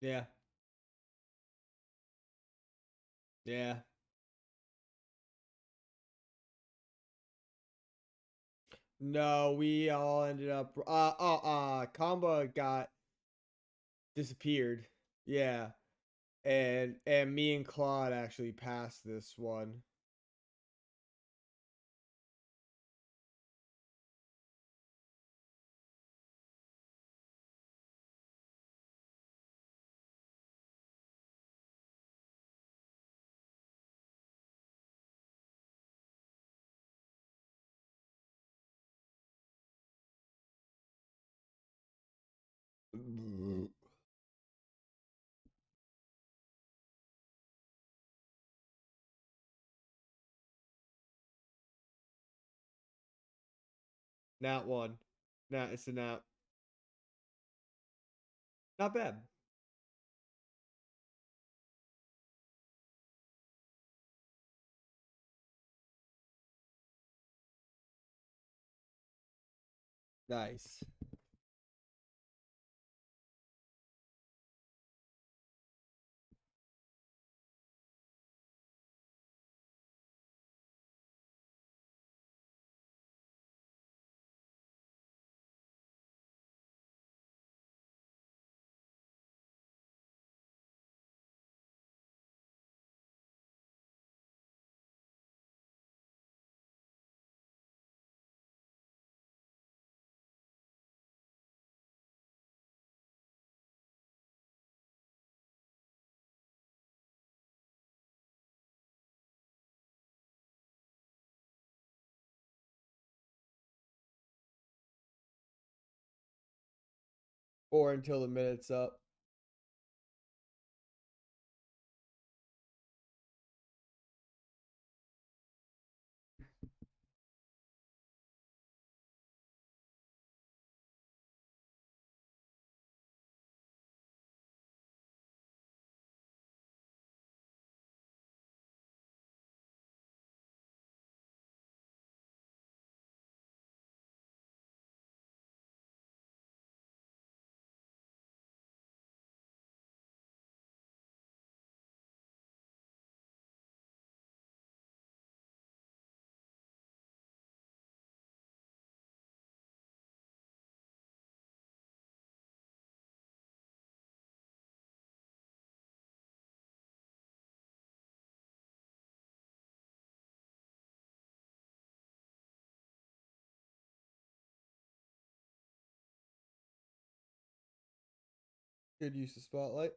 Yeah. Yeah. No, we all ended up Kamba got disappeared. Yeah. And me and Claude actually passed this one. Nat one. Nat, it's a nap. Not bad. Nice. Or until the minute's up. Good use of spotlight.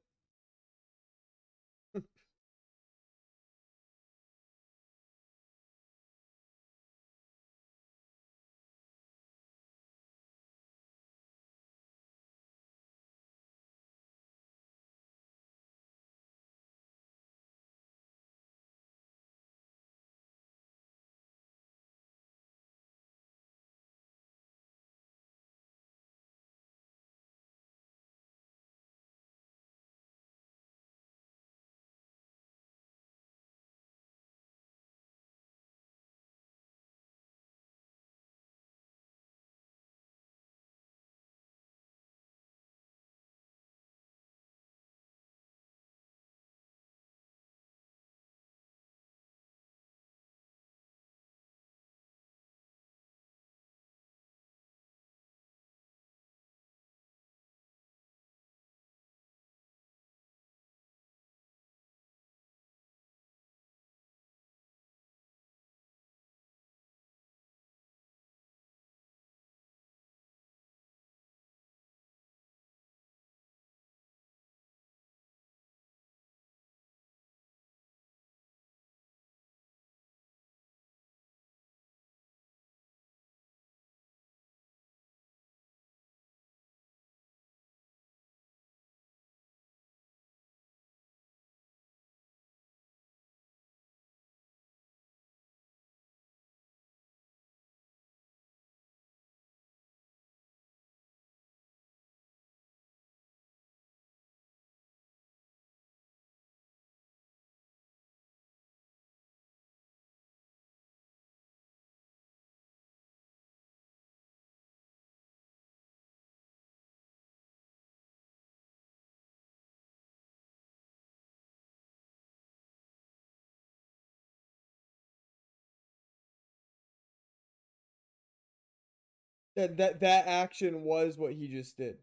That action was what he just did.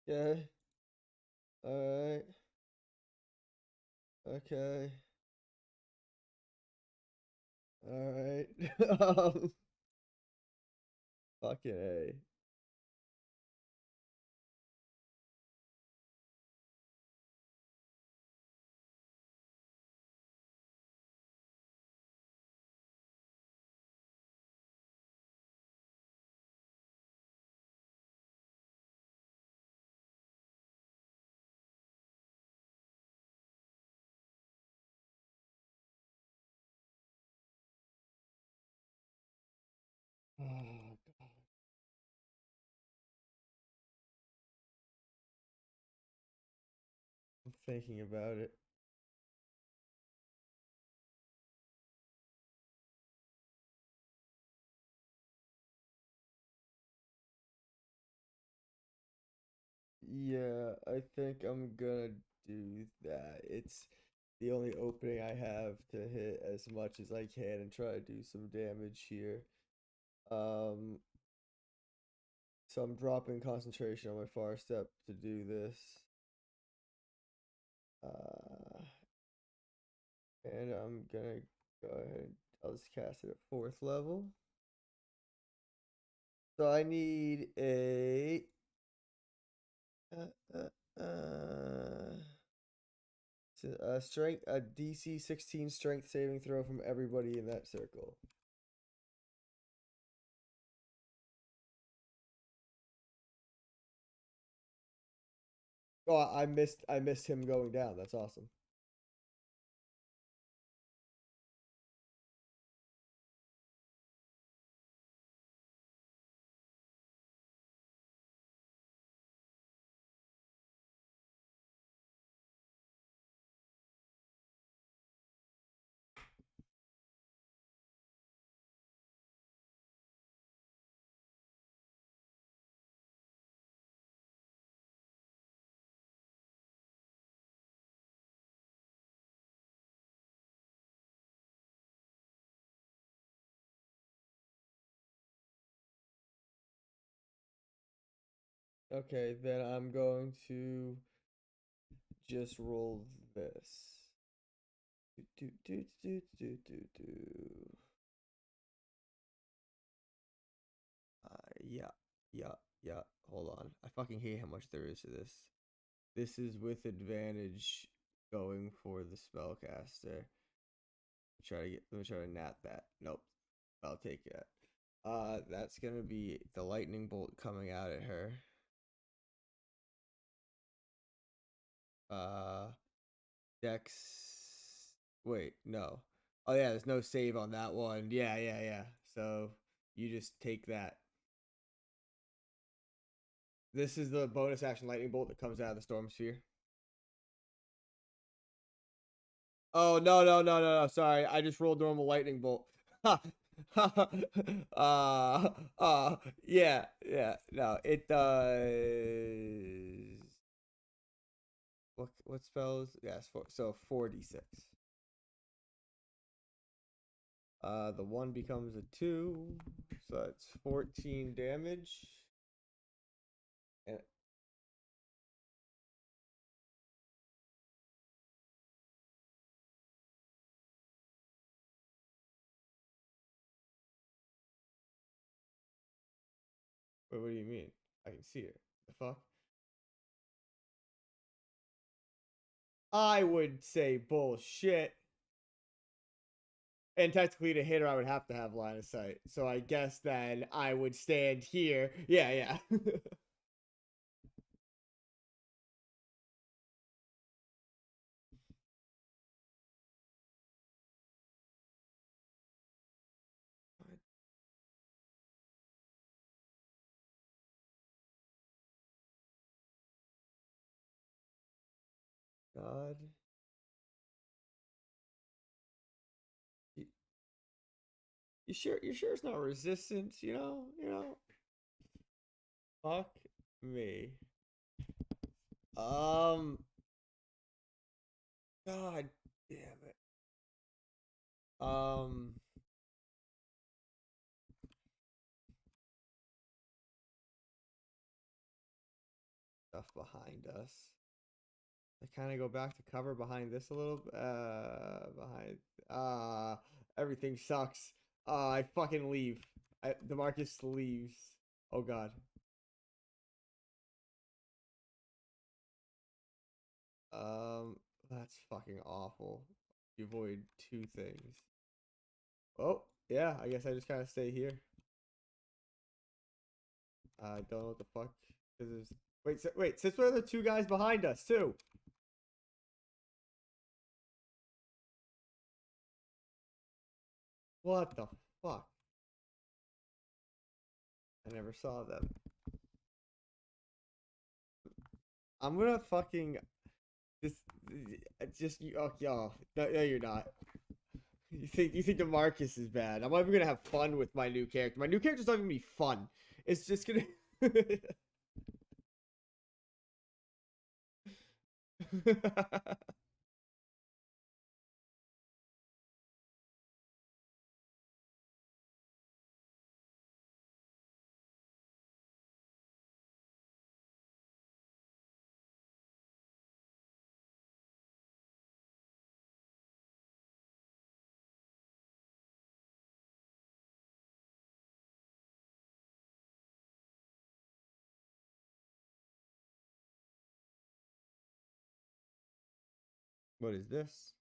Okay. Alright. Okay. Alright. Fucking A. Oh, God. I'm thinking about it. Yeah, I think I'm gonna do that. It's the only opening I have to hit as much as I can and try to do some damage here. Um, so I'm dropping concentration on my far step to do this. Uh, and I'm gonna go ahead. I'll just cast it at 4th level. So I need uh, uh, strength a DC 16 strength saving throw from everybody in that circle. Oh, I missed him going down. That's awesome. Okay, then I'm going to just roll this. Do, do, do, do, do, do. Yeah, yeah, yeah. Hold on. I fucking hate how much there is to this. This is with advantage going for the spellcaster. Let me try to nat that. Nope. I'll take that. That's gonna be the lightning bolt coming out at her. Uh Dex. Wait, no. Oh yeah, there's no save on that one. Yeah, yeah, yeah. So you just take that. This is the bonus action lightning bolt that comes out of the storm sphere. Oh no. Sorry, I just rolled normal lightning bolt. uh yeah, yeah. No, it does. What spells? Yes, so 4d6. The one becomes a 2, so that's 14 damage. And wait, what do you mean? I can see her. The fuck? I would say bullshit. And technically, to hit her, I would have to have line of sight. So I guess then I would stand here. Yeah, yeah. God. You, you sure? You sure it's not resistance? You know. Fuck me. Um. God damn it. Um. The stuff behind us. I kind of go back to cover behind this a little. Behind. Everything sucks. I fucking leave. DeMarcus leaves. Oh god. That's fucking awful. You avoid two things. Oh yeah, I guess I just kind of stay here. I don't know what the fuck. Cause there's wait. Since we're the two guys behind us too. What the fuck? I never saw them. I'm gonna fucking just you. Oh, y'all. No, you're not. You think DeMarcus is bad? I'm not even gonna have fun with my new character. My new character's not gonna be fun. It's just gonna. What is this?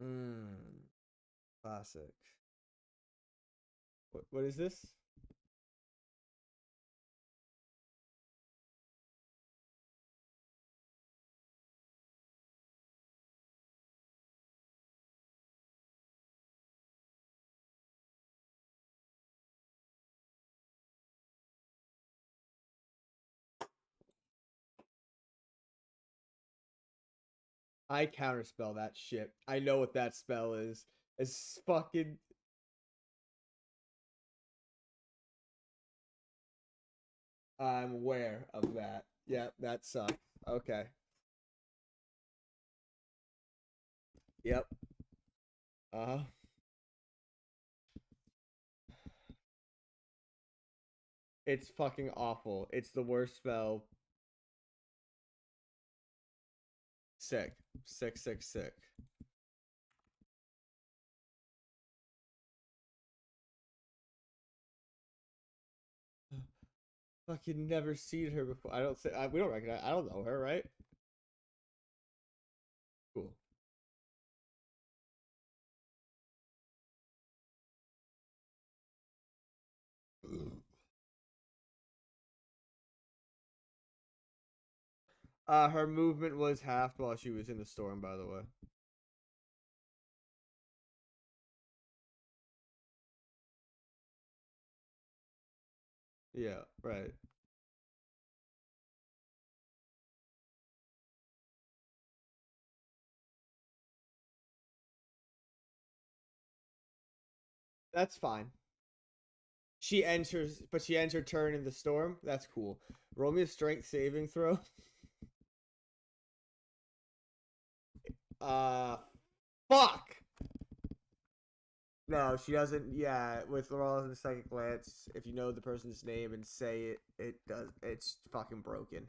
Mmm. Classic. What is this? I counterspell that shit. I know what that spell is. It's fucking. I'm aware of that. Yeah, that sucks. Okay. Yep. Uh-huh. It's fucking awful. It's the worst spell. Sick. Sick, sick, sick. Fucking never seen her before. I don't say we don't recognize. I don't know her, right? Cool. Her movement was halved while she was in the storm, by the way. Yeah, right. That's fine. She enters, but she ends her turn in the storm. That's cool. Roll me a strength saving throw. Uh, fuck. No, she doesn't. Yeah, with Laurel's in the second glance, if you know the person's name and say it, it does. It's fucking broken.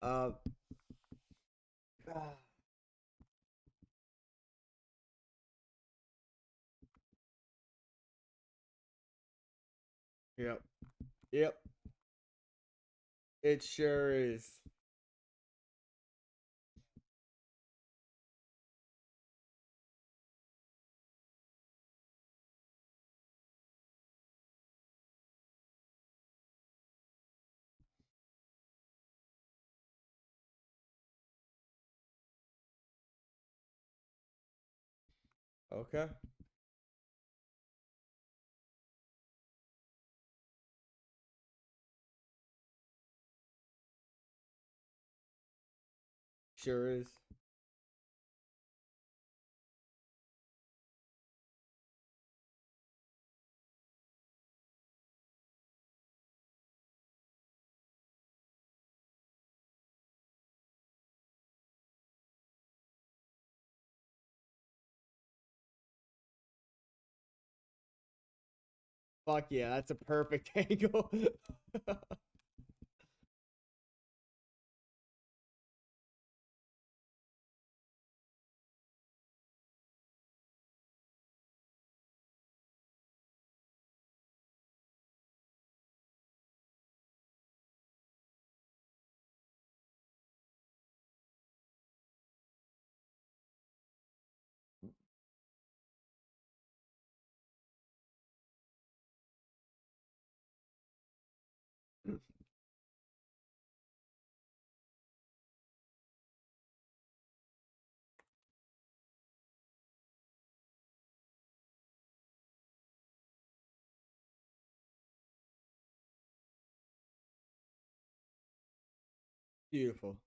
Uh, yep, yep. It sure is. Okay. Sure is. Fuck yeah, that's a perfect angle. Beautiful.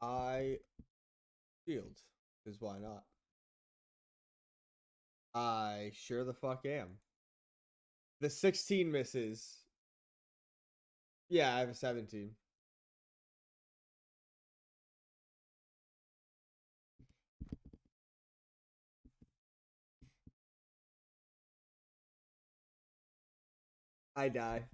I shield, because why not? I sure the fuck am. The 16 misses. Yeah, I have a 17. I die.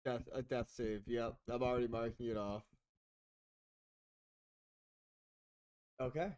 A death save. Yep, I'm already marking it off. Okay.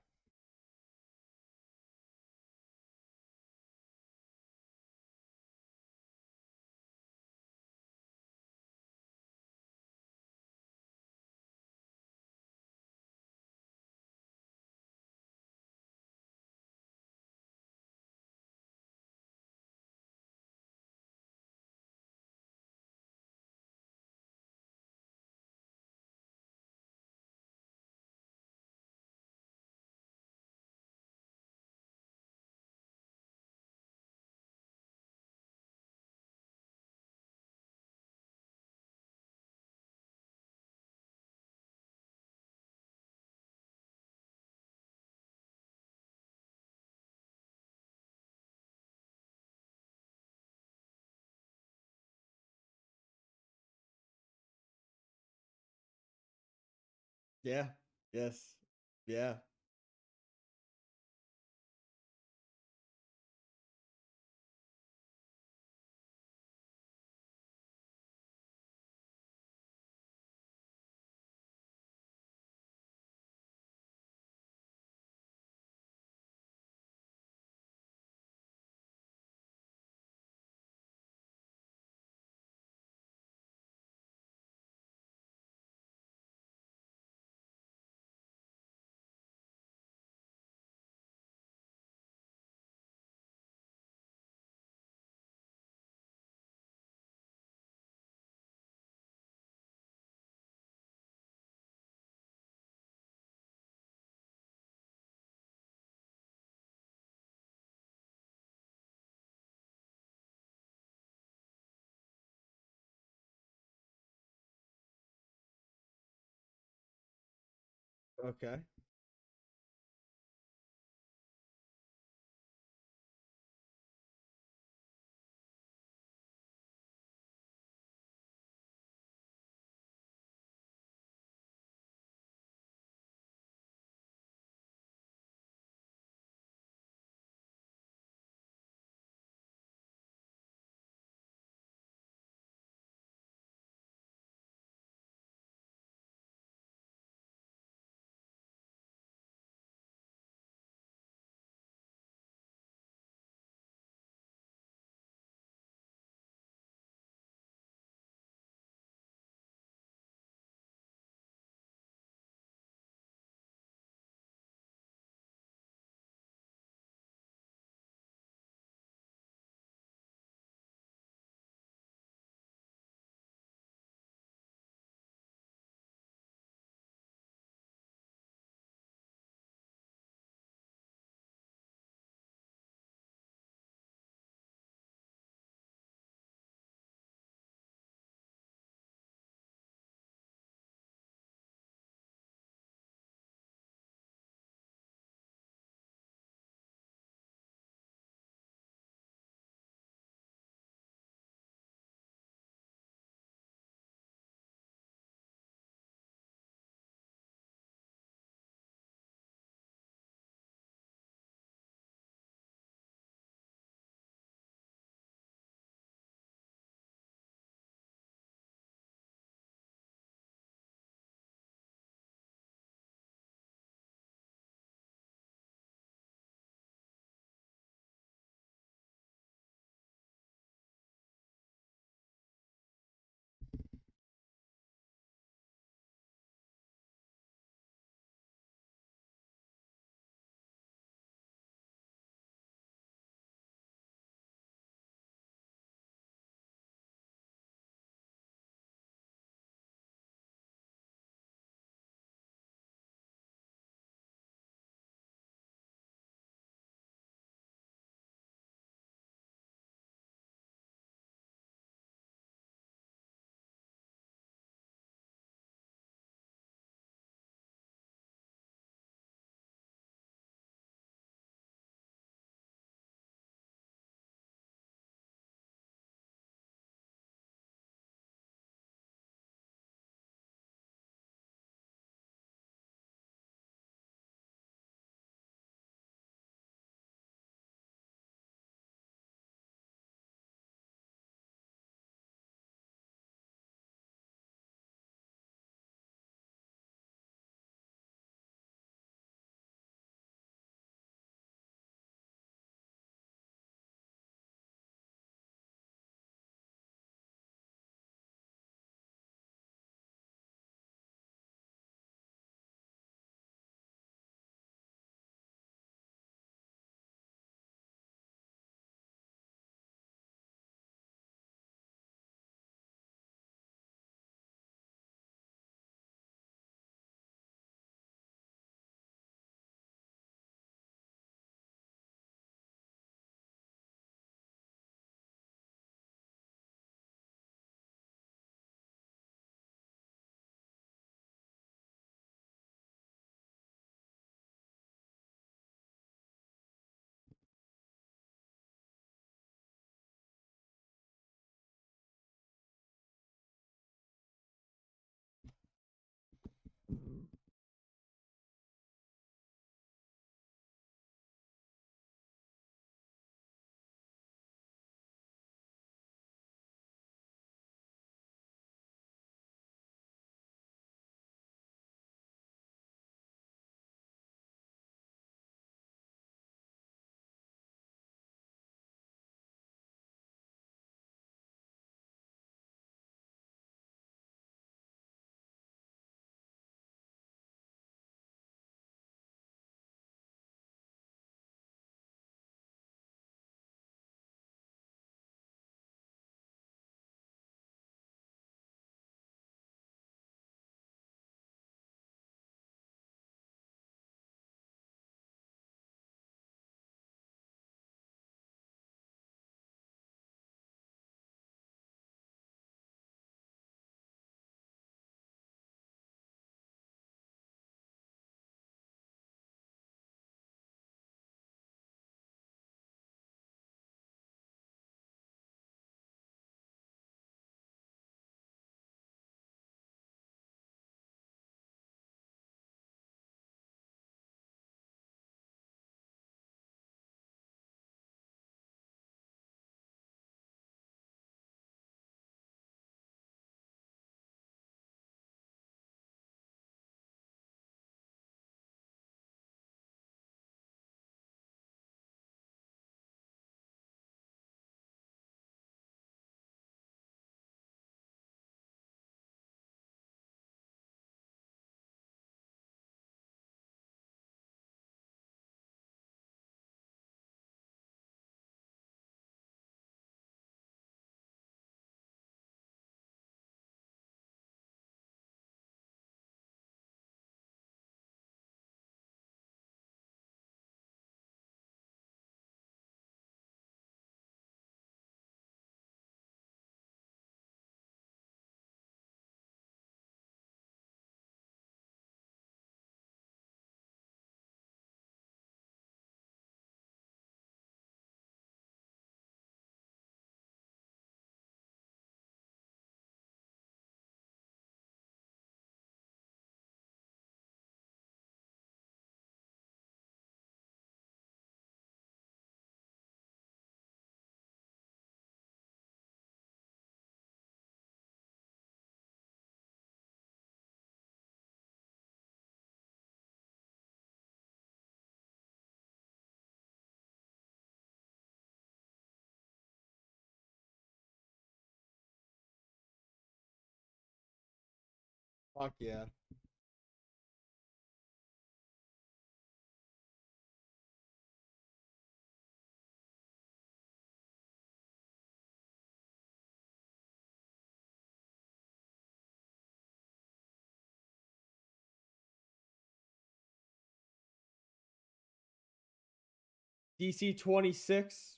Yeah. Yes. Yeah. Okay. Fuck yeah. DC 26.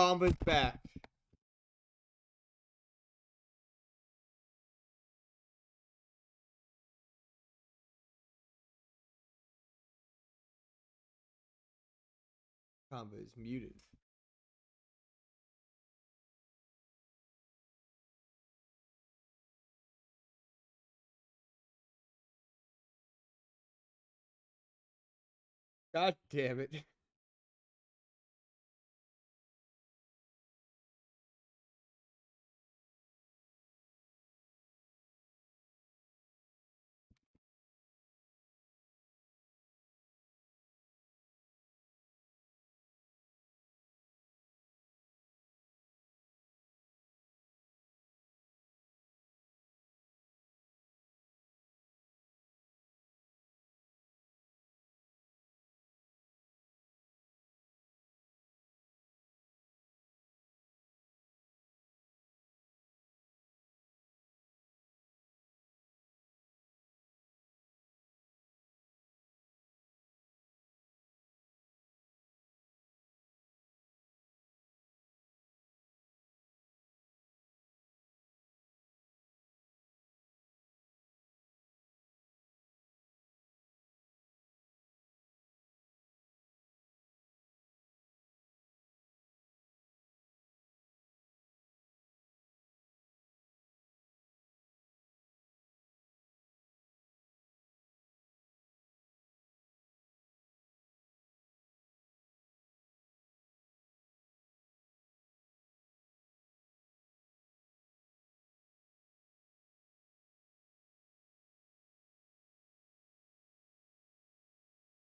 Comba's back. Comba is muted. God damn it.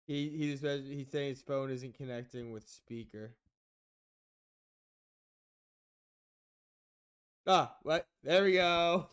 He's saying his phone isn't connecting with speaker. Ah, what? There we go.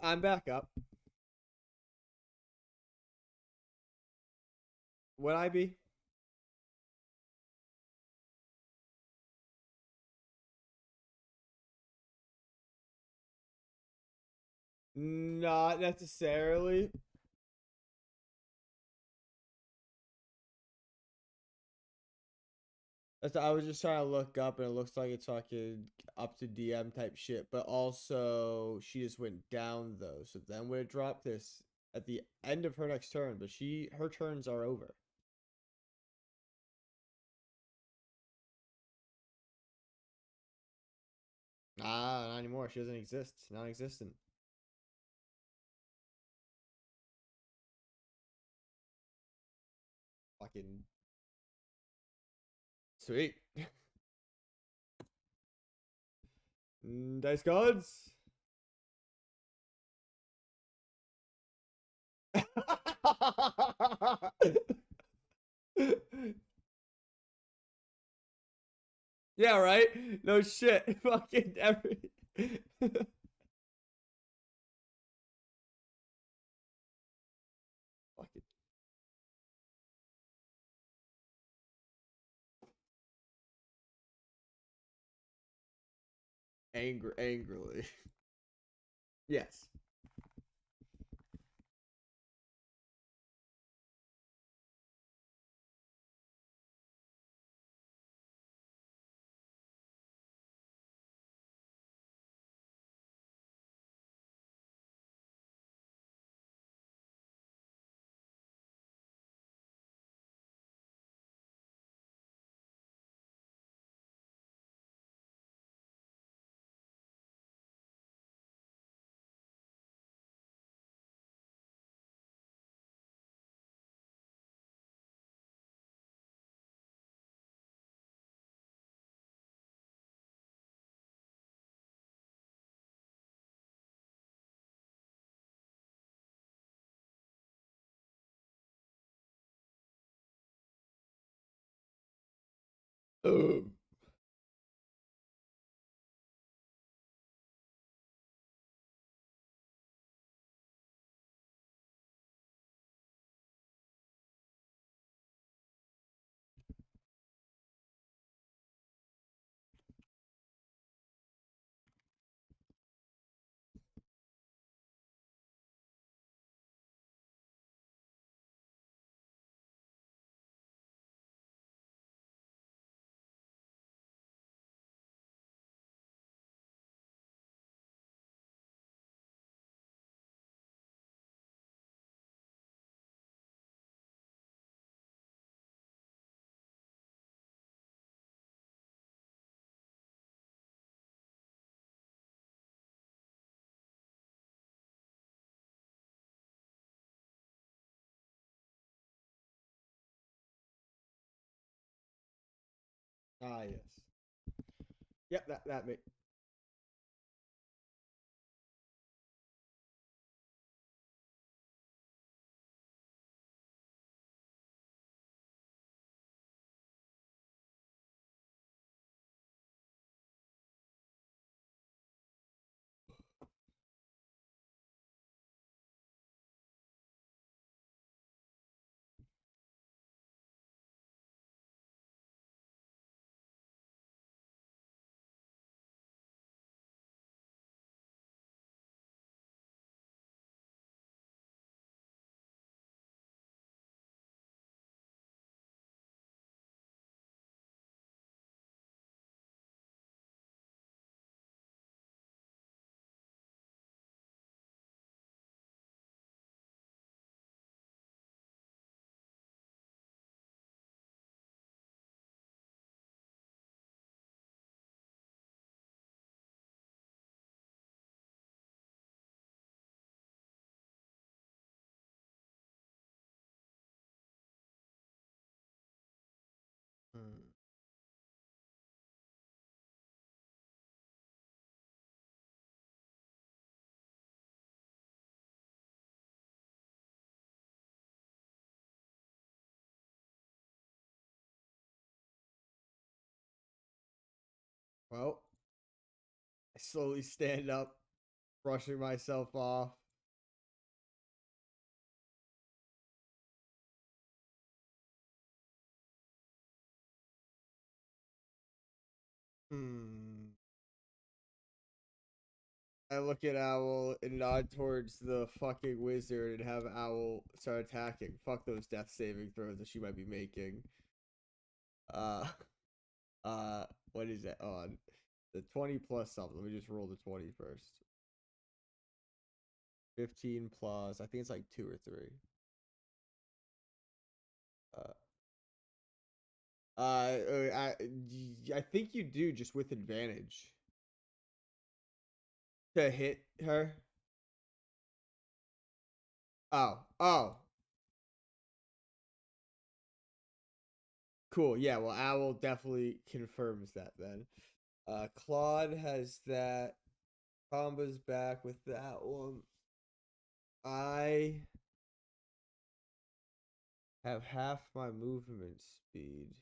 I'm back up. Would I be? Not necessarily. I was just trying to look up, and it looks like it's fucking up to DM type shit. But also, she just went down though. So then would it drop this at the end of her next turn? But her turns are over. Ah, not anymore. She doesn't exist. Non-existent. Fucking sweet. Dice gods. Yeah, right. No shit. Fucking every. Fucking angrily. Yes. Um, yes. Yep, that makes. Hmm. Well, I slowly stand up, brushing myself off. Hmm. I look at Owl and nod towards the fucking wizard and have Owl start attacking. Fuck those death saving throws that she might be making. Uh, what is that on? The 20 plus something. Let me just roll the 20 first. 15 plus, I think it's like 2 or 3. Uh, I think you do just with advantage to hit her. Oh, cool. Yeah, well, Owl definitely confirms that then. Claude has that. Combo's back with that one. I have half my movement speed.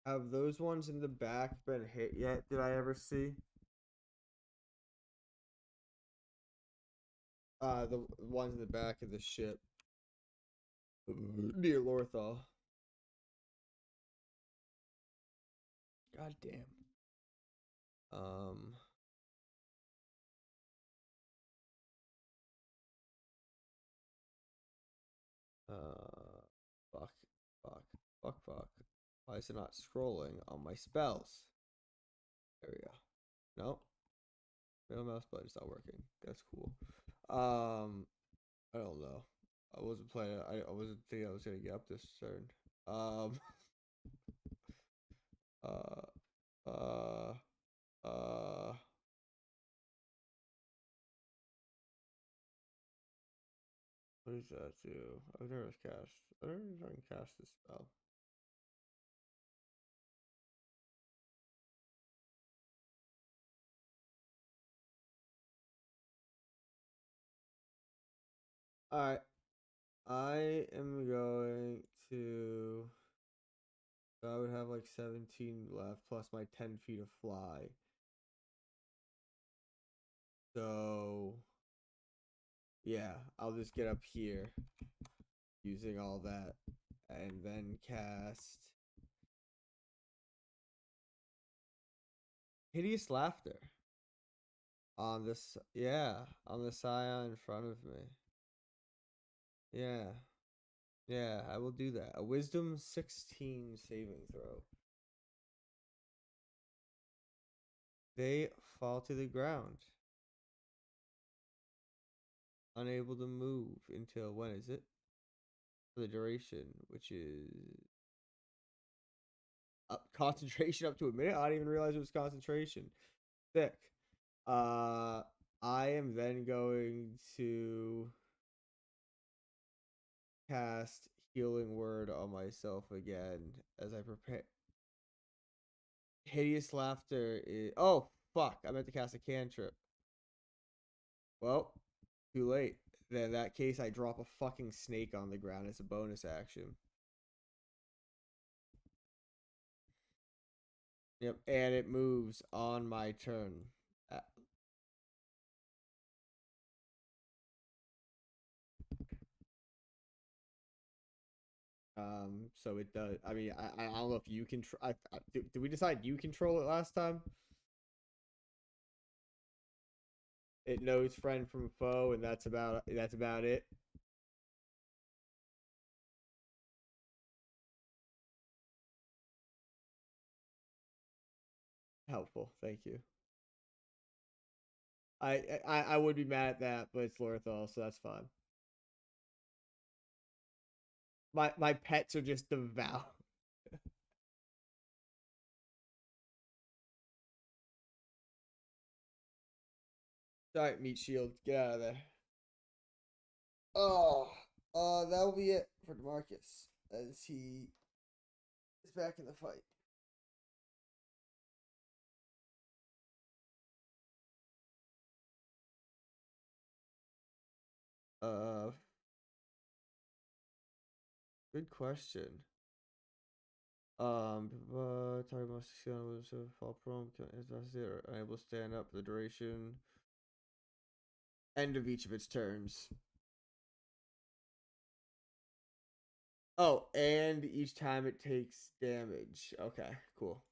Have those ones in the back been hit yet? Did I ever see? The ones in the back of the ship near Lorthal. God damn. Um. Fuck. Fuck. Fuck. Why is it not scrolling on my spells? There we go. No. Middle mouse button's not working. That's cool. I don't know. I wasn't playing. I wasn't thinking I was gonna get up this turn. Um. Uh. Uh. Uh. What does that do? I've never cast. I don't know if I can cast this spell. All right. I am going to. So I would have like 17 left plus my 10 feet of fly. So yeah, I'll just get up here using all that and then cast Hideous Laughter on this. Yeah, on the Scion in front of me. Yeah. Yeah, I will do that. A wisdom 16 saving throw. They fall to the ground. Unable to move until when is it? For the duration, which is concentration up to a minute. I didn't even realize it was concentration. Thick. Uh, I am then going to cast Healing Word on myself again as I prepare. Hideous Laughter is. Oh, fuck. I meant to cast a cantrip. Well, too late. Then in that case, I drop a fucking snake on the ground as a bonus action. Yep, and it moves on my turn. Uh, so it does. I mean, I don't know if you control. Did we decide you control it last time? It knows friend from foe, and that's about it. Helpful, thank you. I would be mad at that, but it's Lorthal, so that's fine. My pets are just devout. All right, meat shield, get out of there. Oh, that will be it for Demarcus as he is back in the fight. Uh, Good question. Target must was fall prone, or unable to stand up for the duration. End of each of its turns. Oh, and each time it takes damage. Okay, cool.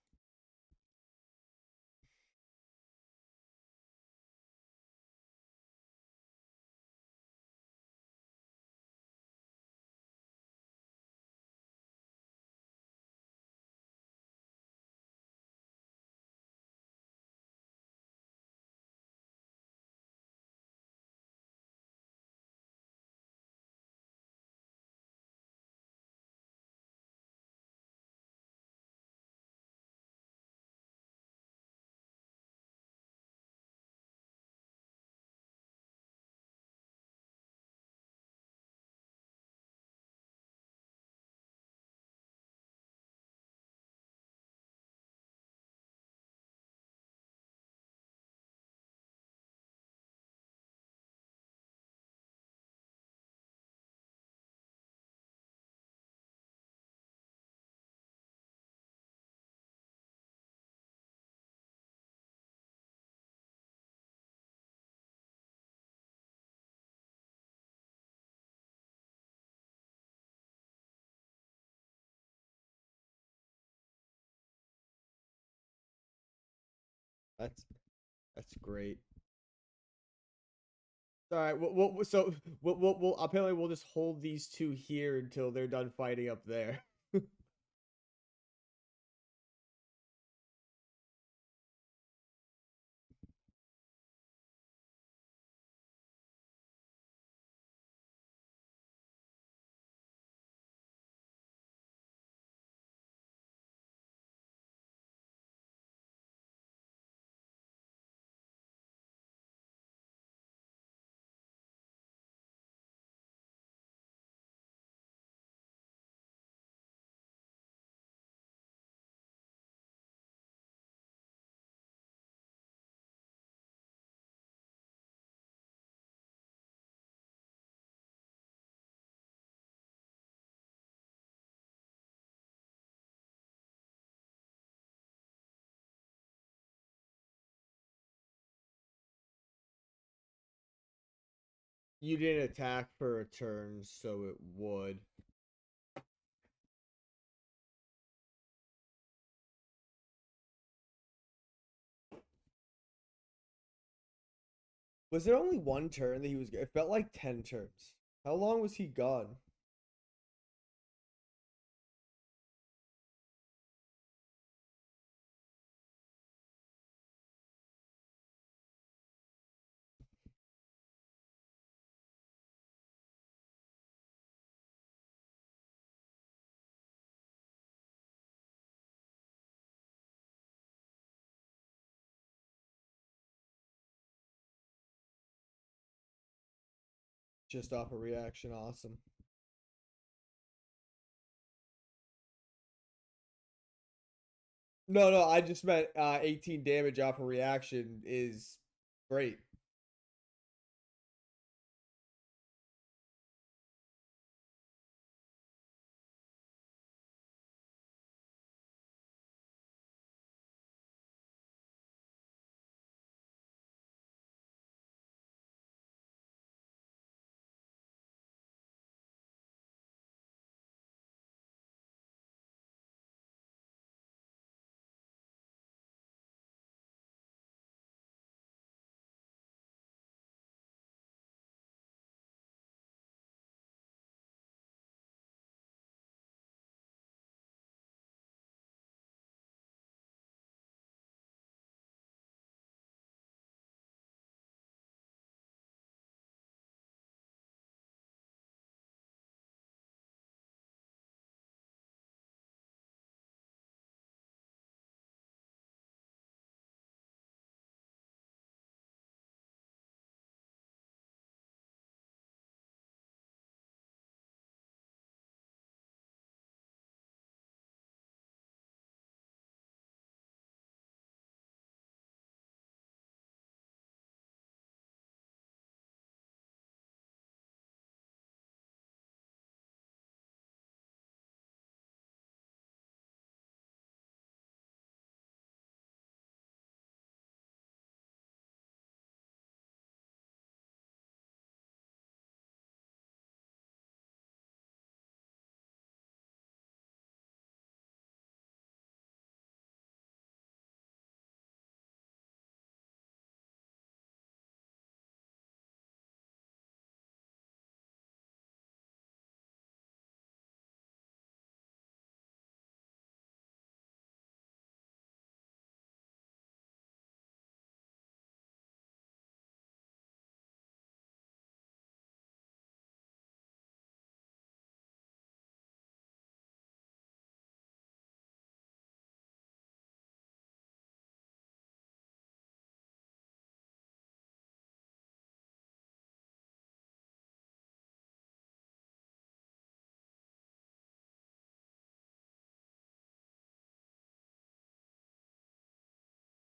That's that's great. All right. We'll apparently we'll just hold these two here until they're done fighting up there. You didn't attack for a turn, so it would. Was there only one turn that he was? It felt like 10 turns. How long was he gone? Just off a reaction. Awesome. No, no, I just meant 18 damage off a reaction is great.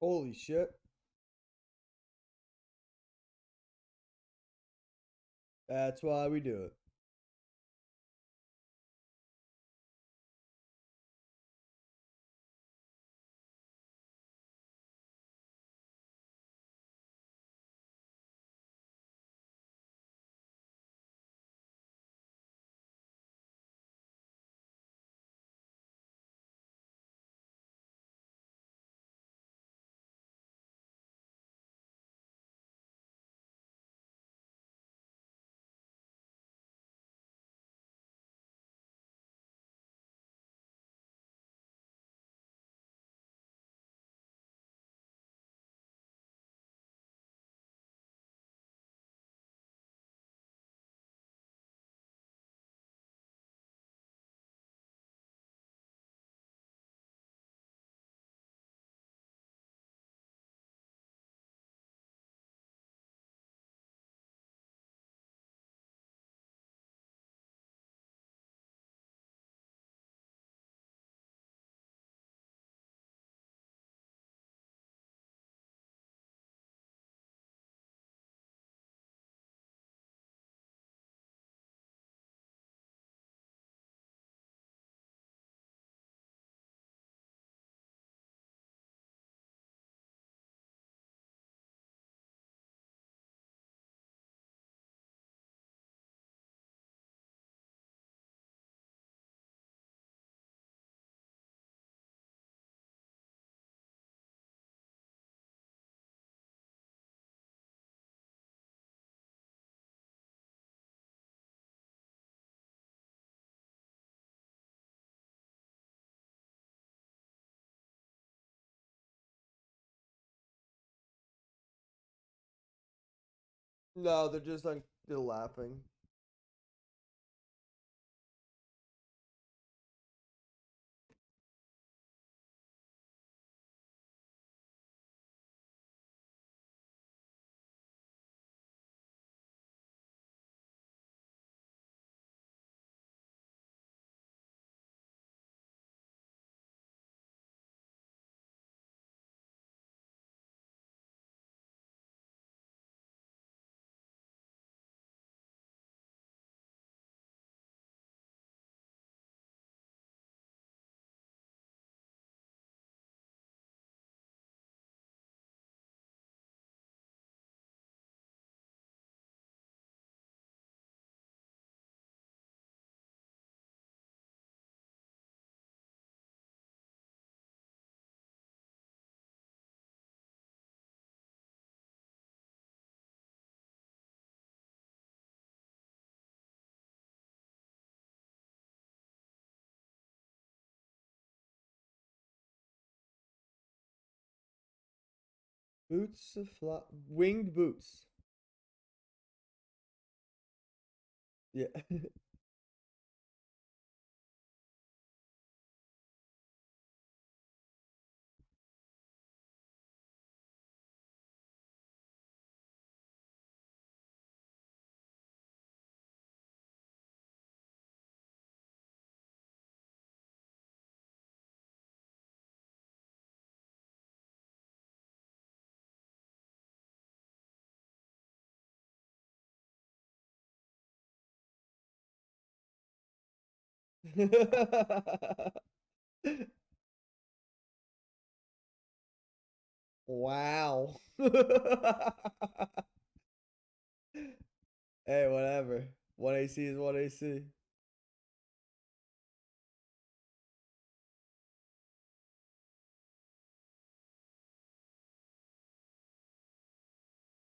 Holy shit. That's why we do it. No, they're just like they're laughing. Boots of fly, winged boots. Yeah. Wow. Hey, whatever. One AC is one AC.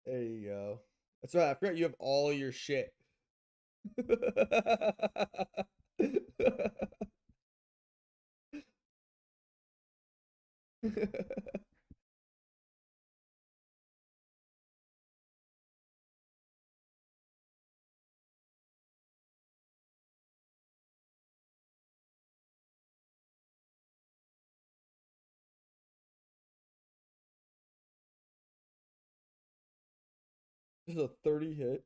There you go. That's right. I forgot you have all your shit. This is a 30 hit.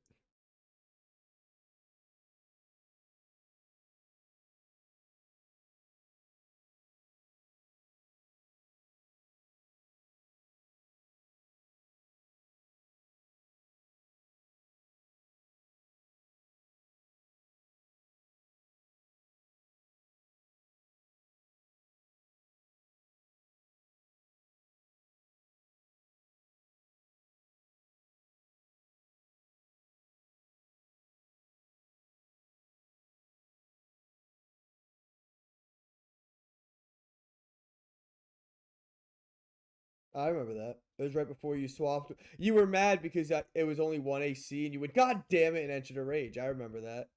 I remember that. It was right before you swapped. You were mad because it was only one AC, and you went, "God damn it!" and entered a rage. I remember that.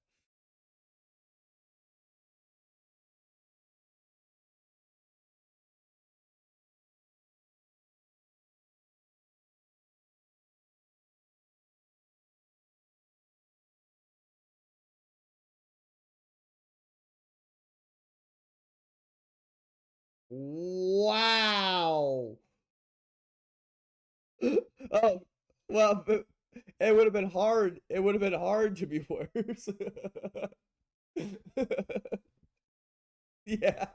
Wow. Oh, well, it would have been hard. It would have been hard to be worse. Yeah.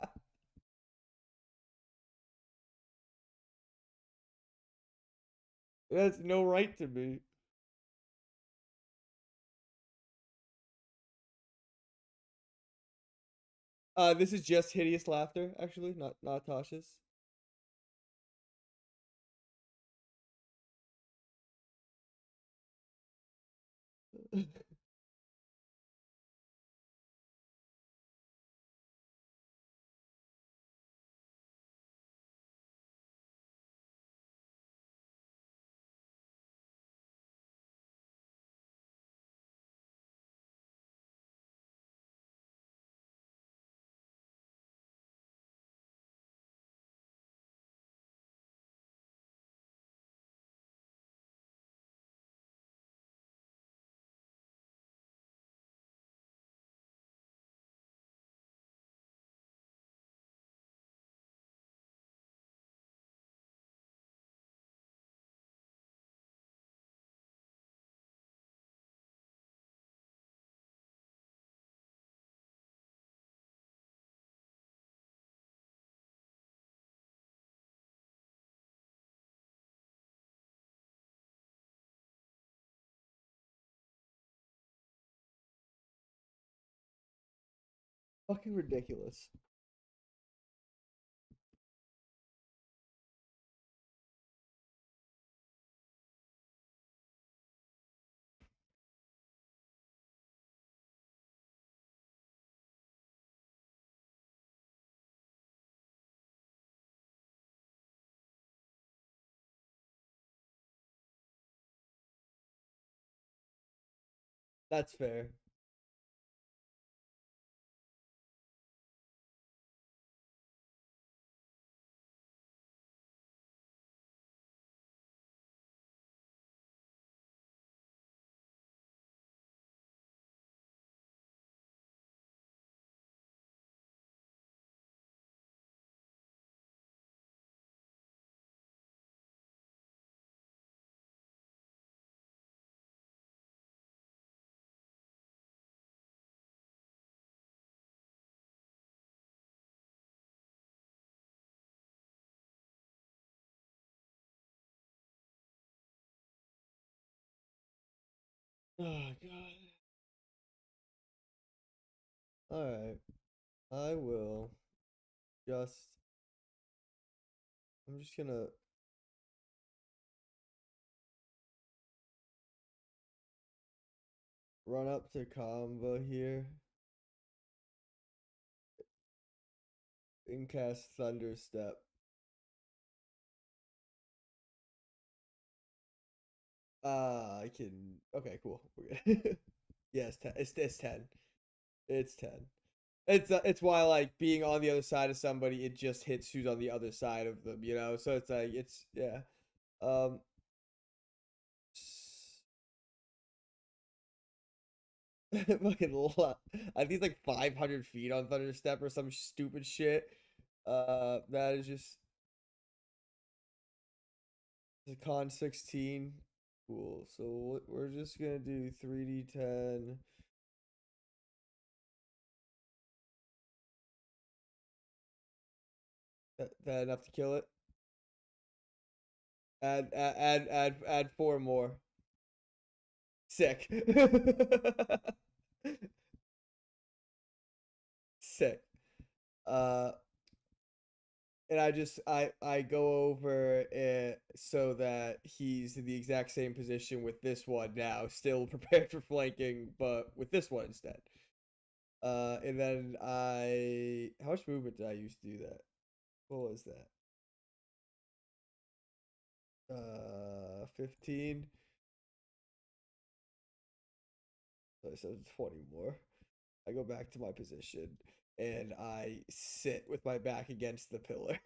That's no right to be. This is just hideous laughter, actually, not Tasha's. Fucking ridiculous. That's fair. Oh god. Alright. I will just I'm just gonna run up to combo here and cast Thunder Step. I can. Okay, cool. We're good. Yeah, it's 10. It's 10. It's 10. It's why like being on the other side of somebody, it just hits who's on the other side of them, you know? So it's like it's yeah. Um fucking lot. I think it's like 500 feet on Thunder Step or some stupid shit. That is just the con 16. Cool. So we're just gonna do 3d10. That enough to kill it? Add four more. Sick. Sick. Uh, and I go over it so that he's in the exact same position with this one now, still prepared for flanking, but with this one instead. And then how much movement did I use to do that? What was that? 15. So 20 more. I go back to my position and I sit with my back against the pillar.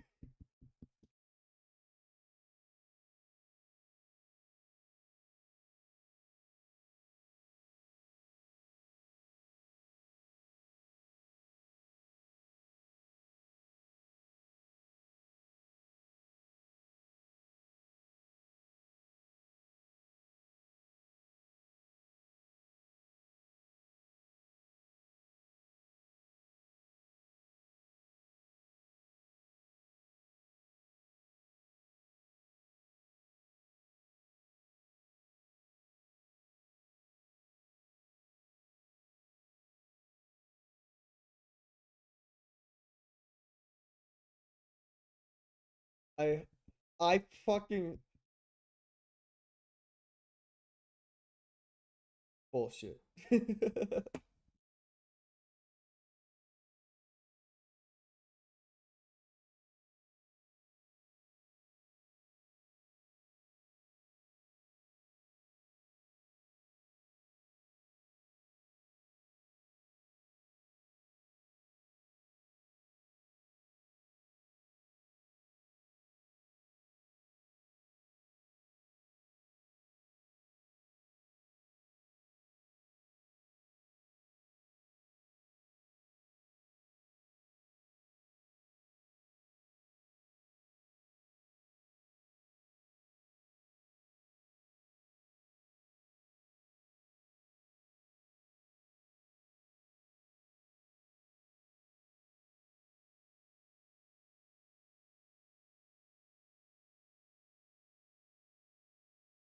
I I fucking bullshit.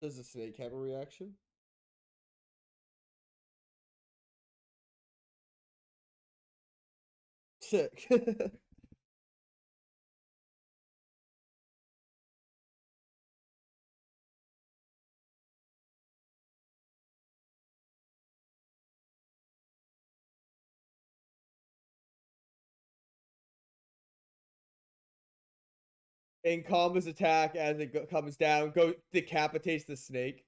Does the snake have a reaction? sick. And Kama's attack as it comes down, go decapitates the snake.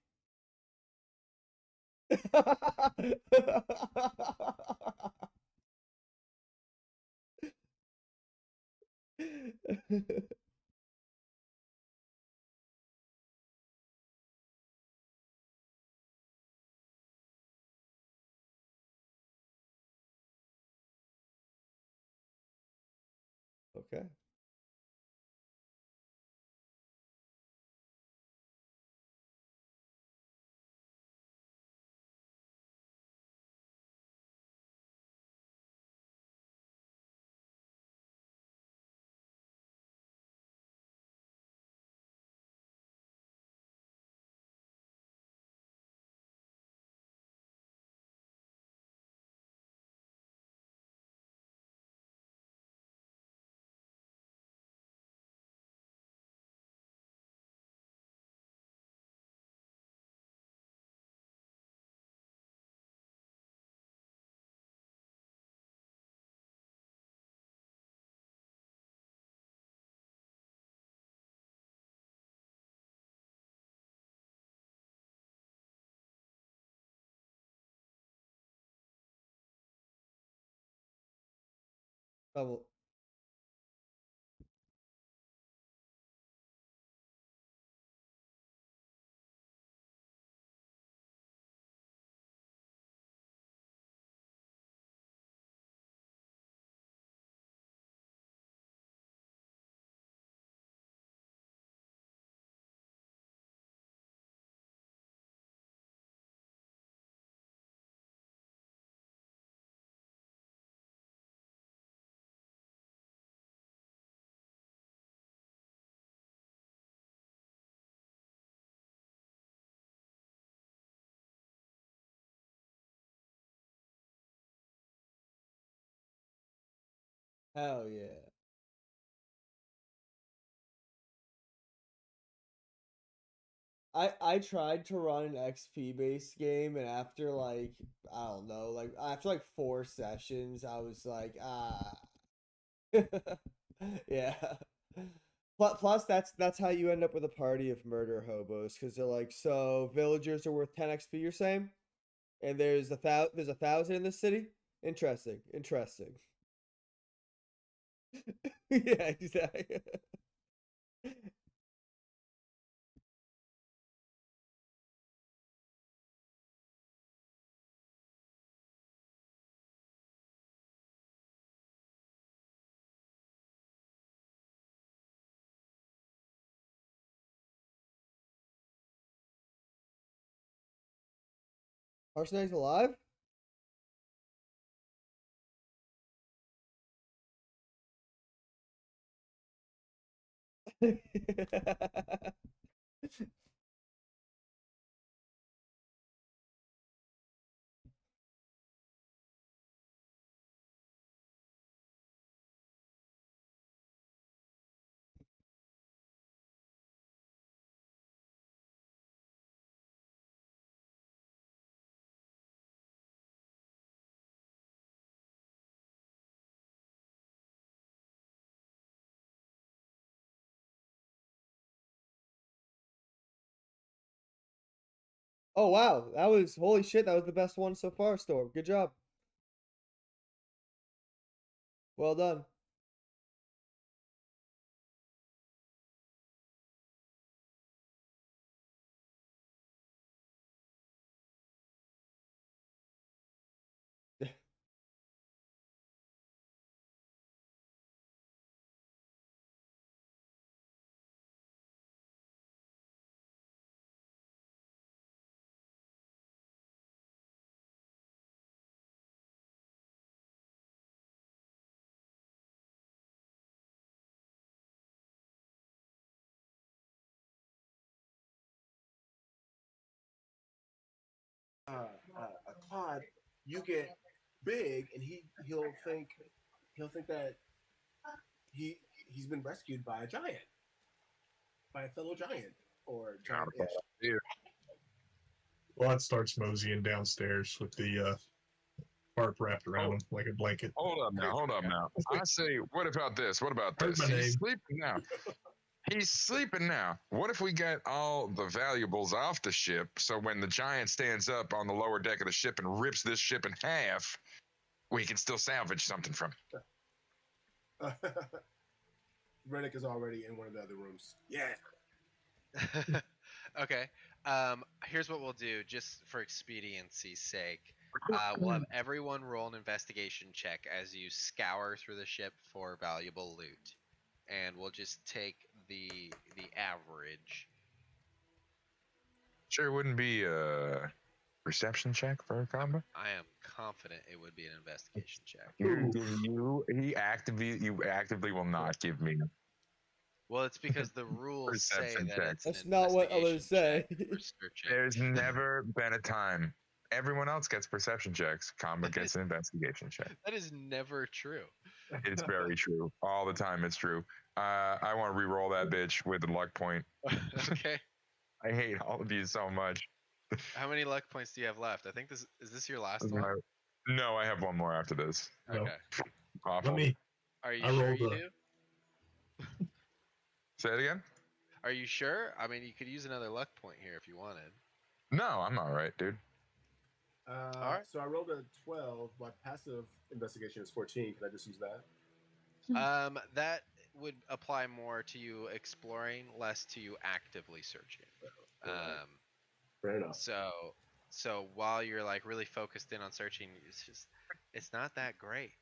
Okay. Double. Hell yeah. I tried to run an XP based game, and after like I don't know, like after like 4 sessions, I was like, yeah. Plus, that's how you end up with a party of murder hobos, because they're like, so villagers are worth 10 XP, you're saying, and there's 1,000 in this city. Interesting, interesting. Yeah, exactly. Arsenic's alive. Oh wow, that was holy shit. That was the best one so far, Storm. Good job. Well done. uh, a Clyde, you get big, and he'll think he'll think that he's been rescued by a giant, by a fellow giant or Not a bad giant-ish. idea. Claude starts moseying downstairs with the tarp wrapped around him like a blanket. Hold up now, hold up now. I say, what about this? What about Heard this? my He's name. sleeping now. He's sleeping now. What if we get all the valuables off the ship so when the giant stands up on the lower deck of the ship and rips this ship in half, we can still salvage something from it? Rennick is already in one of the other rooms. Yeah. Okay. Here's what we'll do, just for expediency's sake. We'll have everyone roll an investigation check as you scour through the ship for valuable loot, and we'll just take the average. Sure, it wouldn't be a perception check for a combo. I am confident it would be an investigation check. You actively will not give me Well, it's because the rules say Perception that check. it's an That's not what investigation others say. check for searching. There's never been a time. Everyone else gets perception checks. Combo gets an investigation check. That is never true. It's very true. All the time, it's true. I want to re-roll that bitch with a luck point. Okay. I hate all of you so much. How many luck points do you have left? I think this is this your last one? No, I have one more after this. No. Okay. Awful. Let me. Are you I sure rolled you a- do? Say it again. Are you sure? I mean, you could use another luck point here if you wanted. No, I'm all right, dude. Alright. So I rolled a 12. My passive investigation is 14. Can I just use that? That would apply more to you exploring, less to you actively searching. Fair enough. So while you're like really focused in on searching, it's not that great.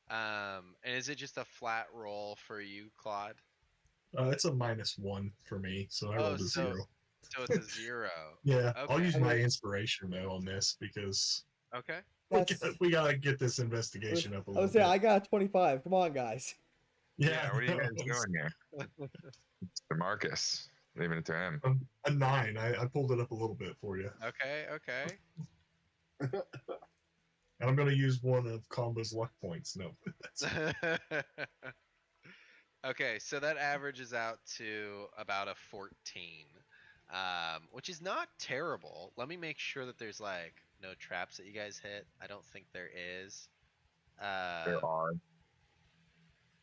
And is it just a flat roll for you, Claude? It's a -1 for me, so I rolled a 0. So it's a 0. Yeah, Okay. I'll use my inspiration though on this because Okay. we gotta get this investigation up a I little would say bit. I got 25. Come on, guys. Yeah, what are you guys doing here? Mr. Marcus. Leaving it to him. A 9. I pulled it up a little bit for you. Okay. And I'm gonna use one of Combo's luck points. No. Okay, so that averages out to about a 14, which is not terrible. Let me make sure that there's like no traps that you guys hit. I don't think there is. There are.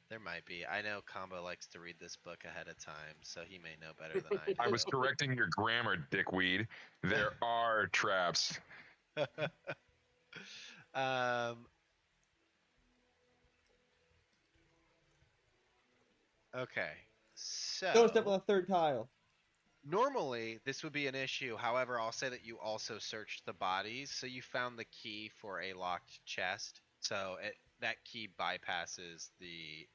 There might be. I know Combo likes to read this book ahead of time, so he may know better than I do. I was correcting your grammar, dickweed. There are traps. Okay, so Don't step on the third tile. normally this would be an issue. However, I'll say that you also searched the bodies, so you found the key for a locked chest. So that key bypasses the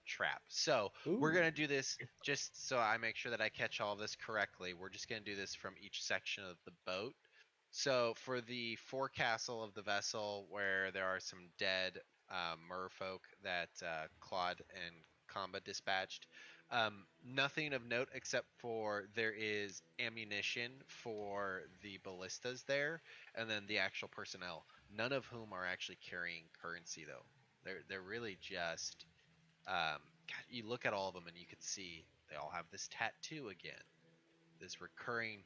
trap. So we're Ooh. gonna do this just so I make sure that I catch all of this correctly. We're just gonna do this from each section of the boat. So for the forecastle of the vessel, where there are some dead merfolk that Claude and Kamba dispatched, nothing of note except for there is ammunition for the ballistas there, and then the actual personnel. None of whom are actually carrying currency though. They're really just God, you look at all of them and you can see they all have this tattoo again, this recurring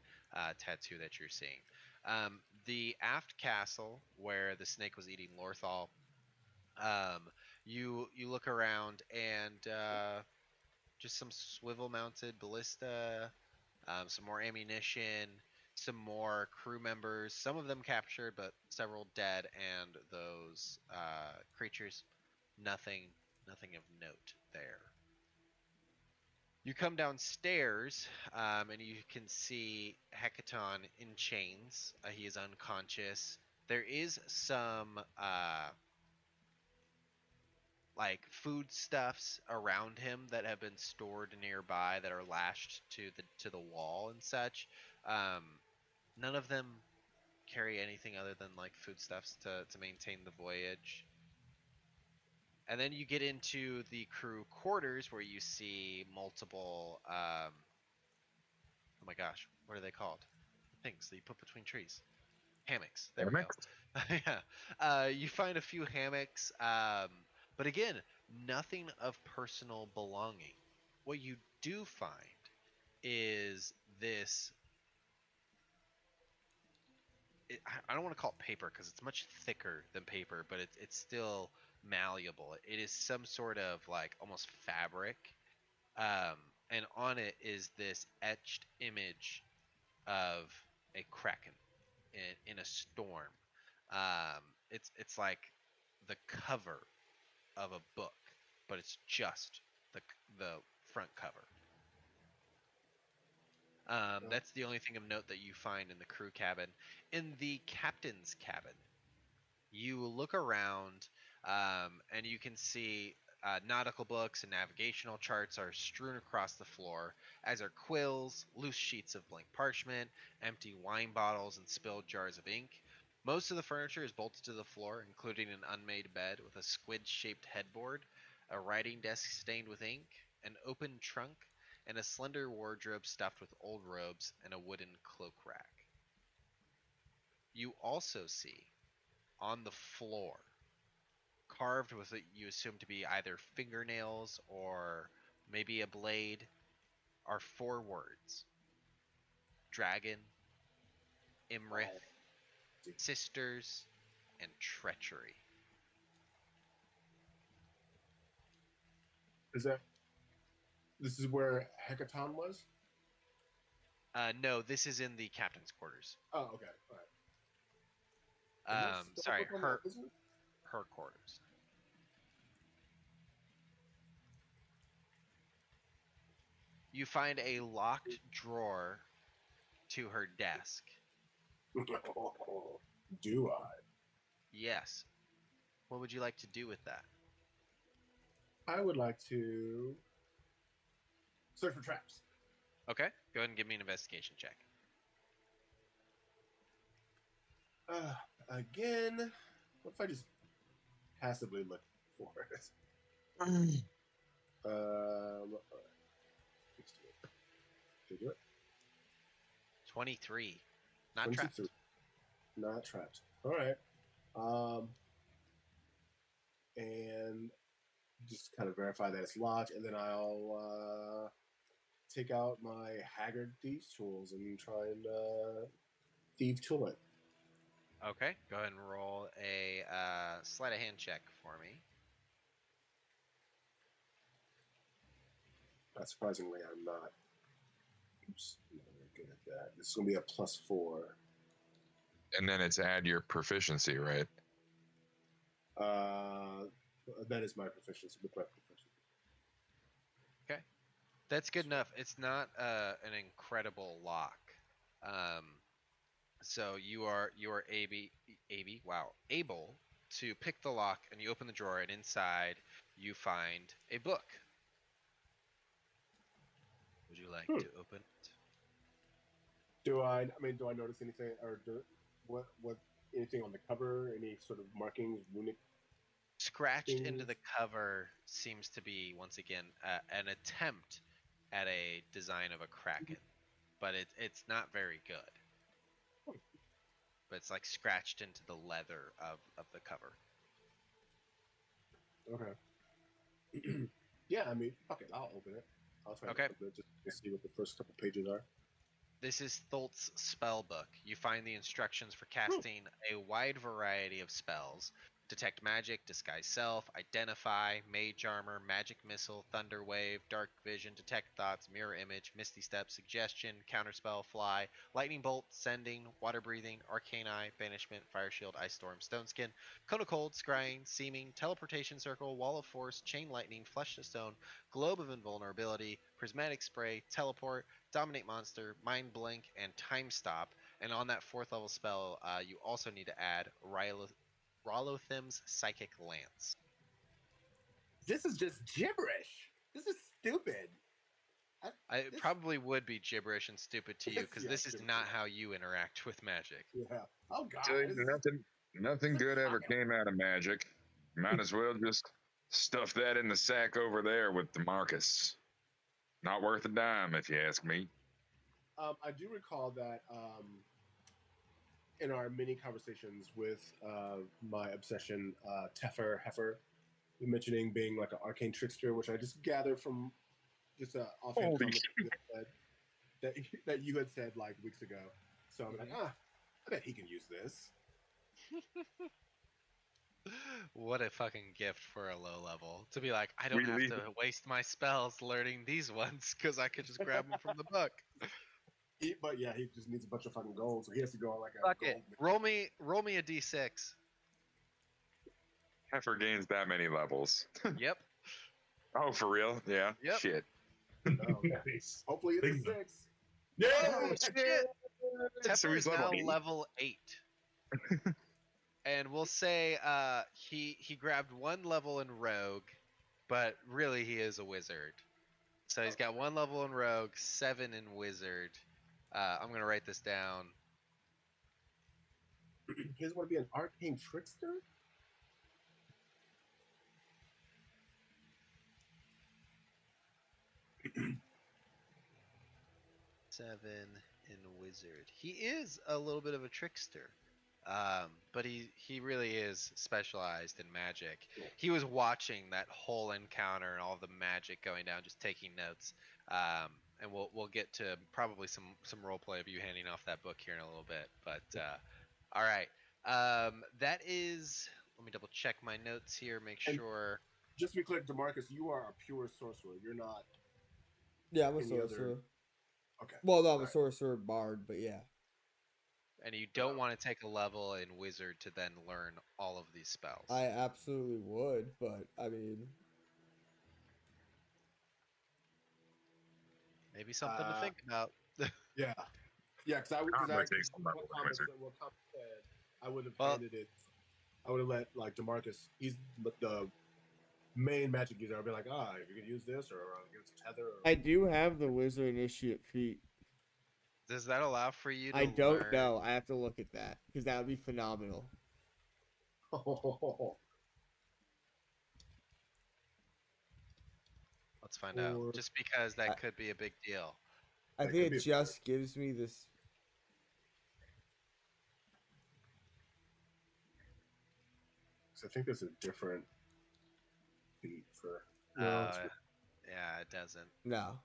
tattoo that you're seeing. The aft castle where the snake was eating Lorthal, you look around and just some swivel mounted ballista, some more ammunition, some more crew members, some of them captured but several dead, and those creatures, nothing of note there. You come downstairs, and you can see Hecaton in chains. He is unconscious. There is some like foodstuffs around him that have been stored nearby that are lashed to the wall and such. Um, None of them carry anything other than like foodstuffs to maintain the voyage. And then you get into the crew quarters where you see multiple oh my gosh, what are they called? The things that you put between trees. Hammocks. There Hammocks? we go. Yeah. You find a few hammocks, but again, nothing of personal belonging. What you do find is this. I don't want to call it paper because it's much thicker than paper, but it's still malleable. It is some sort of like almost fabric, and on it is this etched image of a kraken in a storm. It's like the cover of a book, but it's just the front cover. That's the only thing of note that you find in the crew cabin. In the captain's cabin, you look around, and you can see nautical books and navigational charts are strewn across the floor, as are quills, loose sheets of blank parchment, empty wine bottles, and spilled jars of ink. Most of the furniture is bolted to the floor, including an unmade bed with a squid-shaped headboard, a writing desk stained with ink, an open trunk, and a slender wardrobe stuffed with old robes and a wooden cloak rack. You also see on the floor, carved with what you assume to be either fingernails or maybe a blade, are four words: dragon, Imrith, Oh, sisters, and treachery. is that this is where Hecaton was? No, this is in the captain's quarters. Oh, okay, all right. And no spell Sorry, book on that, isn't it? her quarters. You find a locked drawer to her desk. Do I? Yes. What would you like to do with that? I would like to search for traps. Okay, go ahead and give me an investigation check. Again, what if I just passively look for it? All right. Let's do it. Did you do it? 23. Not 23. trapped. Not trapped. All right. And just kind of verify that it's locked, and then I'll take out my haggard thieves tools and try and thieve to it. Okay, go ahead and roll a sleight of hand check for me. Not surprisingly, I'm not. Oops, I'm not very good at that. This is going to be a +4. And then it's add your proficiency, right? That is my proficiency with my proficiency. Okay, that's good enough. It's not an incredible lock. Um, so you are able to pick the lock, and you open the drawer, and inside you find a book. Would you like Hmm. to open it? Do I mean, do I notice anything, or what anything on the cover? Any sort of markings, runic Scratched into things? the cover seems to be once again an attempt at a design of a kraken, but it's not very good. But it's like scratched into the leather of the cover. Okay. Yeah, I mean, fuck it. I'll open it. I'll try Okay. to open it just to see what the first couple pages are. This is Tholt's spell book. You find the instructions for casting a wide variety of spells: detect magic, disguise self, identify, mage armor, magic missile, thunder wave, dark vision, detect thoughts, mirror image, misty step, suggestion, counterspell, fly, lightning bolt, sending, water breathing, arcane eye, banishment, fire shield, ice storm, stone skin, cone of cold, scrying, seeming, teleportation circle, wall of force, chain lightning, flesh to stone, globe of invulnerability, prismatic spray, teleport, dominate monster, mind blink, and time stop. And on that fourth level spell, you also need to add Rolothim's psychic lance. This is just gibberish. This is stupid. It probably would be gibberish and stupid to you because Yeah, this is gibberish. not how you interact with magic. Yeah. Oh god. Tell you, nothing This is good ever fire. came out of magic. Might as well just stuff that in the sack over there with the Marcus. Not worth a dime, if you ask me. I do recall that in our mini conversations with my obsession, Teffer Heifer, you mentioning being like an arcane trickster, which I just gathered from just an offhand Holy comment that that you had said like weeks ago. So I'm like, I bet he can use this. What a fucking gift for a low level to be like, I don't We have leave. to waste my spells learning these ones because I could just grab them from the book. But yeah, he just needs a bunch of fucking gold, so he has to go on like a Fuck it. gold. Roll me a d6. Heifer gains that many levels. Yep. Oh, for real? Yeah. Yep. Shit. Oh, Nice. hopefully it's a Big one. 6. Yeah. Oh shit! So Tepper he's is level now 8? level 8. And we'll say he grabbed 1 level in rogue, but really he is a wizard. So he's got 1 level in rogue, 7 in wizard. I'm gonna write this down. He doesn't want to be an arcane trickster. 7 in wizard. He is a little bit of a trickster. But he really is specialized in magic. He was watching that whole encounter and all the magic going down, just taking notes. And we'll get to probably some role play of you handing off that book here in a little bit. But all right, that is. Let me double check my notes here, make And sure. just to be clear, Demarcus, you are a pure sorcerer. You're not Yeah, I'm a any sorcerer. other. Okay. Well, no, I'm a Alright. sorcerer bard, but yeah. And you don't want to take a level in wizard to then learn all of these spells. I absolutely would, but I mean, Maybe something to think about. Yeah, yeah, because I'm because gonna I take some level what in wizard. Thomas said, I would have Well, handed it. I would have let like Demarcus. He's the main magic user. I'd be like, you can use this or against tether. Or... I do have the wizard initiate feat. does that allow for you to I don't learn? know. I have to look at that because that would be phenomenal. Let's find out. Or Just because that could be a big deal. I That think could be it a just gives me this. I think there's a different feat for. Yeah, it doesn't. No.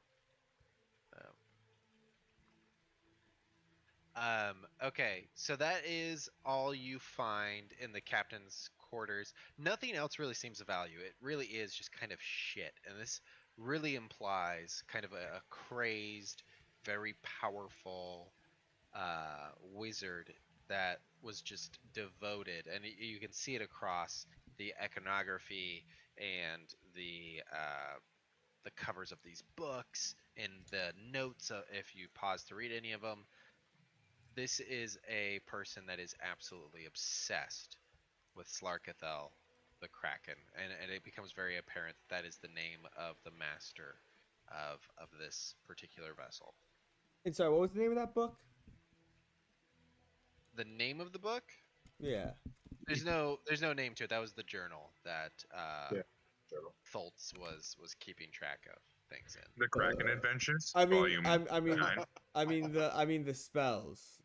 Okay, so that is all you find in the captain's quarters. Nothing else really seems of value. It really is just kind of shit. And this really implies kind of a crazed, very powerful wizard that was just devoted. And you can see it across the iconography and the covers of these books and the notes if you pause to read any of them. This is a person that is absolutely obsessed with Slarkathel, the Kraken, and it becomes very apparent that is the name of the master of this particular vessel. And sorry, what was the name of that book? The name of the book? Yeah. There's no name to it. That was the journal that journal. Tholtz was keeping track of things in. The Kraken Adventures, I mean, volume 9. I mean the spells.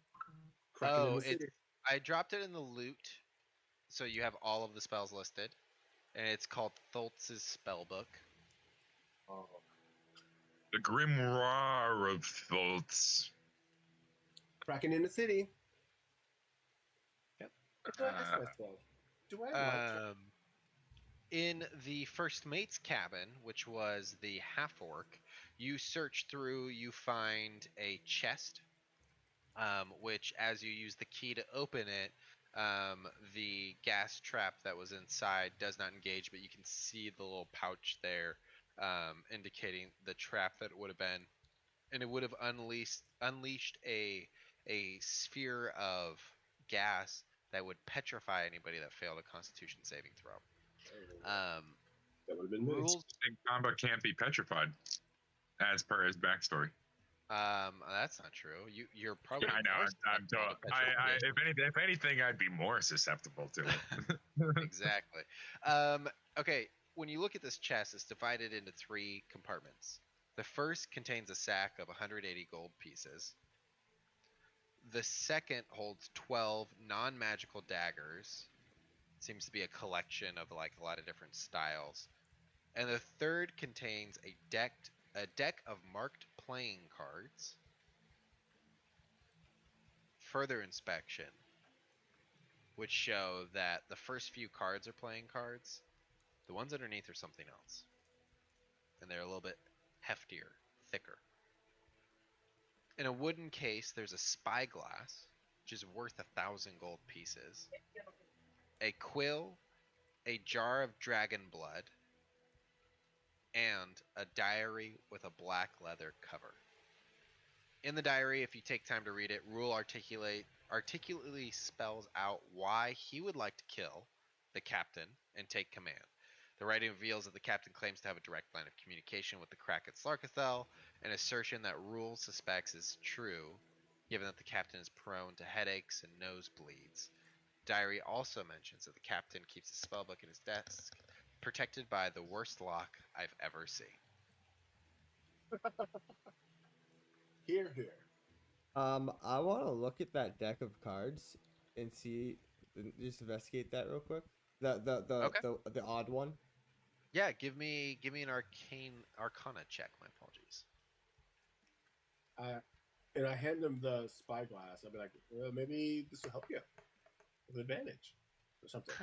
Kraken in Oh, the city. I dropped it in the loot, so you have all of the spells listed, and it's called Tholtz's Spellbook. Oh. The Grimoire of Thoughts. Kraken in the city. Yep. Do I ask myself? Do I like In the first mate's cabin, which was the half orc, you search through, you find a chest, which as you use the key to open it, the gas trap that was inside does not engage, but you can see the little pouch there, indicating the trap that it would have been, and it would have unleashed a sphere of gas that would petrify anybody that failed a Constitution saving throw. that would have been me. Rules. Combat can't be petrified, as per his backstory. That's not true. You're probably. Yeah, I know. more I'm susceptible to petrification. if anything, I'd be more susceptible to it. Exactly. Okay. When you look at this chest, it's divided into 3 compartments. The first contains a sack of 180 gold pieces. The second holds 12 non-magical daggers. Seems to be a collection of like a lot of different styles. And the third contains a deck of marked playing cards. Further inspection would show that the first few cards are playing cards. The ones underneath are something else. And they're a little bit heftier, thicker. In a wooden case, there's a spyglass, which is worth 1,000 gold pieces. A quill, a jar of dragon blood, and a diary with a black leather cover. In the diary, if you take time to read it, Rule articulately spells out why he would like to kill the captain and take command. The writing reveals that the captain claims to have a direct line of communication with the crack at Slarkathel, an assertion that Rule suspects is true, given that the captain is prone to headaches and nosebleeds. Diary also mentions that the captain keeps a spellbook in his desk, protected by the worst lock I've ever seen. Here, here. I want to look at that deck of cards and see, just investigate that real quick. Okay. The odd one. Yeah, give me an arcana check. My apologies. And I hand him the spyglass. I'll be like, well, maybe this will help you with advantage or something.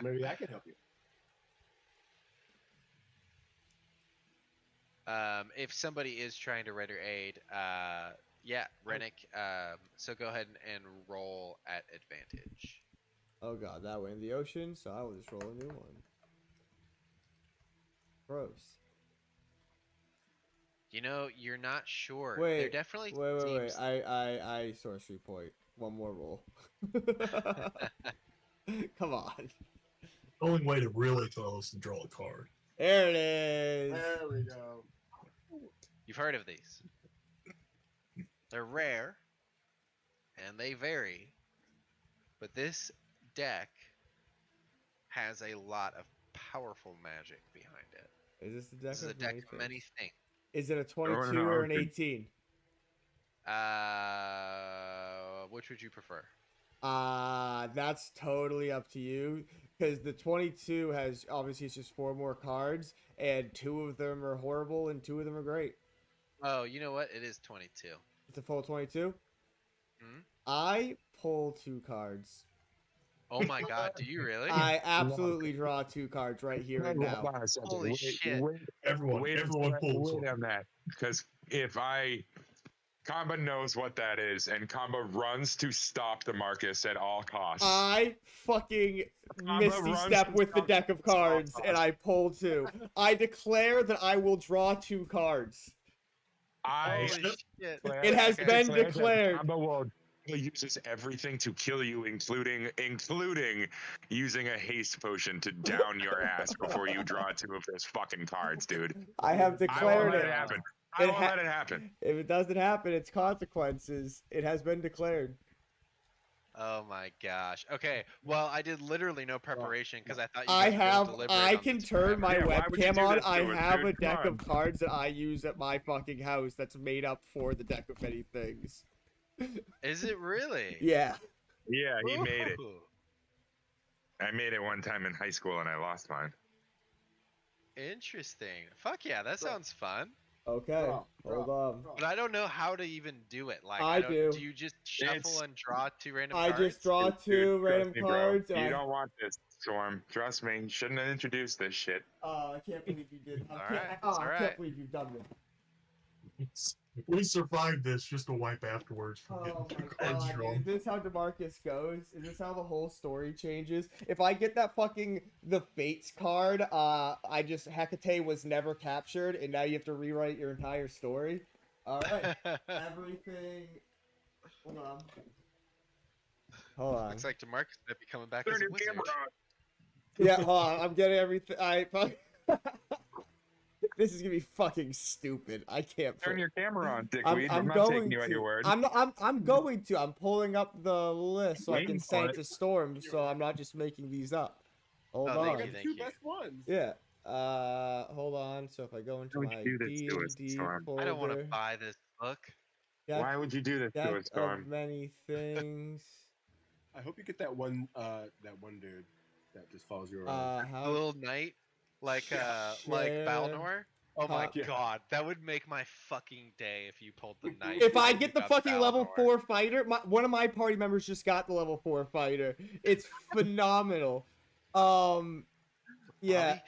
Maybe I can help you. If somebody is trying to render aid, yeah, Rennick. So go ahead and roll at advantage. Oh god, that went in the ocean, so I will just roll a new one. Gross. You know, you're not sure. Wait, there definitely wait. seems... I sorcery point. One more roll. Come on. The only way to really tell is to draw a card. There it is. There we go. You've heard of these. They're rare, and they vary. But this deck has a lot of powerful magic behind it. Is this the deck This is a of deck many of many things? things. Is it a 22 or an 18? Which would you prefer? That's totally up to you. Because the 22 has, obviously, it's just 4 more cards, and 2 of them are horrible, and 2 of them are great. Oh, you know what? It is 22. It's a full 22? Hmm? I pull 2 cards. Oh my god, do you really? I absolutely draw 2 cards right here and now. Hold on a second. Holy shit. Everyone pulls wait one. on that, because if Kamba knows what that is, and Kamba runs to stop the Marcus at all costs. I fucking Misty runs Step to with the stop deck of at all cards, and costs. I pull 2. I declare that I will draw 2 cards. Holy I shit. It has been declare that declared. Kamba uses everything to kill you, including using a haste potion to down your ass before you draw 2 of those fucking cards, dude. I have I won't declared let it. it happen. I won't let it happen. If it doesn't happen, it's consequences. It has been declared. Oh my gosh. Okay, well, I did literally no preparation because I thought you I guys were gonna deliberate I on can this turn forever. my Yeah, why would you webcam do on. this to I us, have dude? a deck Come of cards that I use at my fucking house that's made up for the deck of many things. Is it really? Yeah. Yeah, he made it. Ooh, I made it one time in high school and I lost mine. interesting. Fuck yeah, that sounds fun. Okay. Hold on. But I don't know how to even do it. Like, I don't, do. Do you just shuffle and draw 2 random I cards? just draw 2 Dude, random trust me, bro. cards. You don't want this, Storm. Trust me. You shouldn't have introduced this shit. I can't believe you did. Alright, I alright. can't believe you've done this. We survived this just to wipe afterwards from Oh getting two my cards god, drawn. dude. Is this how DeMarcus goes? Is this how the whole story changes? If I get that fucking the Fates card, I just Hecate was never captured, and now you have to rewrite your entire story. Alright. Everything. Hold on. Hold on. Looks like DeMarcus might be coming back Turn as a your wizard. camera on. Yeah, hold on. I'm getting everything. This is gonna be fucking stupid. I can't. Turn your camera on, dickweed. I'm I'm not going taking you at your to. word. I'm going to. I'm pulling up the list so I Waiting can for send it. to Storm, so I'm not just making these up. Hold Oh, on. thank got you, the thank 2 you. best ones. Yeah. Hold on. So if I go into Why would my you do this to us, D&D Storm? folder, I don't want to buy this book. Deck, Why would you do this to deck us, Storm? of many things. I hope you get that one dude that just follows you around. The How little knight, like Share Balnor. Oh my top- Yeah. god, that would make my fucking day if you pulled the knight. If I and get you the got fucking level Balnor. 4 fighter, one of my party members just got the level 4 fighter. It's phenomenal. Yeah.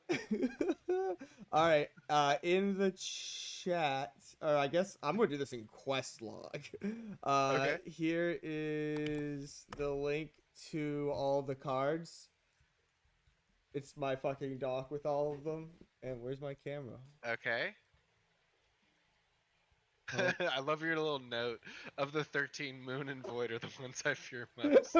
Bobby? All right. In the chat, or I guess I'm gonna do this in quest log. Okay. Here is the link to all the cards. It's my fucking dock with all of them. And where's my camera? Okay. Huh? I love your little note of the 13 Moon and Void are the ones I fear most.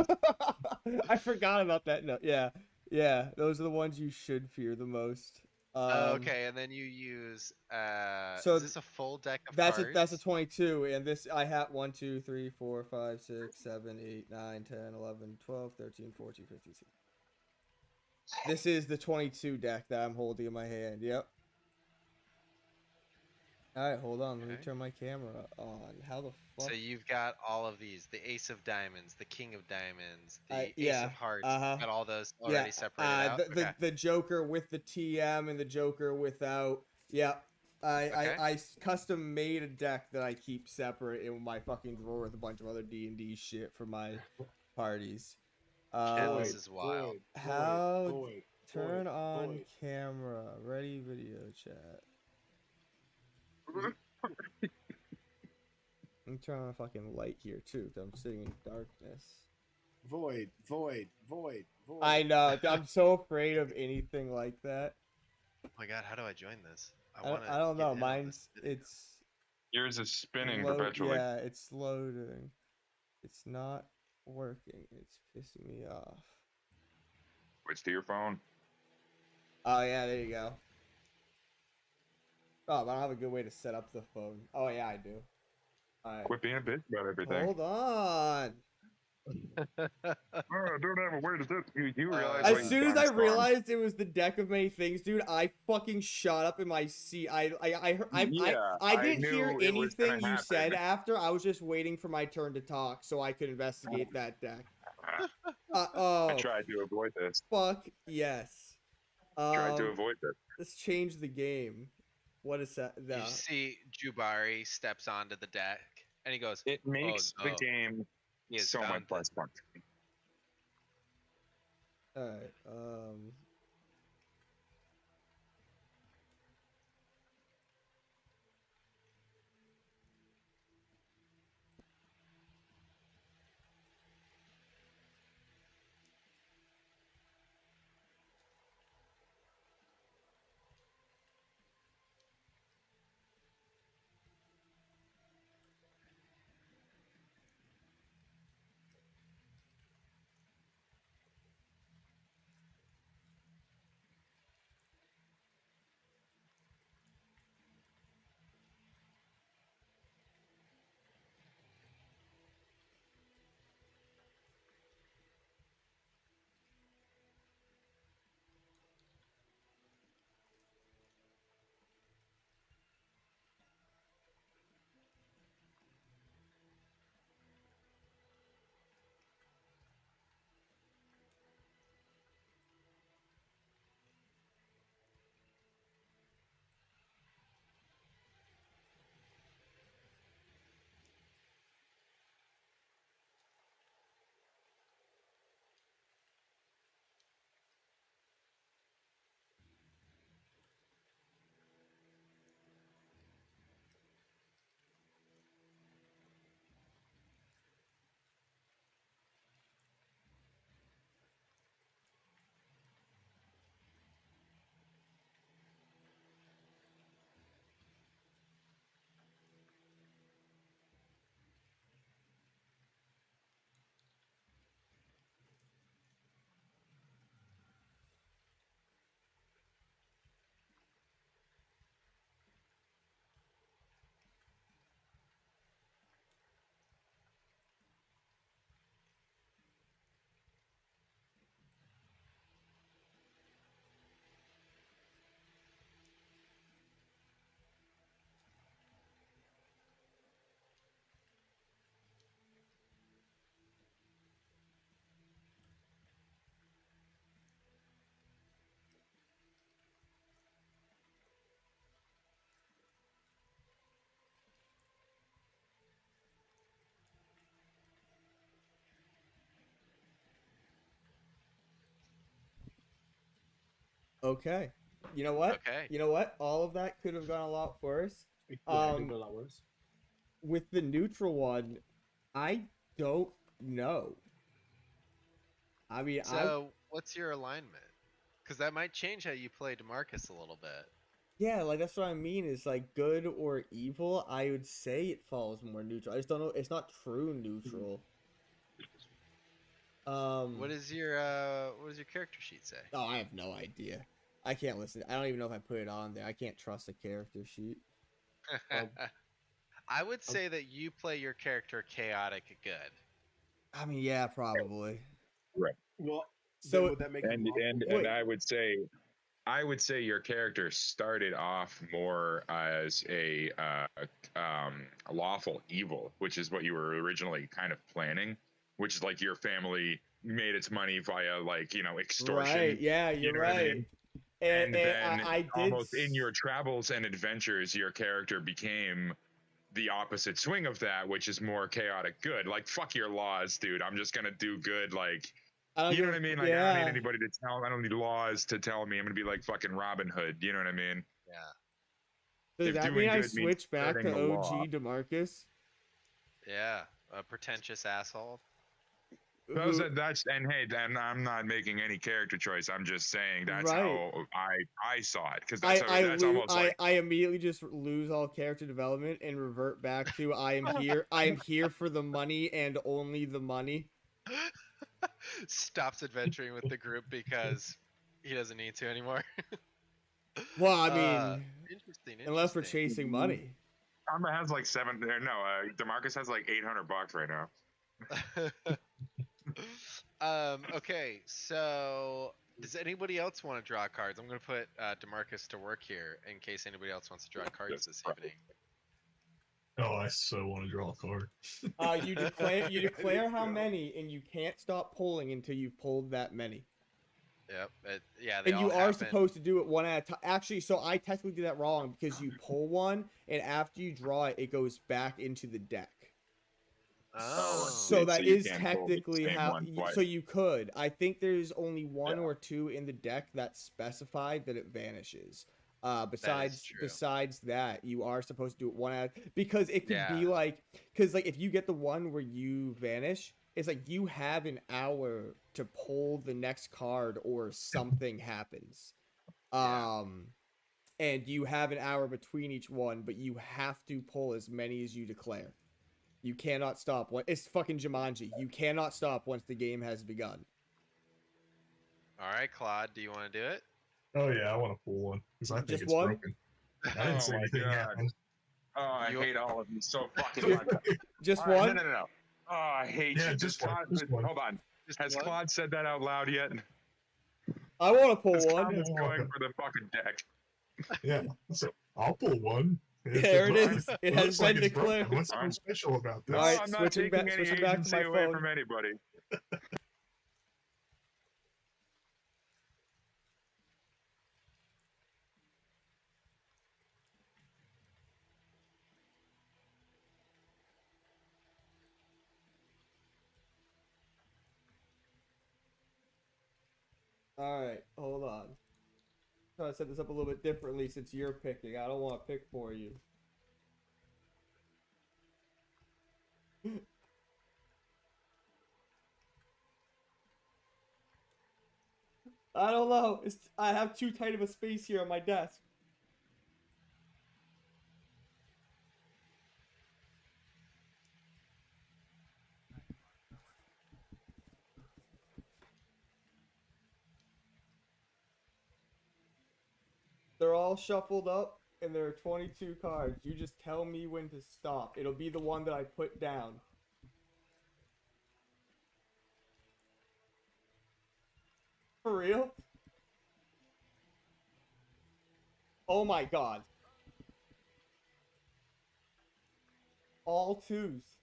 I forgot about that. No, yeah, yeah. Those are the ones you should fear the most. Okay, and then you use So is this a full deck of that's cards? that's a 22, and this I have 1, 2, 3, 4, 5, 6, 7, 8, 9, 10, 11, 12, 13, 14, 15, 16. This is the 22 deck that I'm holding in my hand. Yep. All right, hold on. Let me Okay. turn my camera on. How the fuck? So you've got all of these: the Ace of Diamonds, the King of Diamonds, the Ace Yeah. of Hearts. Uh-huh. Got all those already Yeah. separated out. The the Joker with the TM and the Joker without. Yeah. Okay. I custom made a deck that I keep separate in my fucking drawer with a bunch of other D&D shit for my parties. Shit, this is wild. How turn void, on void. camera. Ready video chat. I'm turning on a fucking light here too, 'cause I'm sitting in darkness. Void, void, void, void. I know. I'm so afraid of anything like that. Oh my god, how do I join this? I don't know. Mine's it's Yours is spinning perpetually. Yeah, it's loading. It's not working. It's pissing me off. Switch to your phone. Oh yeah, there you go. Oh, but I don't have a good way to set up the phone. Oh yeah, I do. All right. Quit being a bitch about everything. Hold on. Oh, I don't have a way to do. You realize As what soon you've as I done, Storm. realized it was the deck of many things, dude, I fucking shot up in my seat. I didn't knew hear it was anything gonna you said happen. after. I was just waiting for my turn to talk so I could investigate that deck. I Oh, tried to avoid this. fuck yes. Tried to avoid this. Let's change the game. What is that? You see Jubari steps onto the deck and he goes, It makes oh, the no. game He is so much found less it. fun. All right. Okay. You know what? Okay. You know what? All of that could have gone a lot worse. Yeah, it could go a lot worse. With the neutral one, I don't know. I mean, So what's your alignment? Because that might change how you play Demarcus a little bit. yeah, like that's what I mean. Is like good or evil. I would say it falls more neutral. I just don't know. It's not true neutral. What does your character sheet say? Oh, I have no idea. I can't listen. I don't even know if I put it on there. I can't trust the character sheet. Um, I would say that you play your character chaotic good. I mean, yeah, probably. Right. Well, So- then would that make And it lawful? and Wait. and I would say your character started off more as a lawful evil, which is what you were originally kind of planning, which is like your family made its money via like extortion. Right? Yeah, you're know what I right. mean? And, And then I did almost in your travels and adventures, your character became the opposite swing of that, which is more chaotic good. Like fuck your laws, dude. I'm just gonna do good. Like I don't you know give- what I mean? Like I yeah. don't need anybody to tell. I don't need laws to tell me. I'm gonna be like fucking Robin Hood. You know what I mean? Yeah. Does if that doing mean I good means switch back to skirting the law. OG Demarcus? Yeah. A pretentious asshole. Those Who- are, that's and hey, and I'm not making any character choice. I'm just saying that's Right. how I saw it because that's how, that's lose, almost like I immediately just lose all character development and revert back to I am here. I am here for the money and only the money. Stops adventuring with the group because he doesn't need to anymore. Well, I mean, Interesting. unless we're chasing money. Arma has like Demarcus has like $800 right now. Okay, so does anybody else want to draw cards? I'm gonna put Demarcus to work here in case anybody else wants to draw cards this evening. Oh, I so want to draw a card. You declare how many, and you can't stop pulling until you've pulled that many. Yep. Yeah. They And all you are happen. supposed to do it one at a time. Actually, so I technically did that wrong because you pull one, and after you draw it, it goes back into the deck. Oh. So that you is can't pull the technically same how. one twice. So you could. I think there's only one Yeah. or two in the deck that specify that it vanishes. That is Besides true. that, you are supposed to do it one at because it could be Yeah. like because like if you get the one where you vanish, it's like you have an hour to pull the next card or something happens. Yeah. And you have an hour between each one, but you have to pull as many as you declare. You cannot stop. It's fucking Jumanji. You cannot stop once the game has begun. All right, Claude. Do you want to do it? Oh yeah, I want to pull one because I think Just it's one? broken. I didn't Oh say my anything God. happened. Oh, I You- hate all of you so fucking much. Just All right, one? No. Oh, I hate Yeah, you. just Does one, Claude- just one. Hold on. Just Has one? Claude said that out loud yet? I want to pull This one. Claude is Oh, going okay. for the fucking deck. Yeah, so I'll pull one. If There it broken- is. It looks has like been it's broken. declared. What's so special about this? No, Alright, I'm not switching taking back- any switching back to agency my away phone. from anybody. Alright, hold on. Try to set this up a little bit differently since you're picking. I don't want to pick for you. I don't know. I have too tight of a space here on my desk. They're all shuffled up, and there are 22 cards. You just tell me when to stop. It'll be the one that I put down. For real? Oh my god. All twos.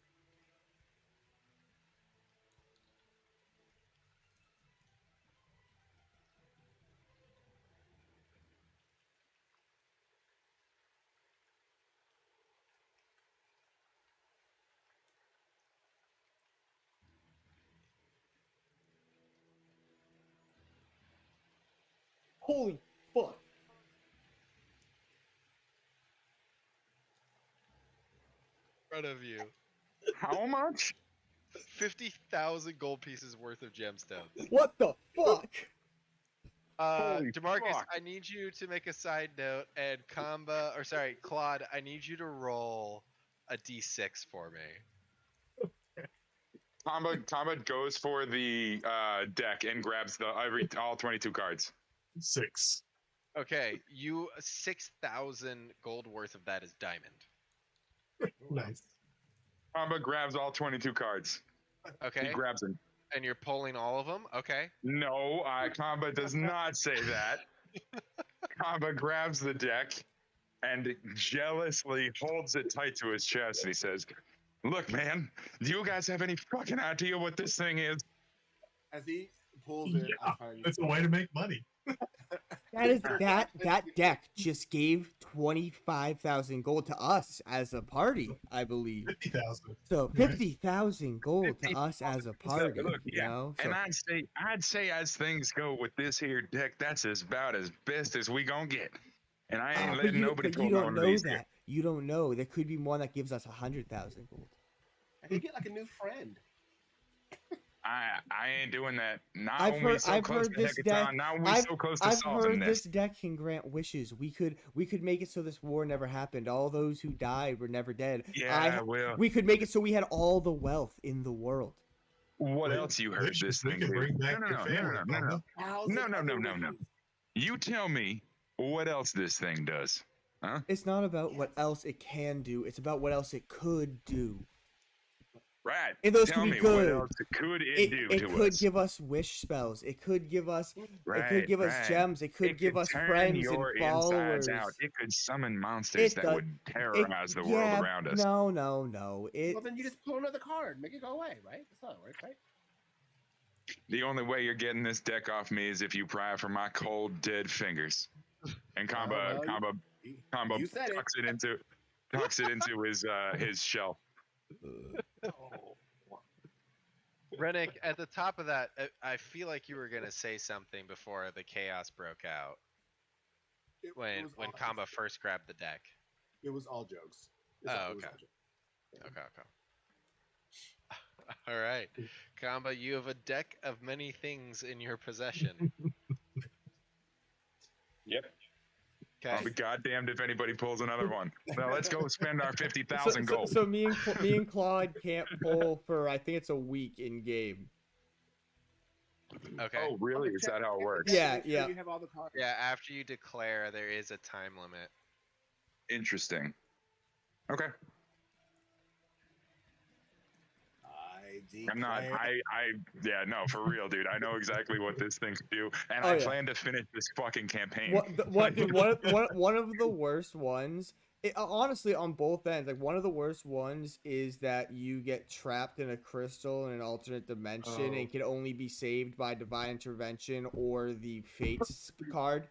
Holy fuck? In front of you. How much? 50,000 gold pieces worth of gemstones. What the fuck? Holy DeMarcus, fuck. I need you to make a side note, and Claude, I need you to roll a d6 for me. Tamba goes for the deck and grabs all 22 cards. 6. Okay, 6,000 gold worth of that is diamond. Nice. Tamba grabs all 22 cards. Okay, He grabs them. and you're pulling all of them. Okay. No, Kamba does not say that. Kamba grabs the deck and jealously holds it tight to his chest, and he says, "Look, man, do you guys have any fucking idea what this thing is?" As he pulls it, I Yeah, find it's a way to make money. That deck just gave 25,000 gold to us as a party, I believe. 50,000. So 50,000 gold to us as a 50,000. party. Look, You yeah, know. And So, I'd say as things go with this here deck, that's about as best as we gonna get. And I ain't letting nobody but pull you none don't of know these. that. You don't know. There could be one that gives us 100,000 gold. I could get like a new friend. I ain't doing that. Not I've when heard- we so I've close heard to this Hecaton. deck- Not when we so close to I've solving heard this. this deck can grant wishes. We could make it so this war never happened. All those who died were never dead. Yeah, well, We could make it so we had all the wealth in the world. what Wait, else you heard this we thing can do? bring back your family, Bubba. No. You tell me what else this thing does. It's not about what else it can do. It's about what else it could do. Right. And those Tell could me be good. what else could it do It to could us? give us wish spells. It could give us. Right, it could give us right. gems. It could give us turn friends and your followers. insides out. It could summon monsters It that does- would terrorize the world Yeah, around us. No. Well, then you just pull another card, make it go away, right? That's how it works, right? The only way you're getting this deck off me is if you pry from my cold, dead fingers. And Kamba You said it. tucks it into his shell. Rennick, at the top of that, I feel like you were gonna say something before the chaos broke out It when was all- Kamba first grabbed the deck. It was all jokes. It Oh, was okay. all jokes. Okay. All right, Kamba, you have a deck of many things in your possession. Yep. I'll Okay. be goddamned if anybody pulls another one. Now let's go spend our 50,000 gold. So me and Claude can't pull for I think it's a week in game. Okay. Oh, really? Is that how it works? Yeah, Make sure yeah. You have all the cards. Yeah, after you declare, there is a time limit. Interesting. Okay. I'm not. Yeah, no, for real, dude. I know exactly what this thing can do, and Oh, I yeah. plan to finish this fucking campaign. One of the worst ones. Honestly, on both ends, like one of the worst ones is that you get trapped in a crystal in an alternate dimension and can only be saved by divine intervention or the fates card.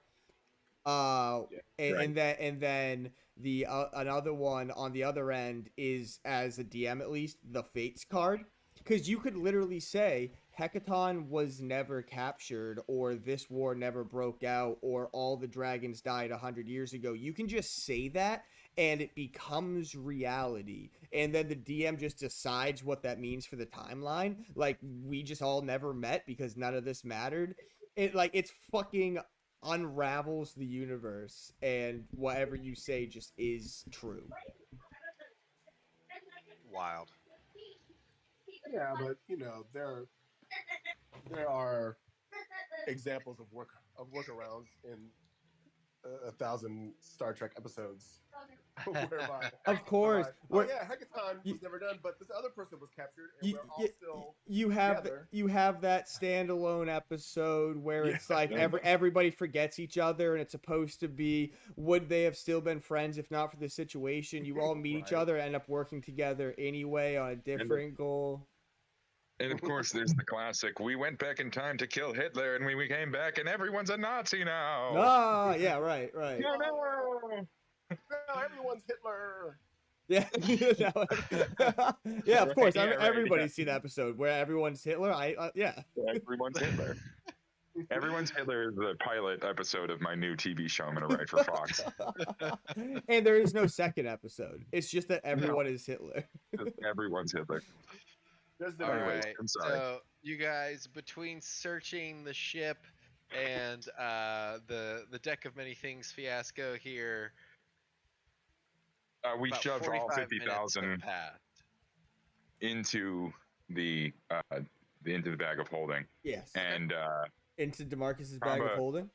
And then the another one on the other end is, as a DM at least, the fates card, because you could literally say Hecaton was never captured, or this war never broke out, or all the dragons died 100 years ago. You can just say that and it becomes reality, and then the DM just decides what that means for the timeline. Like, we just all never met because none of this mattered. It's fucking unravels the universe, and whatever you say just is true. Wild. Yeah, but there are examples of workarounds in 1,000 Star Trek episodes. Whereby, Of course, Hecaton was never done, but this other person was captured, and we're all still together. you have that standalone episode where it's like everybody forgets each other, and it's supposed to be, would they have still been friends if not for the situation? You all meet each Right. other, end up working together anyway on a different goal. And of course, there's the classic: we went back in time to kill Hitler, and we came back, and everyone's a Nazi now. Ah, yeah, right. No. No, everyone's Hitler. Yeah, yeah, of course. Yeah, right, Everybody's yeah. seen that episode where everyone's Hitler. Yeah. Everyone's Hitler. Everyone's Hitler is the pilot episode of my new TV show I'm going to write for Fox. And there is no second episode. It's just that everyone is Hitler. Everyone's Hitler. Just the All Anyways, right. I'm sorry. So you guys, between searching the ship and the deck of many things fiasco here, We about shoved all 45 minutes have 50,000 passed. into the bag of holding, Yes. and Into DeMarcus's bag of Combo- holding.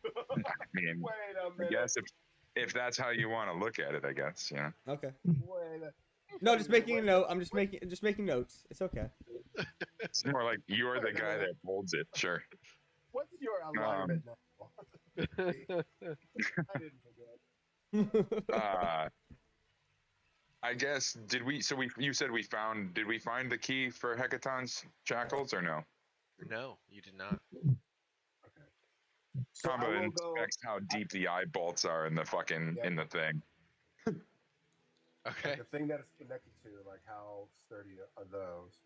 I mean, Wait a I minute. guess if that's how you want to look at it, I guess, yeah. Okay. Wait a- No, just making a note. I'm just making notes. It's okay. It's more like you're the guy that holds it. Sure. What's your alignment now? I didn't forget. I guess you said did we find the key for Hecaton's shackles or no? No, you did not. So I Combo will go. inspects how deep the eye bolts are in the fucking Yeah. in the thing. Okay. The thing that it's connected to, like how sturdy are those?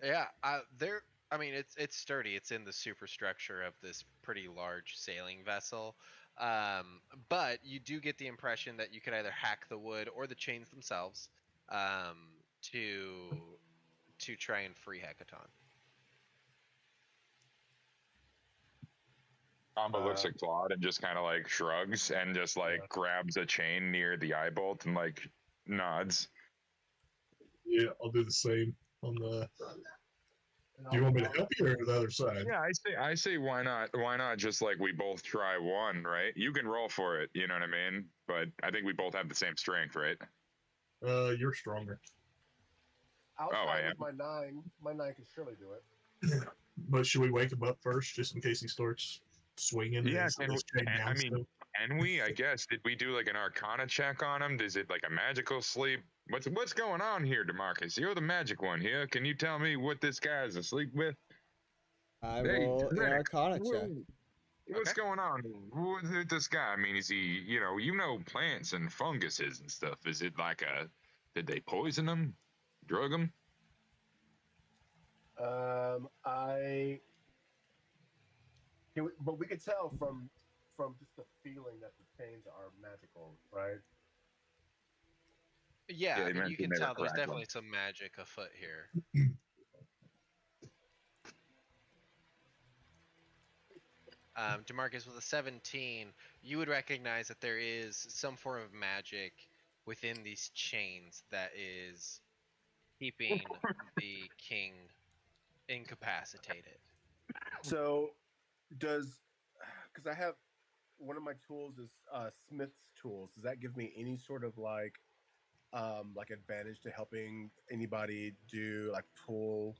Yeah, they're. I mean, it's sturdy. It's in the superstructure of this pretty large sailing vessel. But you do get the impression that you could either hack the wood or the chains themselves to try and free Hecaton. Combo looks Uh, at Claude and just kind of like shrugs and just like Yeah. grabs a chain near the eye bolt and like nods. Yeah, I'll do the same on the. Do you want me to help you or the other side? Yeah, I say why not? Why not just like we both try one, right? You can roll for it, you know what I mean? But I think we both have the same strength, right? You're stronger. I'll Oh, try I with my 9. My 9 can surely do it. But should we wake him up first, just in case he starts swinging? Yeah, Is can his chain I down mean, still? can we? I guess did we do like an Arcana check on him? Is it like a magical sleep? What's going on here, Demarcus? You're the magic one here. Can you tell me what this guy is asleep with? I Hey, roll an Riddick, Arcana check. What's Okay. going on with this guy? I mean, is he, you know plants and funguses and stuff. Is it like did they poison him? Drug him? But we could tell from just the feeling that the chains are magical, right? Yeah, Yeah, I he mean, you mentioned can they were tell there's crackling. definitely some magic afoot here. Demarcus, with a 17, you would recognize that there is some form of magic within these chains that is keeping the king incapacitated. So because I have one of my tools is Smith's tools. Does that give me any sort of like advantage to helping anybody do like pull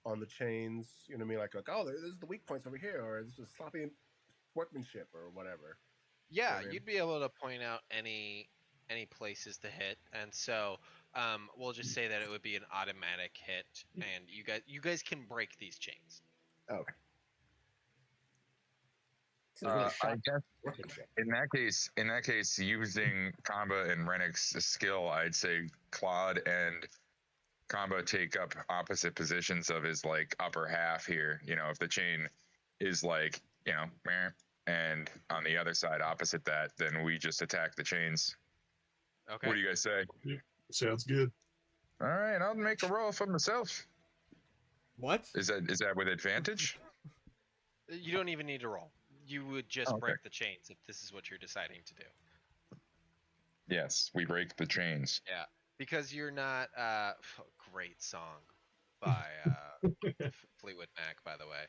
on the chains? You know what I mean? Like oh, this is the weak points over here, or this is sloppy workmanship, or whatever. Yeah, I mean- you'd be able to point out any places to hit, and so we'll just say that it would be an automatic hit, and you guys can break these chains. Okay. I guess Workmanship. in that case, using Kamba and Rennick's skill, I'd say Claude and Kamba take up opposite positions of his like upper half here. You know, if the chain is like meh, and on the other side opposite that, then we just attack the chains. Okay. What do you guys say? Sounds good. All right, I'll make a roll for myself. What? Is that with advantage? You don't even need to roll. You would just Oh, okay. break the chains if this is what you're deciding to do. Yes, we break the chains. Yeah, because you're not. Great song by Fleetwood Mac, by the way.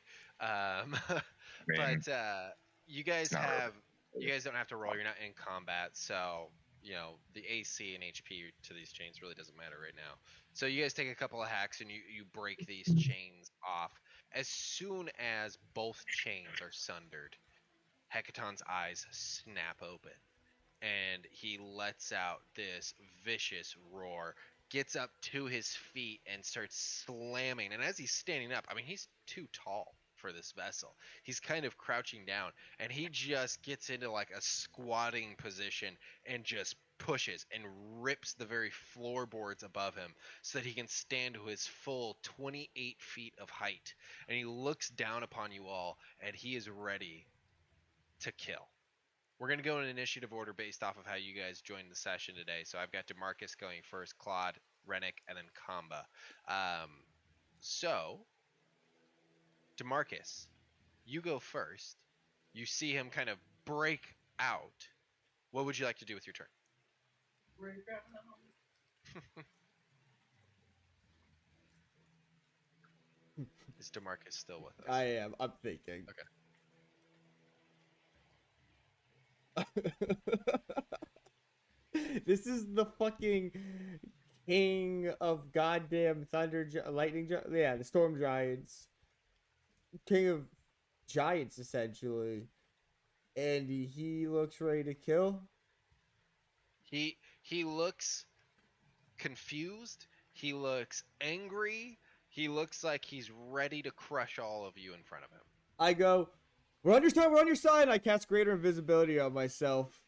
Man, But you guys It's not have. You guys don't have to roll. You're not in combat, so the AC and HP to these chains really doesn't matter right now. So you guys take a couple of hacks and you break these chains off. As soon as both chains are sundered, Hecaton's eyes snap open and he lets out this vicious roar, gets up to his feet and starts slamming. And as he's standing up, I mean, he's too tall for this vessel. He's kind of crouching down, and he just gets into like a squatting position and just pushes and rips the very floorboards above him so that he can stand to his full 28 feet of height. And he looks down upon you all, and he is ready to kill. We're going to go in initiative order based off of how you guys joined the session today. So I've got DeMarcus going first, Claude, Rennick, and then Kamba. So, DeMarcus, you go first. You see him kind of break out. What would you like to do with your turn? Is DeMarcus still with us? I am. I'm thinking. Okay. This is the fucking king of goddamn yeah, the storm giants. King of giants, essentially. And he looks ready to kill. He looks confused. He looks angry. He looks like he's ready to crush all of you in front of him. I go, we're on your side, we're on your side. I cast greater invisibility on myself.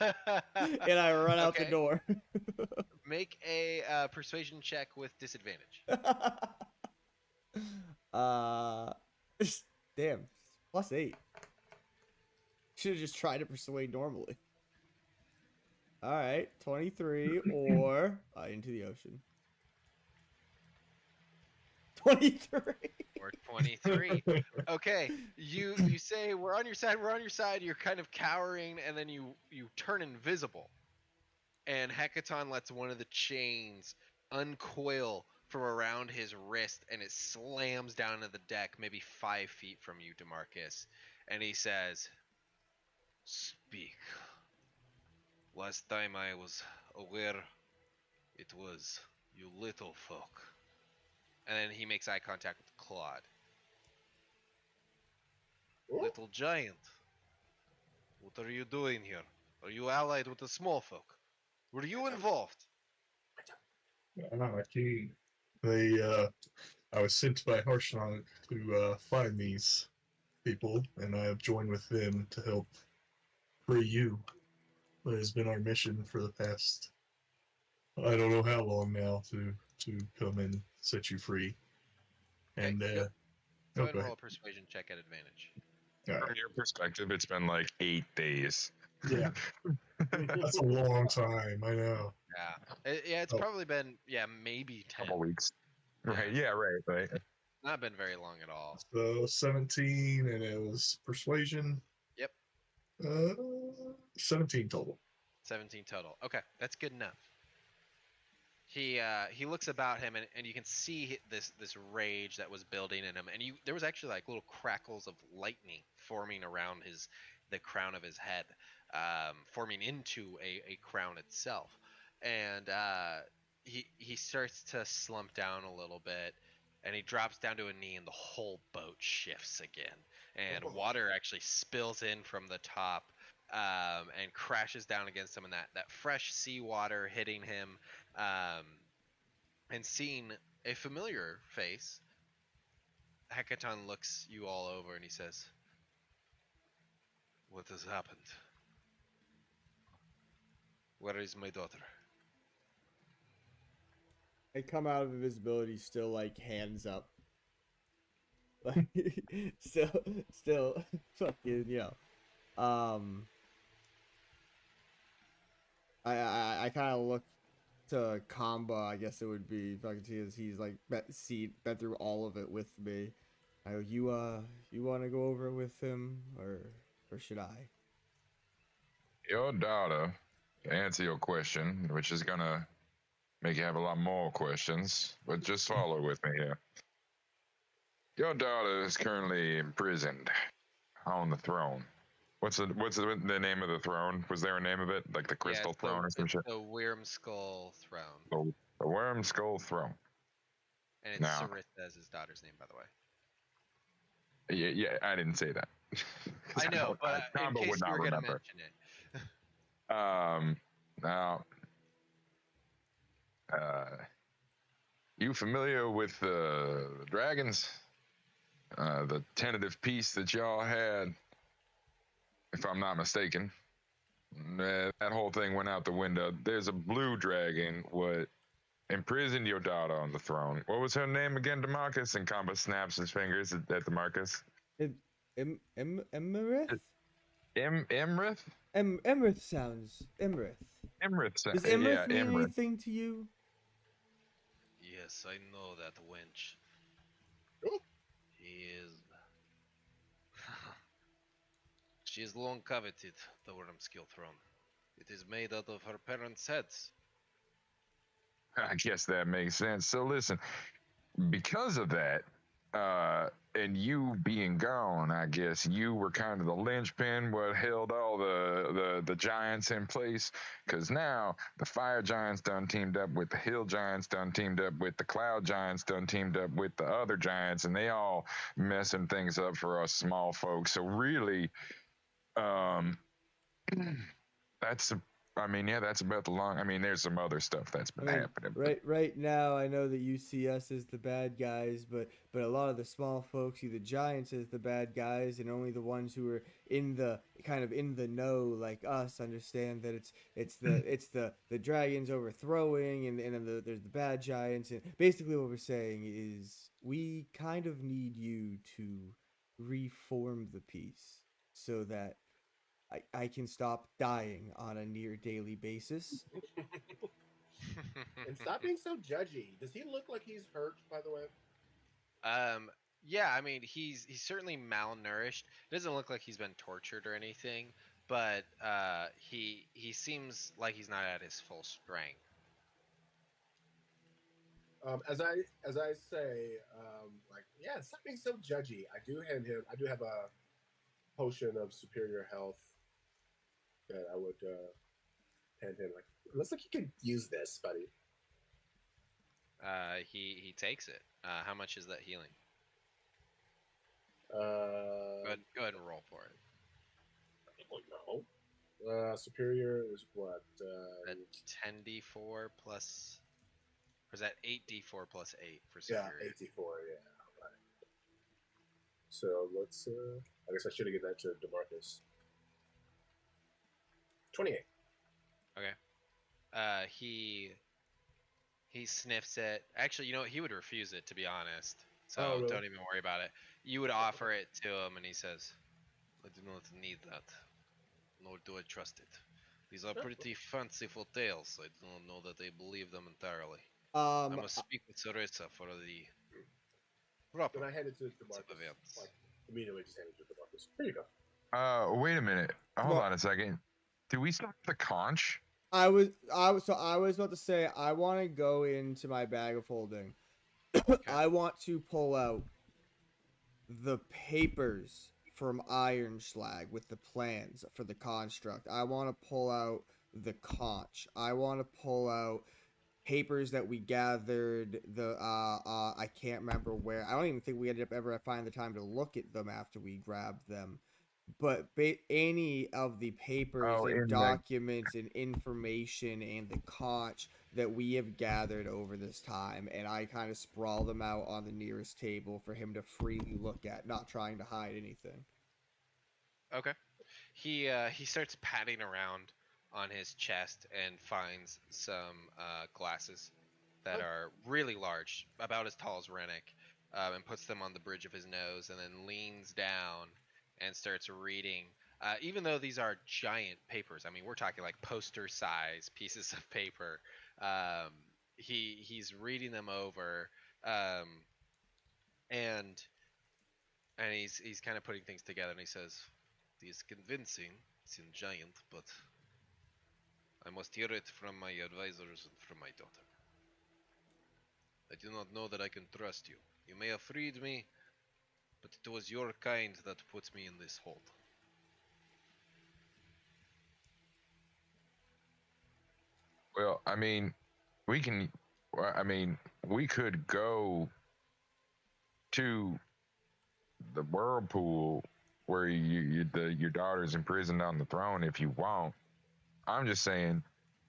And I run out the door. Make a persuasion check with disadvantage. Damn, +8. Should have just tried to persuade normally. All right, 23 or into the ocean. 23. Or 23. Okay, you say we're on your side, we're on your side. You're kind of cowering, and then you turn invisible. And Hecaton lets one of the chains uncoil from around his wrist, and it slams down to the deck, maybe 5 feet from you, DeMarcus. And he says, "Speak. Last time I was aware, it was you little folk." And then he makes eye contact with Claude. "Little giant, what are you doing here? Are you allied with the small folk? Were you involved?" King. I was sent by Harshnag to find these people, and I have joined with them to help free you. That has been our mission for the past, I don't know how long now, to come and set you free. And go ahead and okay. roll a persuasion check at advantage. From your perspective, it's been like 8 days. Yeah. That's a long time, I know. Yeah, it's probably been maybe 10. Couple weeks. Right. Yeah. Right. Not been very long at all. So 17, and it was persuasion. Yep. 17 total. 17 total. Okay, that's good enough. He looks about him, and you can see this rage that was building in him, and there was actually like little crackles of lightning forming around the crown of his head, forming into a crown itself, and he starts to slump down a little bit, and he drops down to a knee, and the whole boat shifts again, and water actually spills in from the top. And crashes down against him, and that fresh seawater hitting him, and seeing a familiar face, Hecaton looks you all over and he says, "What has happened? Where is my daughter?" I come out of invisibility, still like hands up. Like still fucking, I kind of look to Kamba, I guess it would be, if I can see, as he's like been through all of it with me. I go, you want to go over it with him, or should I? Your daughter, to answer your question, which is gonna make you have a lot more questions, but just follow with me here. Your daughter is currently imprisoned on the throne. What's the name of the throne? Was there a name of it, like the Crystal Throne or some shit? The Wormskull Throne. The Wormskull Throne. And it's Now, Sarissa as his daughter's name, by the way. Yeah, I didn't say that. I know, but in case you were going to mention it. Now, you familiar with the dragons? the tentative peace that y'all had, if I'm not mistaken, that whole thing went out the window. There's a blue dragon what imprisoned your daughter on the throne. What was her name again, Demarcus? And Comba snaps his fingers at Demarcus. Emerith? Emrith? Emerith sounds. Emerith. Emrith. Does Yeah, Emerith mean Emrith. anything to you? Yes, I know that wench. Oh. He is. She is long coveted, the Wormskill throne. It is made out of her parents' heads. I guess that makes sense. So listen, because of that, and you being gone, I guess you were kind of the linchpin what held all the giants in place. Because now the fire giants done teamed up with the hill giants, done teamed up with the cloud giants, done teamed up with the other giants, and they all messing things up for us small folks. So really, um, that's I mean, yeah, that's about the long. I mean, there's some other stuff that's been happening. Right now, I know that you see us as the bad guys, but a lot of the small folks see the giants as the bad guys, and only the ones who are in the kind of in the know, like us, understand that it's the dragons overthrowing, and then there's the bad giants, and basically what we're saying is we kind of need you to reform the piece so that I can stop dying on a near daily basis. And stop being so judgy. Does he look like he's hurt, by the way? Um, yeah, I mean he's certainly malnourished. It doesn't look like he's been tortured or anything, but he seems like he's not at his full strength. As I say, like, yeah, stop being so judgy. I do have a potion of superior health that I would hand him. Like, looks like you could use this, buddy. He takes it. How much is that healing? Go ahead and roll for it. No. Superior is what? That 10d4 plus, or is that 8d4 plus 8 for Yeah, superior? 84. Yeah. Right. So let's. I guess I should have given that to Demarcus. 28. Okay. He sniffs it. Actually, you know what? He would refuse it, to be honest. So Oh, really? don't even worry about it. You would offer it to him, and he says, "I do not need that, nor do I trust it. These are pretty fanciful tales. I do not know that I believe them entirely. I must speak with Ceresa for the proper Then I hand it to of Demarcus. events." Like, immediately just hand it to Demarcus. Here you go. Wait a minute. Hold on a second. Do we stop the conch? I was about to say I want to go into my bag of holding. I want to pull out the papers from Ironschlag with the plans for the construct. I want to pull out the conch. I want to pull out papers that we gathered. I can't remember where. I don't even think we ended up ever finding the time to look at them after we grabbed them. But any of the papers and documents and information and the conch that we have gathered over this time, and I kind of sprawl them out on the nearest table for him to freely look at, not trying to hide anything. Okay. He starts patting around on his chest and finds some glasses that are really large, about as tall as Rennick, and puts them on the bridge of his nose, and then leans down and starts reading. Even though these are giant papers, I mean, we're talking like poster size pieces of paper. He's reading them over, um, and he's kind of putting things together, and he says, "It is convincing. It's in giant, but I must hear it from my advisors and from my daughter. I do not know that I can trust you. You may have freed me, but it was your kind that put me in this hold." Well, I mean, we can. I mean, we could go to the whirlpool where your daughter's imprisoned on the throne if you want. I'm just saying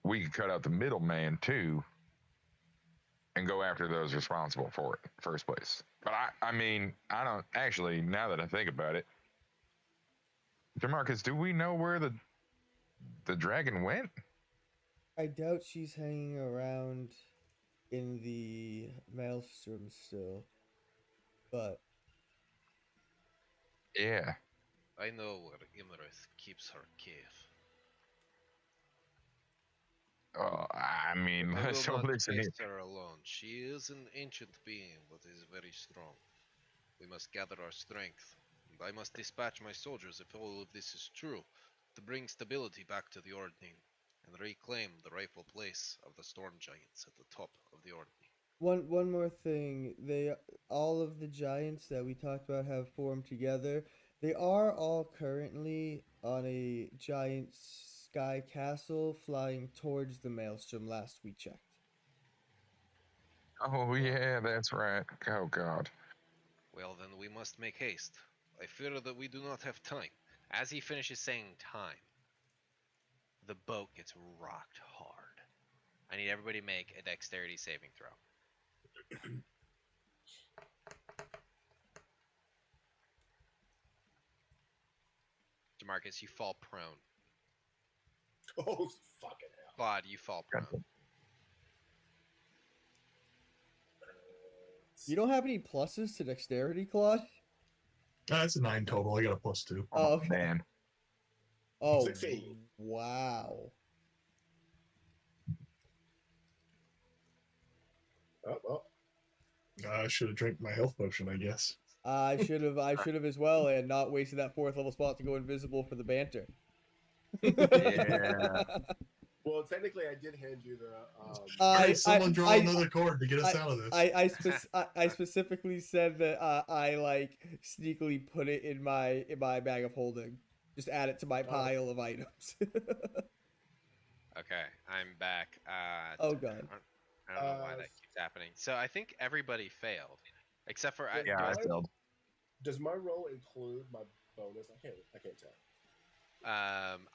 we could cut out the middleman too and go after those responsible for it in the first place. But I mean, I don't actually. Now that I think about it, Demarcus, do we know where the dragon went? I doubt she's hanging around in the maelstrom still, but Yeah. I know where Imrith keeps her cave. Oh, I mean, I will so not listen here. face her alone. She is an ancient being, but is very strong. We must gather our strength, and I must dispatch my soldiers if all of this is true, to bring stability back to the Ordning, and reclaim the rightful place of the Storm Giants at the top of the Ordning. one more thing. They all of the giants that we talked about have formed together. They are all currently on a giant sky castle flying towards the maelstrom last we checked. Oh yeah, that's right. Oh God. Well, then we must make haste. I fear that we do not have time. As he finishes saying time, the boat gets rocked hard. I need everybody to make a dexterity saving throw. Demarcus, you fall prone. Oh, fucking hell. Claude, you fall prone. You don't have any pluses to dexterity, Claude? It's a 9 total. I got a +2. Oh, Oh okay. man. Oh, 16. wow. Oh, well. I should have drank my health potion, I guess. I should have as well, and not wasted that 4th level spot to go invisible for the banter. Yeah. Well, technically, I did hand you the. Alright, someone draw another card to get us out of this. I specifically said that I like sneakily put it in my bag of holding. Just add it to my pile of items. Okay, I'm back. Oh god. I don't know why that keeps happening. So I think everybody failed, except for Does Yeah, I my- failed. Does my roll include my bonus? I can't tell.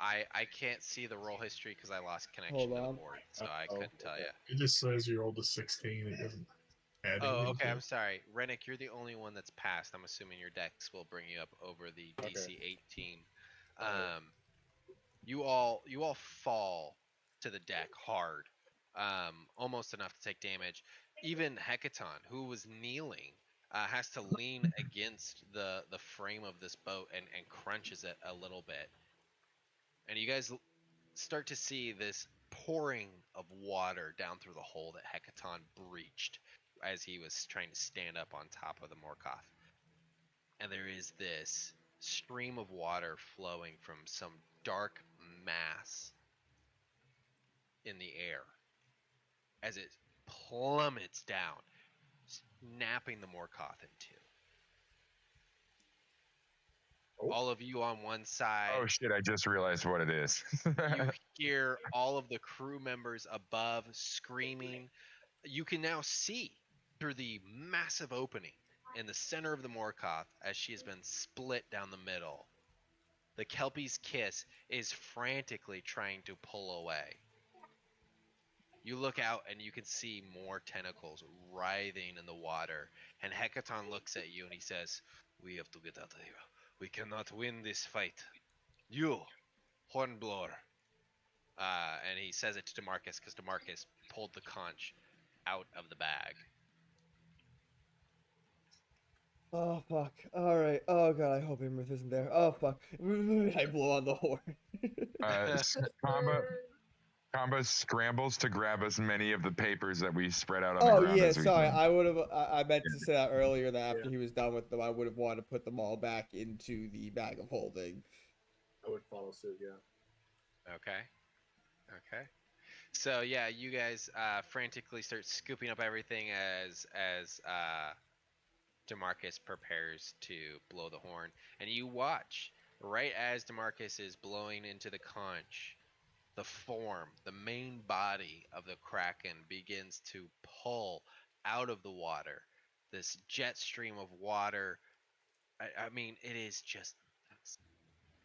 I can't see the roll history because I lost connection Hold to the on. board, so I couldn't tell okay. you. It just says you rolled a 16. It doesn't add Oh, anything okay. to I'm it. sorry, Rennick. You're the only one that's passed. I'm assuming your dex will bring you up over the Okay. DC 18. Alright. You all fall to the deck hard, almost enough to take damage. Even Hecaton, who was kneeling, has to lean against the frame of this boat and crunches it a little bit. And you guys start to see this pouring of water down through the hole that Hecaton breached as he was trying to stand up on top of the Morkoth. And there is this stream of water flowing from some dark mass in the air as it plummets down, snapping the Morkoth in two. Oh. All of you on one side, Oh shit! I just realized what it is. you hear all of the crew members above screaming. You can now see through the massive opening in the center of the Morkoth as she has been split down the middle. The Kelpie's kiss is frantically trying to pull away. You look out and you can see more tentacles writhing in the water. And Hecaton looks at you and he says, "We have to get out of here. We cannot win this fight. You, Hornblower." And he says it to Demarcus because Demarcus pulled the conch out of the bag. Oh fuck. Alright. Oh god, I hope Imrith isn't there. Oh fuck. I blow on the horn. Combo Combo scrambles to grab as many of the papers that we spread out on Oh the ground yeah, as we sorry. can. I would have. I meant to say that earlier. That after Yeah. he was done with them, I would have wanted to put them all back into the bag of holding. I would follow suit, yeah. Okay. Okay. So yeah, you guys frantically start scooping up everything as Demarcus prepares to blow the horn, and you watch right as Demarcus is blowing into the conch. The form, the main body of the Kraken begins to pull out of the water. This jet stream of water. I mean, it is just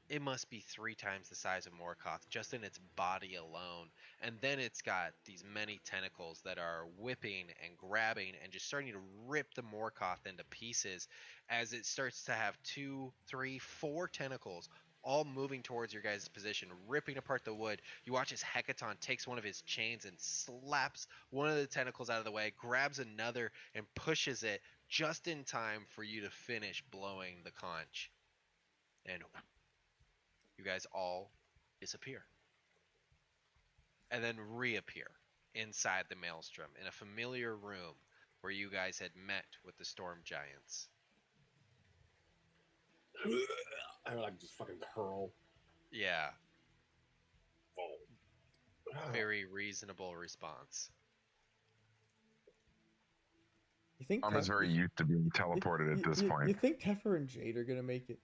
it must be 3 times the size of Morkoth just in its body alone. And then it's got these many tentacles that are whipping and grabbing and just starting to rip the Morkoth into pieces as it starts to have 2, 3, 4 tentacles all moving towards your guys' position, ripping apart the wood. You watch as Hecaton takes one of his chains and slaps one of the tentacles out of the way, grabs another, and pushes it just in time for you to finish blowing the conch. And you guys all disappear and then reappear inside the maelstrom in a familiar room where you guys had met with the storm giants. I like just fucking hurl. Yeah, Oh. very reasonable response. You think I'm just very used to being teleported at this point. You think Teffer and Jade are gonna make it?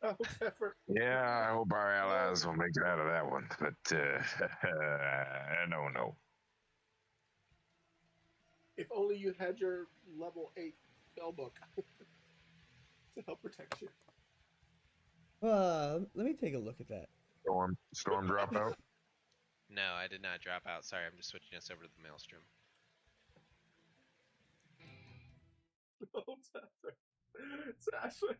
Oh, Teffer. Yeah, I hope our allies will make it out of that one, but no. If only you had your level 8 spellbook to help protect you. Let me take a look at that. Storm drop out. No, I did not drop out. Sorry, I'm just switching us over to the maelstrom. Oh, Teffer. Teffer.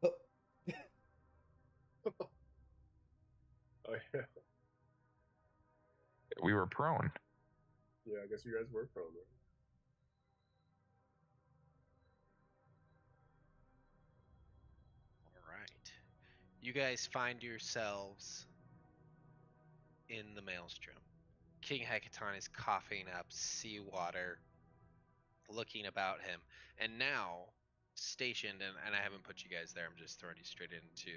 Oh, Oh, yeah. We were prone. Yeah, I guess you guys were prone. All right. You guys find yourselves in the maelstrom. King Hecaton is coughing up seawater, looking about him, and now stationed, and I haven't put you guys there. I'm just throwing you straight into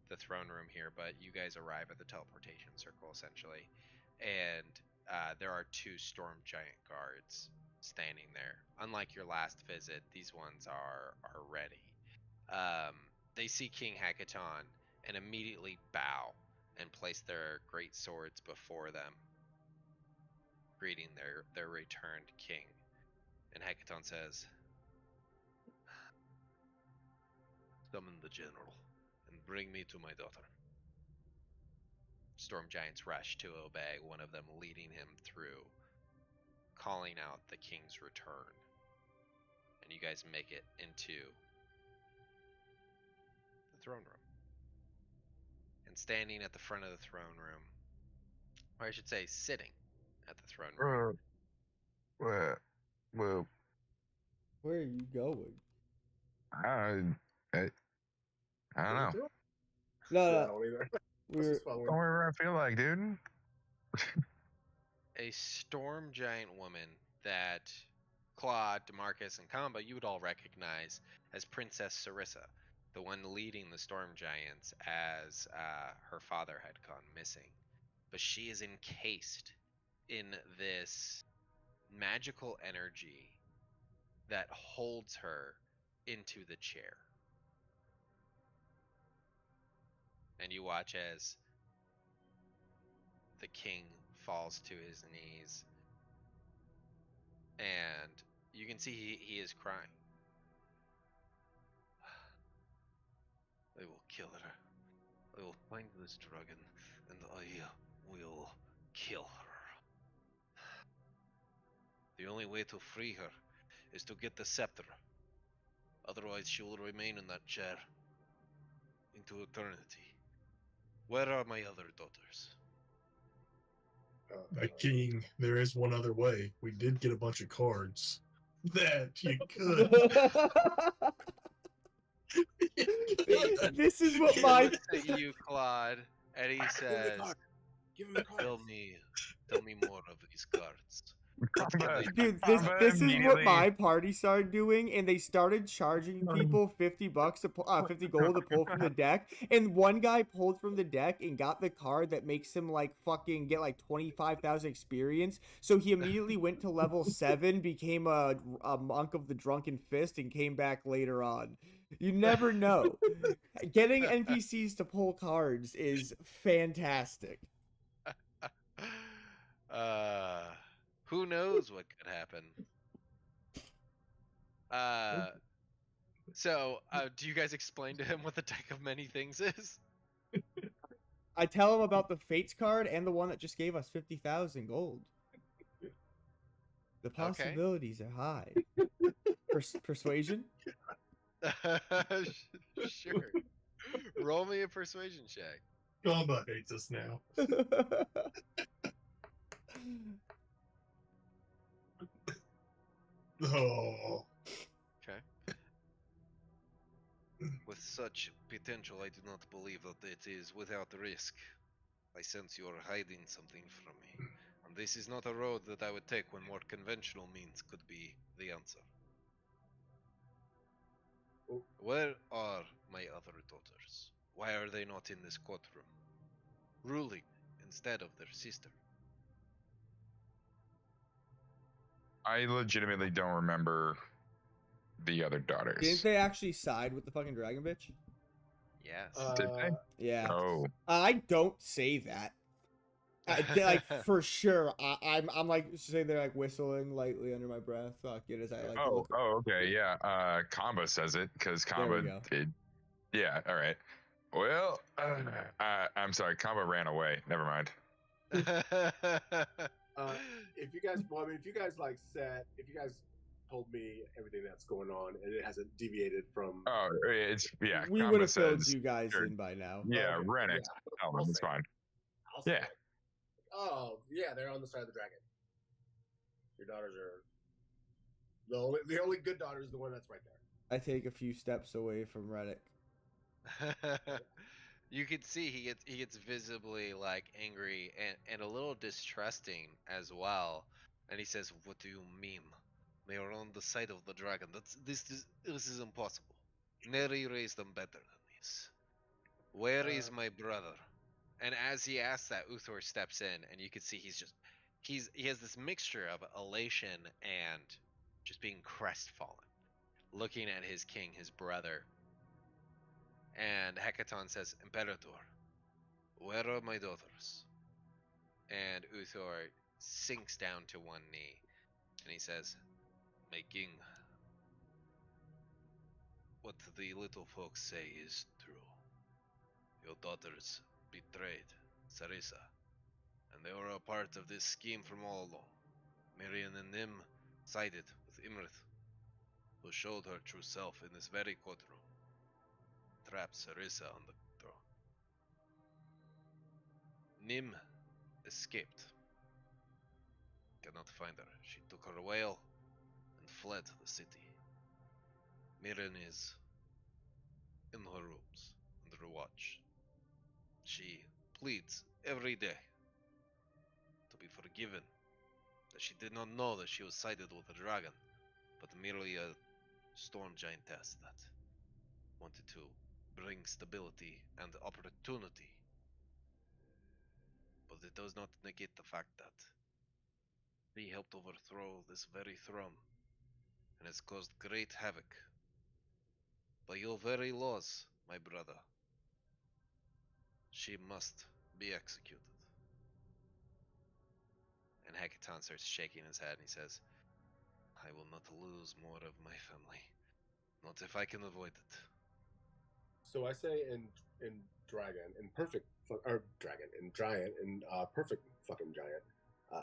the throne room here. But you guys arrive at the teleportation circle essentially, and there are 2 storm giant guards standing there. Unlike your last visit, these ones are ready. Um, they see King Hecaton and immediately bow and place their great swords before them, greeting their returned king. And Hecaton says, "Summon the general and bring me to my daughter." Storm giants rush to obey, one of them leading him through, calling out the king's return. And you guys make it into the throne room. And standing at the front of the throne room, or I should say sitting at the throne room, Well, where are you going? I don't know. No, Yeah, I no, don't either. we're Go wherever I feel like, dude. a storm giant woman that Claude, Demarcus, and Kamba you would all recognize as Princess Sarissa, the one leading the storm giants as her father had gone missing. But she is encased in this magical energy that holds her into the chair. And you watch as the king falls to his knees, and you can see he is crying. "I will kill her. I will find this dragon, and I will kill her. The only way to free her is to get the scepter. Otherwise, she will remain in that chair into eternity. Where are my other daughters?" The king, there is one other way. We did get a bunch of cards that you could. This is what He my looks at you, Claude, and he says, Give him the card. Tell me more of these cards. What can Combat. they do? dude. This Combat this is what immediately. my party started doing, and they started charging people $50 to 50 gold to pull from the deck. And one guy pulled from the deck and got the card that makes him like fucking get like 25,000 experience. So he immediately went to level 7, became a monk of the drunken fist, and came back later on. You never know. Getting NPCs to pull cards is fantastic. uh, who knows what could happen? Do you guys explain to him what the deck of many things is? I tell him about the Fates card and the one that just gave us 50,000 gold. The Okay. possibilities are high. Persuasion? Sure. Roll me a persuasion check. Gamba hates us now. Oh. Okay. With such potential, I do not believe that it is without risk. I sense you are hiding something from me. And this is not a road that I would take when more conventional means could be the answer. Oh. Where are my other daughters? Why are they not in this courtroom? Ruling instead of their sister. I legitimately don't remember the other Didn't daughters. they actually side with the fucking dragon bitch? Yes. Did they? Yeah. Oh, I don't say that. Like for sure. I'm like sitting there like whistling lightly under my breath. Fuck it, as I like to look. okay, yeah. Kamba says it because There we Kamba go. did. Yeah, all right. Well, I'm sorry, Kamba ran away. Never mind. If you guys, well, I mean, if you guys like said, if you guys told me everything that's going on and it hasn't deviated from, Oh, it's yeah. We would Kamba have filled says, you guys sure. in by now. Yeah, okay, Renix. yeah, Tell I'll him it's say it. fine. I'll say Yeah. it. Oh, yeah, they're on the side of the dragon. Your daughters are the only good daughter is the one that's right there. I take a few steps away from Reddick. You can see he gets visibly like angry and a little distrusting as well. And he says, "What do you mean? They are on the side of the dragon. This is impossible. Neri raised them better than this. Where is my brother?" And as he asks that, Uthor steps in, and you can see he has this mixture of elation and just being crestfallen, looking at his king, his brother. And Hekaton says, "Imperator, where are my daughters?" And Uthor sinks down to one knee, and he says, "My king, what the little folks say is true. Your daughters betrayed Sarissa, and they were a part of this scheme from all along. Miriam and Nim sided with Imrith, who showed her true self in this very courtroom, trapped Sarissa on the throne. Nim escaped. Cannot find her. She took her whale and fled the city. Miriam is in her rooms under watch. She pleads every day to be forgiven, that she did not know that she was sided with a dragon, but merely a storm giantess that wanted to bring stability and opportunity. But it does not negate the fact that she helped overthrow this very throne and has caused great havoc. By your very laws, my brother, she must be executed." And Hekaton starts shaking his head and he says, "I will not lose more of my family. Not if I can avoid it." So I say in dragon, in perfect or dragon, in giant, in perfect fucking giant.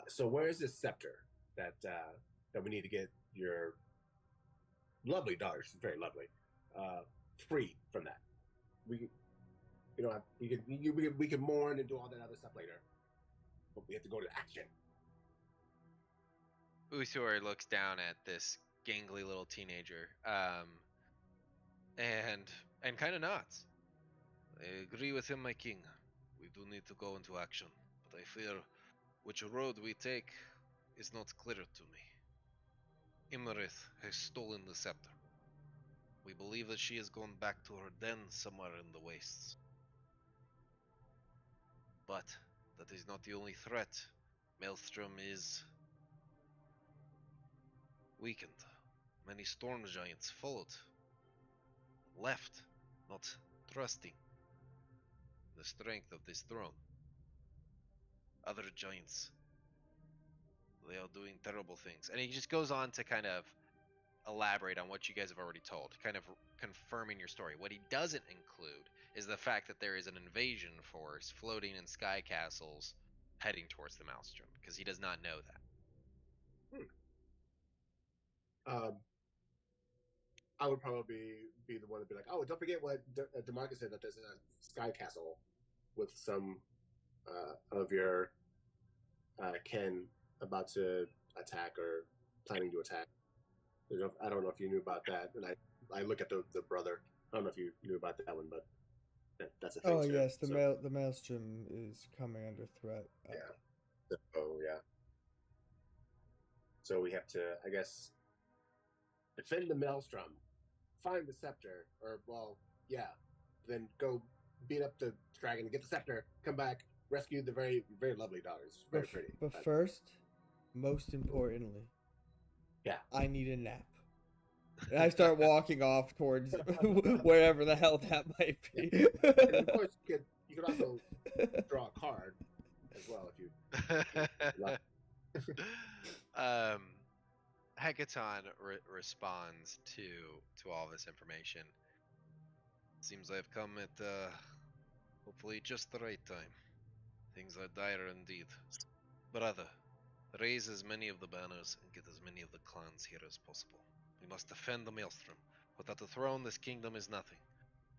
So where is this scepter that we need to get your lovely daughter? She's very lovely. Free from that. We, you know, we can mourn and do all that other stuff later, but we have to go to action. Uthor looks down at this gangly little teenager, and kind of nods. "I agree with him, my king. We do need to go into action, but I fear which road we take is not clear to me. Imarith has stolen the scepter. We believe that she has gone back to her den somewhere in the wastes. But that is not the only threat. Maelstrom is weakened. Many storm giants followed. left, not trusting the strength of this throne. Other giants, they are doing terrible things. And he just goes on to kind of elaborate on what you guys have already told, kind of confirming your story. What he doesn't include is the fact that there is an invasion force floating in sky castles heading towards the Maelstrom, because he does not know that. I would probably be the one to be like, oh, don't forget what Demarcus said, that there's a sky castle with some of your kin about to attack or planning to attack. I don't know if you knew about that. And I look at the brother. I don't know if you knew about that one, but that's a thing Oh too. yes, the So, the maelstrom is coming under threat. yeah. Oh yeah. So we have to, I guess, defend the maelstrom, find the scepter, or well, yeah, then go beat up the dragon, get the scepter, come back, rescue the very very lovely daughters. Very pretty. But first, most importantly, yeah, I need a nap. And I start walking off towards wherever the hell that might be. and of course you could also draw a card as well if you. Hecaton responds to all this information. Seems I've come at hopefully just the right time. Things are dire indeed. Brother, raise as many of the banners and get as many of the clans here as possible. We must defend the Maelstrom. Without the throne, this kingdom is nothing.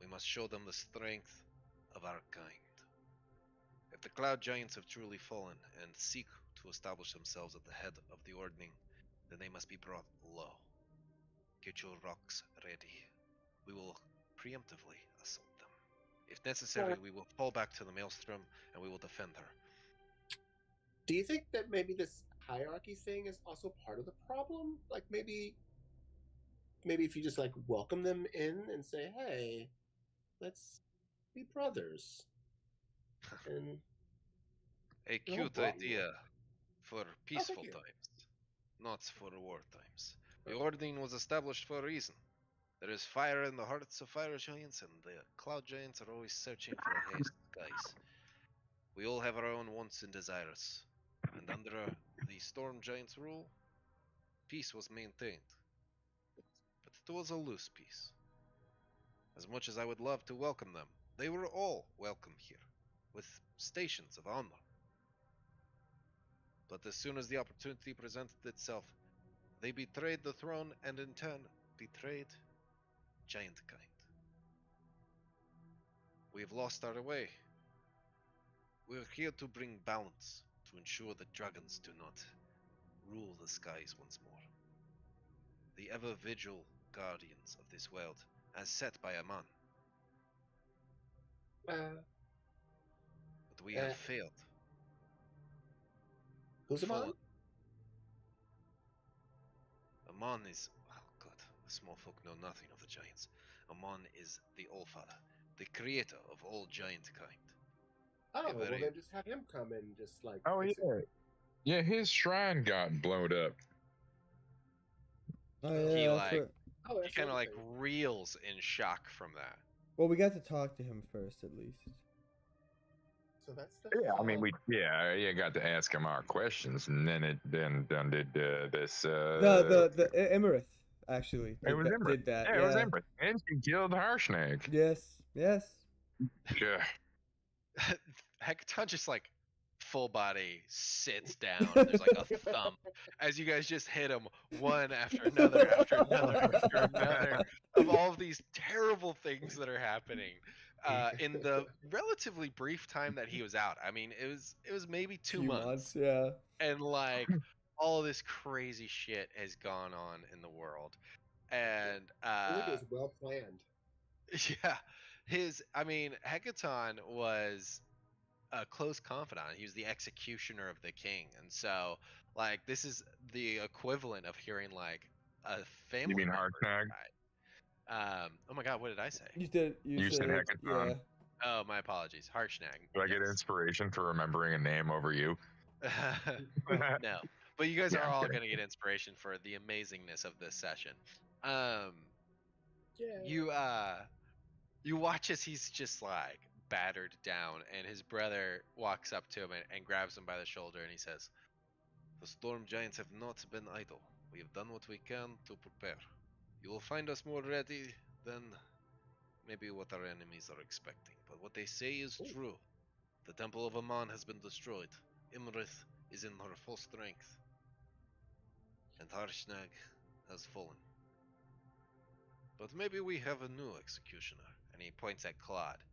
We must show them the strength of our kind. If the Cloud Giants have truly fallen and seek to establish themselves at the head of the Ordning, then they must be brought low. Get your rocks ready. We will preemptively assault them. If necessary, we will fall back to the Maelstrom and we will defend her. Do you think that maybe this hierarchy thing is also part of the problem? Like maybe if you just like welcome them in and say, "Hey, let's be brothers," and A the whole cute brought you. idea for Oh, thank peaceful you. times, not for war times. The Ordning was established for a reason. There is fire in the hearts of fire giants, and the cloud giants are always searching for a haze skies. We all have our own wants and desires, and under the storm giants' rule, peace was maintained. But it was a loose peace. As much as I would love to welcome them, they were all welcome here, with stations of honor. But as soon as the opportunity presented itself, they betrayed the throne and in turn betrayed giant kind. We have lost our way. We are here to bring balance, to ensure that dragons do not rule the skies once more. The ever vigil guardians of this world, as set by Aman. But we have failed. Who's Amon? Fallen. Amon is, oh god, the small folk know nothing of the giants. Amon is the Allfather, the creator of all giant kind. Oh, well Very- then just have him come and just like. Oh fix yeah, it. yeah. His shrine got blown up. Oh He yeah, like Oh, he that's kind of the like other thing. reels in shock from that. well, we got to talk to him first, at least. So that's the. Yeah, I mean, fall. you got to ask him our questions, and then done did this. The Emerith actually It was Emrith. did that. Yeah, it was Emrith, and she killed Harshnag. Yes, yes. Yeah. Hecaton just like full body sits down and there's like a thump as you guys just hit him one after another after another after another of all of these terrible things that are happening in the relatively brief time that he was out. I mean, it was maybe 2 Few months, yeah. and like all of this crazy shit has gone on in the world, and I think it was well planned. yeah, Hecaton was a close confidant. He was the executioner of the king, and so like this is the equivalent of hearing like a family You mean member Harshnag? die. Oh my god, what did I say? You said said Hecaton. yeah. Oh, my apologies, Harshnag. Do I get Yes. inspiration for remembering a name over you? No, but you guys Yeah, are I'm all kidding. going to get inspiration for the amazingness of this session. Yeah. You watch as he's just like battered down, and his brother walks up to him and grabs him by the shoulder, and he says, "The storm giants have not been idle. We have done what we can to prepare. You will find us more ready than maybe what our enemies are expecting. But what they say is true. The temple of Aman has been destroyed. Imrith is in her full strength, and Harshnag has fallen. But maybe we have a new executioner." And he points at Claude.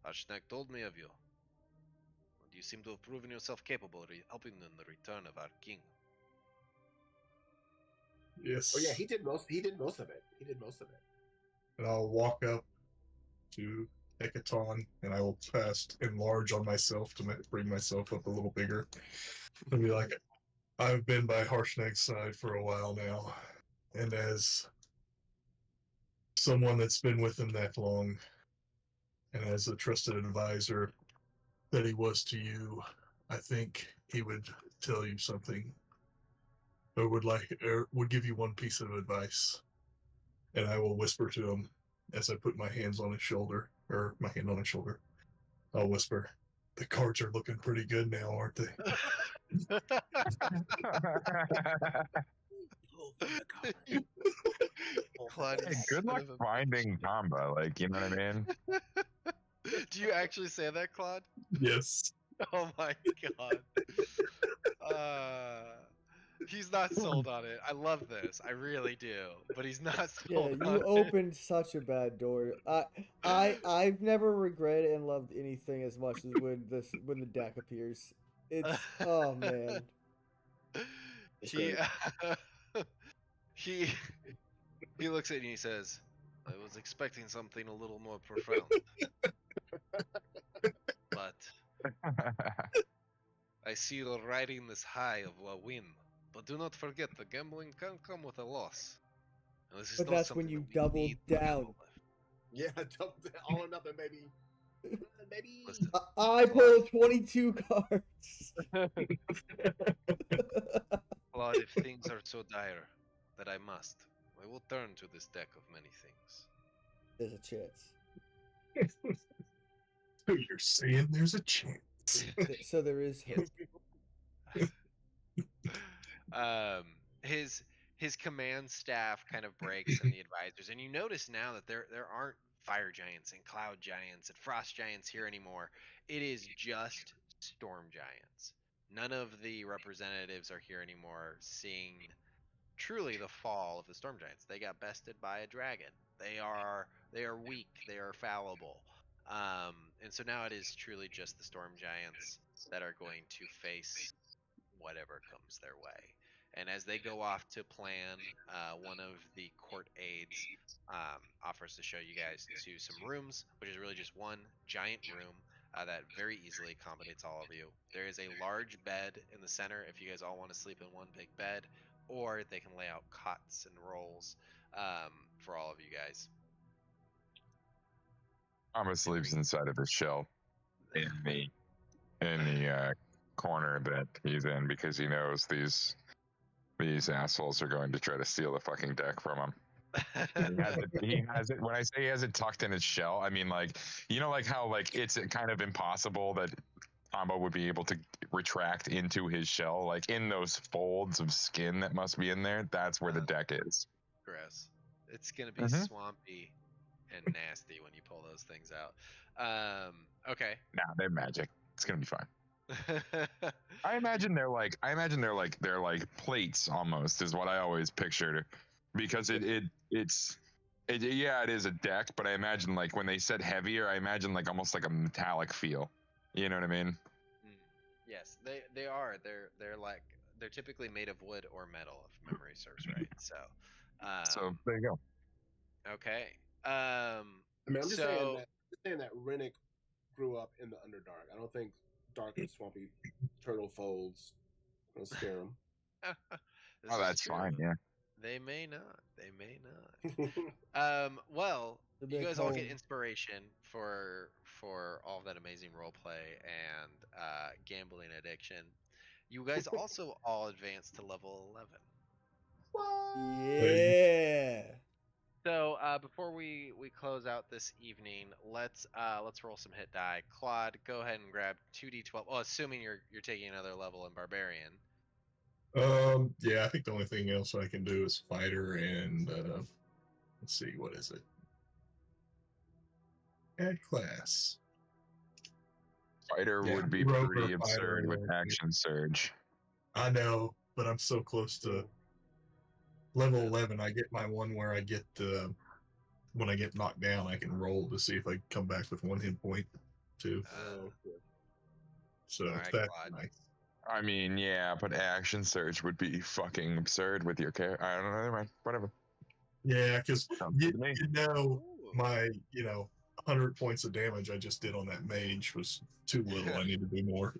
"Harshnag told me of you. And you seem to have proven yourself capable of helping in the return of our king." Yes. Oh yeah, he did most. He did most of it. He did most of it. And I'll walk up to Hecaton, and I will cast enlarge on myself to bring myself up a little bigger. And be like, I've been by Harshnag's side for a while now, and as someone that's been with him that long, and as a trusted advisor that he was to you, I think he would tell you something, or would give you one piece of advice. And I will whisper to him as I put my hands on his shoulder, or my hand on his shoulder. I'll whisper, "The cards are looking pretty good now, aren't they?" Pull from the card. Pull from Claude the Hey, is deck. good son luck of a finding Tamba. Like, you know what I mean? Do you actually say that, Claude? Yes. Oh my god. Uh, he's not sold on it. I love this. I really do. But he's not Yeah, sold on you it. opened such a bad door. I've never regretted and loved anything as much as when the deck appears. It's oh man. It's he great. he he looks at you and he says, "I was expecting something a little more profound, but I see you're riding this high of a win. But do not forget, the gambling can come with a loss. And this is But not that's when something you that we double need to gamble down. with. Yeah, all or nothing, baby. Baby. Listen, I pulled 22 cards. Claude, if things are so dire that I will turn to this deck of many things." There's a chance. So you're saying there's a chance? So there is hope. His command staff kind of breaks, and the advisors, and you notice now that there aren't fire giants and cloud giants and frost giants here anymore. It is just storm giants. None of the representatives are here anymore, seeing truly the fall of the storm giants. They got bested by a dragon. They are weak. They are fallible. And so now it is truly just the storm giants that are going to face whatever comes their way. And as they go off to plan, one of the court aides offers to show you guys to some rooms, which is really just one giant room that very easily accommodates all of you. There is a large bed in the center if you guys all want to sleep in one big bed, or they can lay out cots and rolls for all of you guys. Tamba sleeps inside of his shell in the corner that he's in because he knows these assholes are going to try to steal the fucking deck from him. He has it. When I say he has it tucked in his shell, I mean like, you know, like how like it's kind of impossible that Tamba would be able to retract into his shell, like in those folds of skin that must be in there. That's where the deck is. Gross. It's gonna be Mhm. swampy and nasty when you pull those things out. Okay. Nah, they're magic. It's gonna be fine. I imagine they're like plates almost is what I always pictured, because yeah, it is a deck, but I imagine like when they said heavier, I imagine like almost like a metallic feel. You know what I mean? Yes, they are. They're typically made of wood or metal, if memory serves right. So, So there you go. okay. I mean, I'm So just saying that Rennick grew up in the Underdark. I don't think dark and swampy turtle folds gonna scare him. this Oh, is that's true. fine. Yeah. They may not. They may not. Well, They'll be you like guys all get home. inspiration for all of that amazing role play and gambling addiction. You guys also all advance to level 11. What? Hey, Yeah. So before we close out this evening, let's roll some hit die. Claude, go ahead and grab 2d12. Oh, assuming you're taking another level in barbarian. Yeah, I think the only thing else I can do is fighter and let's see, what is it? Add class. Fighter Yeah, would be rogue or pretty fighter. absurd with action surge. I know, but I'm so close to level 11. I get my one where I get when I get knocked down, I can roll to see if I can come back with 1 hit point too. So Alright, that's Claude. nice. I mean, yeah, but action surge would be fucking absurd with your character. I don't know. Never mind. Whatever. Yeah, because Sounds you, good to me. you know Ooh. my 100 points of damage I just did on that mage was too little. I need to do more.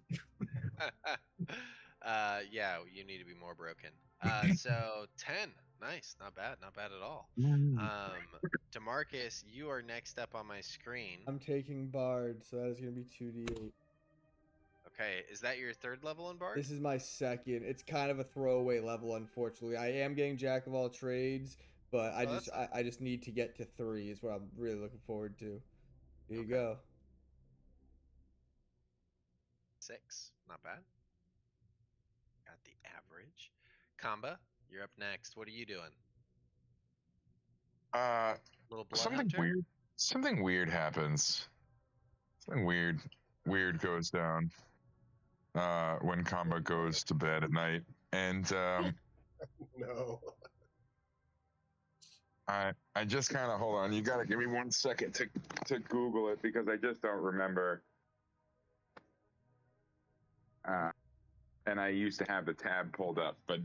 Yeah, you need to be more broken. So 10. Nice. Not bad. Not bad at all. DeMarcus, you are next up on my screen. I'm taking Bard, so that is going to be 2d8. Okay, is that your third level in Bard? This is my second. It's kind of a throwaway level, unfortunately. I am getting Jack of all trades, but I Oh, just that's I just need to get to 3 is what I'm really looking forward to. Here you Okay. go. 6. Not bad. Got the average. Kamba, you're up next. What are you doing? Little blood Something hunter? weird. Something weird happens. Something weird goes down. When Kamba goes to bed at night, and No. I just kind of hold on. You gotta give me 1 second to Google it because I just don't remember. And I used to have the tab pulled up, but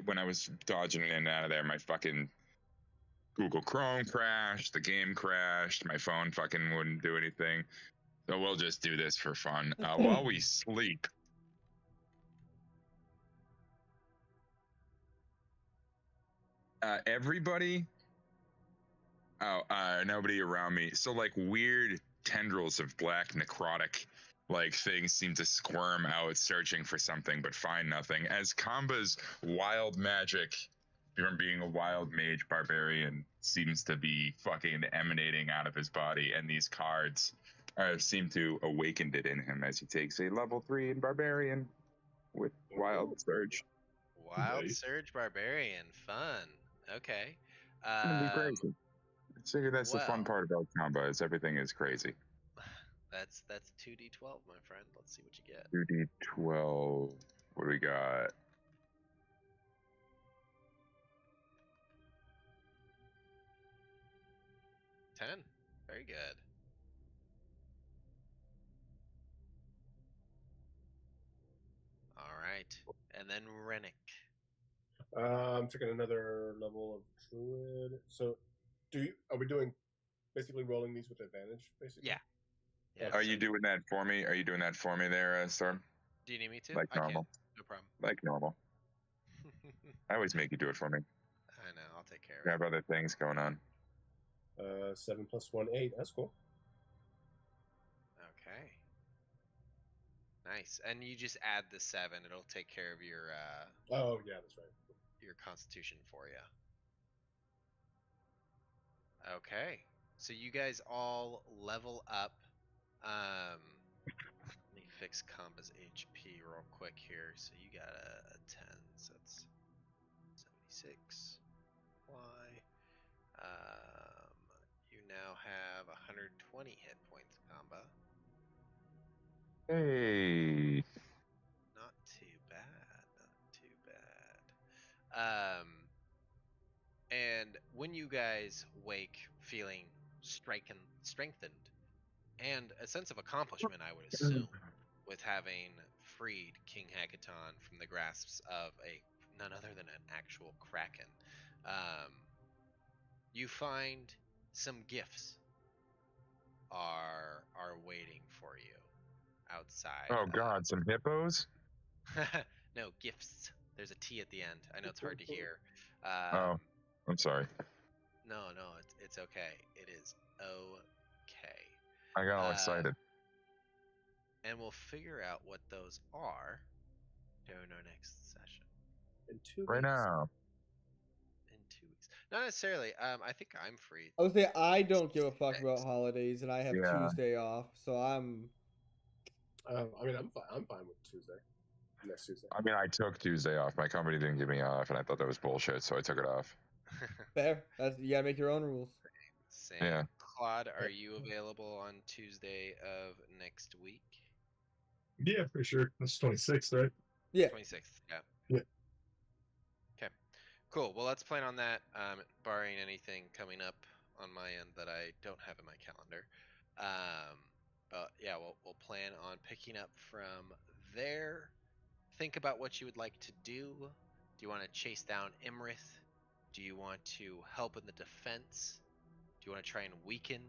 when I was dodging in and out of there, my fucking Google Chrome crashed, the game crashed, my phone fucking wouldn't do anything. So we'll just do this for fun while we sleep. Everybody. Oh, nobody around me. So like weird tendrils of black necrotic like things seem to squirm out searching for something but find nothing. As Kamba's wild magic from being a wild mage barbarian seems to be fucking emanating out of his body, and these cards seem to awakened it in him as he takes a level 3 in barbarian with wild surge. Wild Nice. Surge Barbarian. Fun. Okay. It's gonna be crazy. I figure that's the fun well, part about Kamba is everything is crazy. that's 2d12, my friend. Let's see what you get. 2d12. What do we got? Ten. Very good. All right. And then Rennick. I'm taking another level of druid. So, are we doing basically rolling these with advantage? Basically. Yeah. Yeah. Okay. Are you doing that for me? Are you doing that for me there, Storm? Do you need me to? Like I can. normal. No problem. Like normal. I always make you do it for me. I know. I'll take care I of have it. other things going on. 7 + 1, 8. That's cool. Okay. Nice. And you just add the 7. It'll take care of your Oh yeah, that's right. your constitution for you. Okay. So you guys all level up. Let me fix Kamba's HP real quick here. So you got a 10. So that's 76. Y. You now have 120 hit points, Kamba. Hey. Not too bad. Not too bad. And when you guys wake feeling strengthened, and a sense of accomplishment, I would assume, with having freed King Hekaton from the grasps of none other than an actual kraken, you find some gifts are waiting for you outside. Oh God, some hippos? No, gifts. There's a T at the end. I know it's hard to hear. Oh, I'm sorry. No, it's okay. It is okay. I got all excited. And we'll figure out what those are during our next session In 2 Right weeks. now. in 2 weeks. Not necessarily. I think I'm free. I would say I don't give a Tuesday fuck about next. holidays, and I have Yeah. Tuesday off, so I'm. I mean, I'm fine. I'm fine with Tuesday. Next Tuesday. I mean, I took Tuesday off. My company didn't give me off, and I thought that was bullshit, so I took it off. Fair. That's you gotta make your own rules. Same. Yeah. Claude, are you available on Tuesday of next week? Yeah, for sure. That's 26th, right? Yeah. 26th. Yeah. Yeah. Okay. Cool. Well, let's plan on that. Barring anything coming up on my end that I don't have in my calendar. But yeah, we'll plan on picking up from there. Think about what you would like to do. Do you want to chase down Imrith? Do you want to help in the defense? Do you want to try and weaken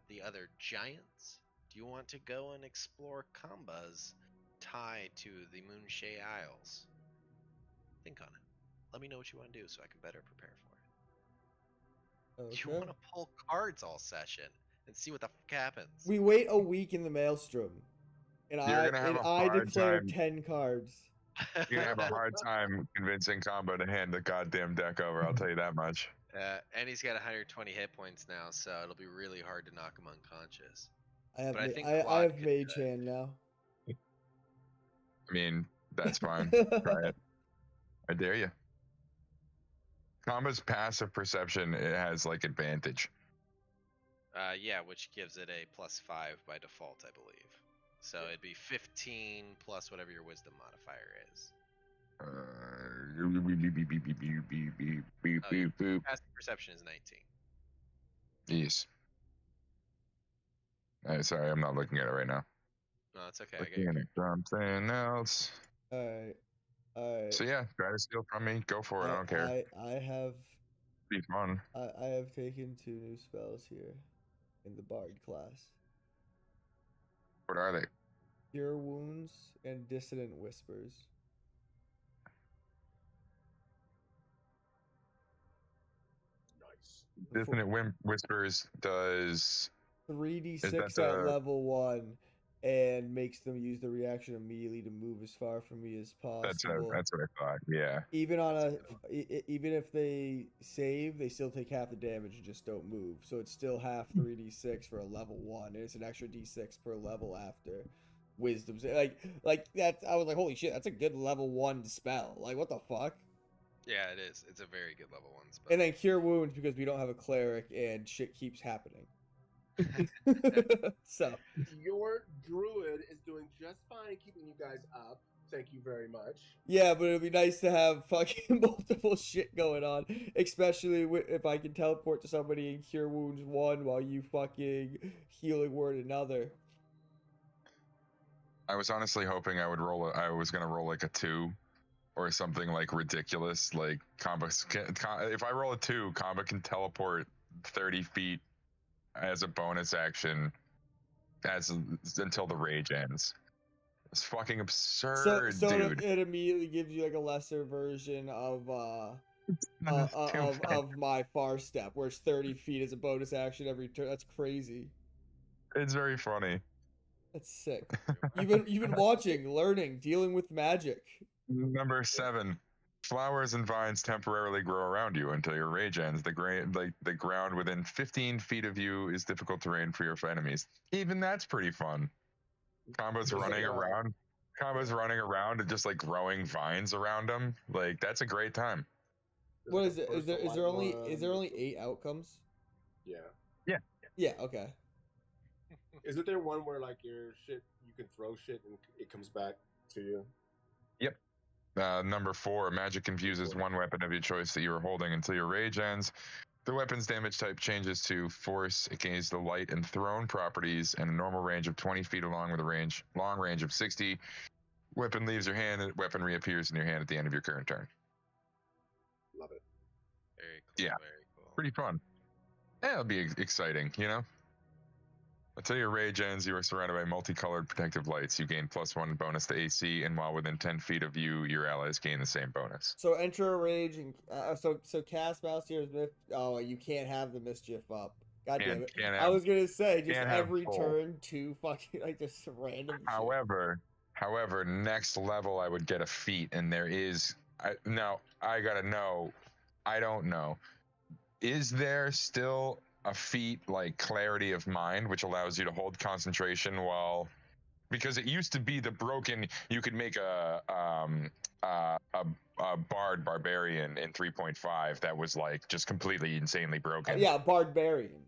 the other giants? Do you want to go and explore Kambas tied to the Moonshay Isles? Think on it. Let me know what you want to do so I can better prepare for it. You Okay. want to pull cards all session and see what the fuck happens. We wait a week in the maelstrom, and You're gonna have a I hard declare time. 10 cards. You're gonna have a hard time convincing Combo to hand the goddamn deck over. I'll tell you that much. And he's got 120 hit points now, so it'll be really hard to knock him unconscious. I have But I think I Claude have could, mage hand now. I mean, that's fine. Try it. I dare you. Combo's passive perception, it has like advantage. Yeah, which gives it a +5 by default, I believe. So it'd be 15 plus whatever your wisdom modifier is. Passive perception is 19. Yes. Sorry, I'm not looking at it right now. No, it's okay. I got Looking your at something else. Alright. So yeah, try to steal from me. Go for it. I don't care. I have Be fun. I have taken 2 new spells here in the Bard class. What are they? Cure Wounds and Dissonant Whispers. Nice. Dissonant Whispers does. 3d6 that at level 1 and makes them use the reaction immediately to move as far from me as possible. That's what I thought. Yeah. Even on even if they save, they still take half the damage and just don't move. So it's still half 3d6 for a level 1, and it's an extra d6 per level after wisdom. Like that's I was like, holy shit, that's a good level 1 spell. Like what the fuck? Yeah, it is. It's a very good level 1 spell. And then cure wounds because we don't have a cleric and shit keeps happening. So Your druid is doing just fine keeping you guys up. Thank you very much. yeah, but it'd be nice to have fucking multiple shit going on, especially if I can teleport to somebody and cure wounds 1 while you fucking healing word another. I was honestly hoping I was gonna roll like a 2 or something like ridiculous. Like if I roll a 2, Combo can teleport 30 feet as a bonus action until the rage ends. It's fucking absurd, So dude. it immediately gives you like a lesser version of my far step, where it's 30 feet as a bonus action every turn. That's crazy. It's very funny. That's sick. You've been watching, learning, dealing with magic. Number 7. Flowers and vines temporarily grow around you until your rage ends. The ground within 15 feet of you is difficult terrain for your enemies. Even that's pretty fun. Combo's running around. Combo's running around and just like growing vines around him. Like that's a great time. What is it? Is there only 8 outcomes? Yeah. Yeah. Okay. Isn't there one where like your shit you can throw shit and it comes back to you? Yep. Number 4, magic infuses one weapon of your choice that you are holding until your rage ends. The weapon's damage type changes to force against the light and thrown properties and a normal range of 20 feet along with a long range of 60. Weapon leaves your hand and weapon reappears in your hand at the end of your current turn. Love it. Very cool. Yeah. Very cool. Pretty fun. Yeah, it'll be exciting, you know? Until your rage ends, you are surrounded by multicolored protective lights. You gain +1 bonus to AC, and while within 10 feet of you, your allies gain the same bonus. So enter a rage and so cast Mouseteer's Myth. Oh, you can't have the mischief up. God damn it! I was gonna say just every turn 2 fucking like just random. However, next level I would get a feat, and there is I don't know. is there still a feat like Clarity of Mind, which allows you to hold concentration while? Because it used to be the broken. You could make a bard barbarian in 3.5 that was like just completely insanely broken. Yeah, barbarian.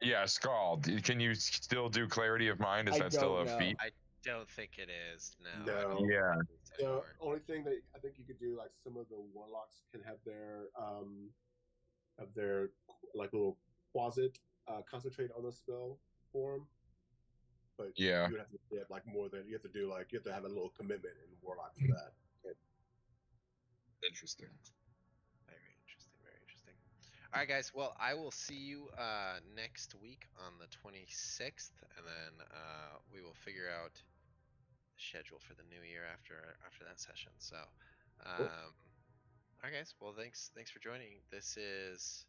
Yeah, Scald. Can you still do Clarity of Mind? Is I that still don't a know. feat? I don't think it is. No. No. I don't Yeah. think it's The anymore. only thing that I think you could do, like some of the warlocks can have their like little closet concentrate on the spell form, but Yeah. you would have to get like more than you have to do. Like you have to have a little commitment in warlock for that. Interesting. Very interesting. Very interesting. All right, guys. Well, I will see you next week on the 26th, and then we will figure out the schedule for the new year after that session. So, Cool. all right, guys. Well, thanks for joining. This is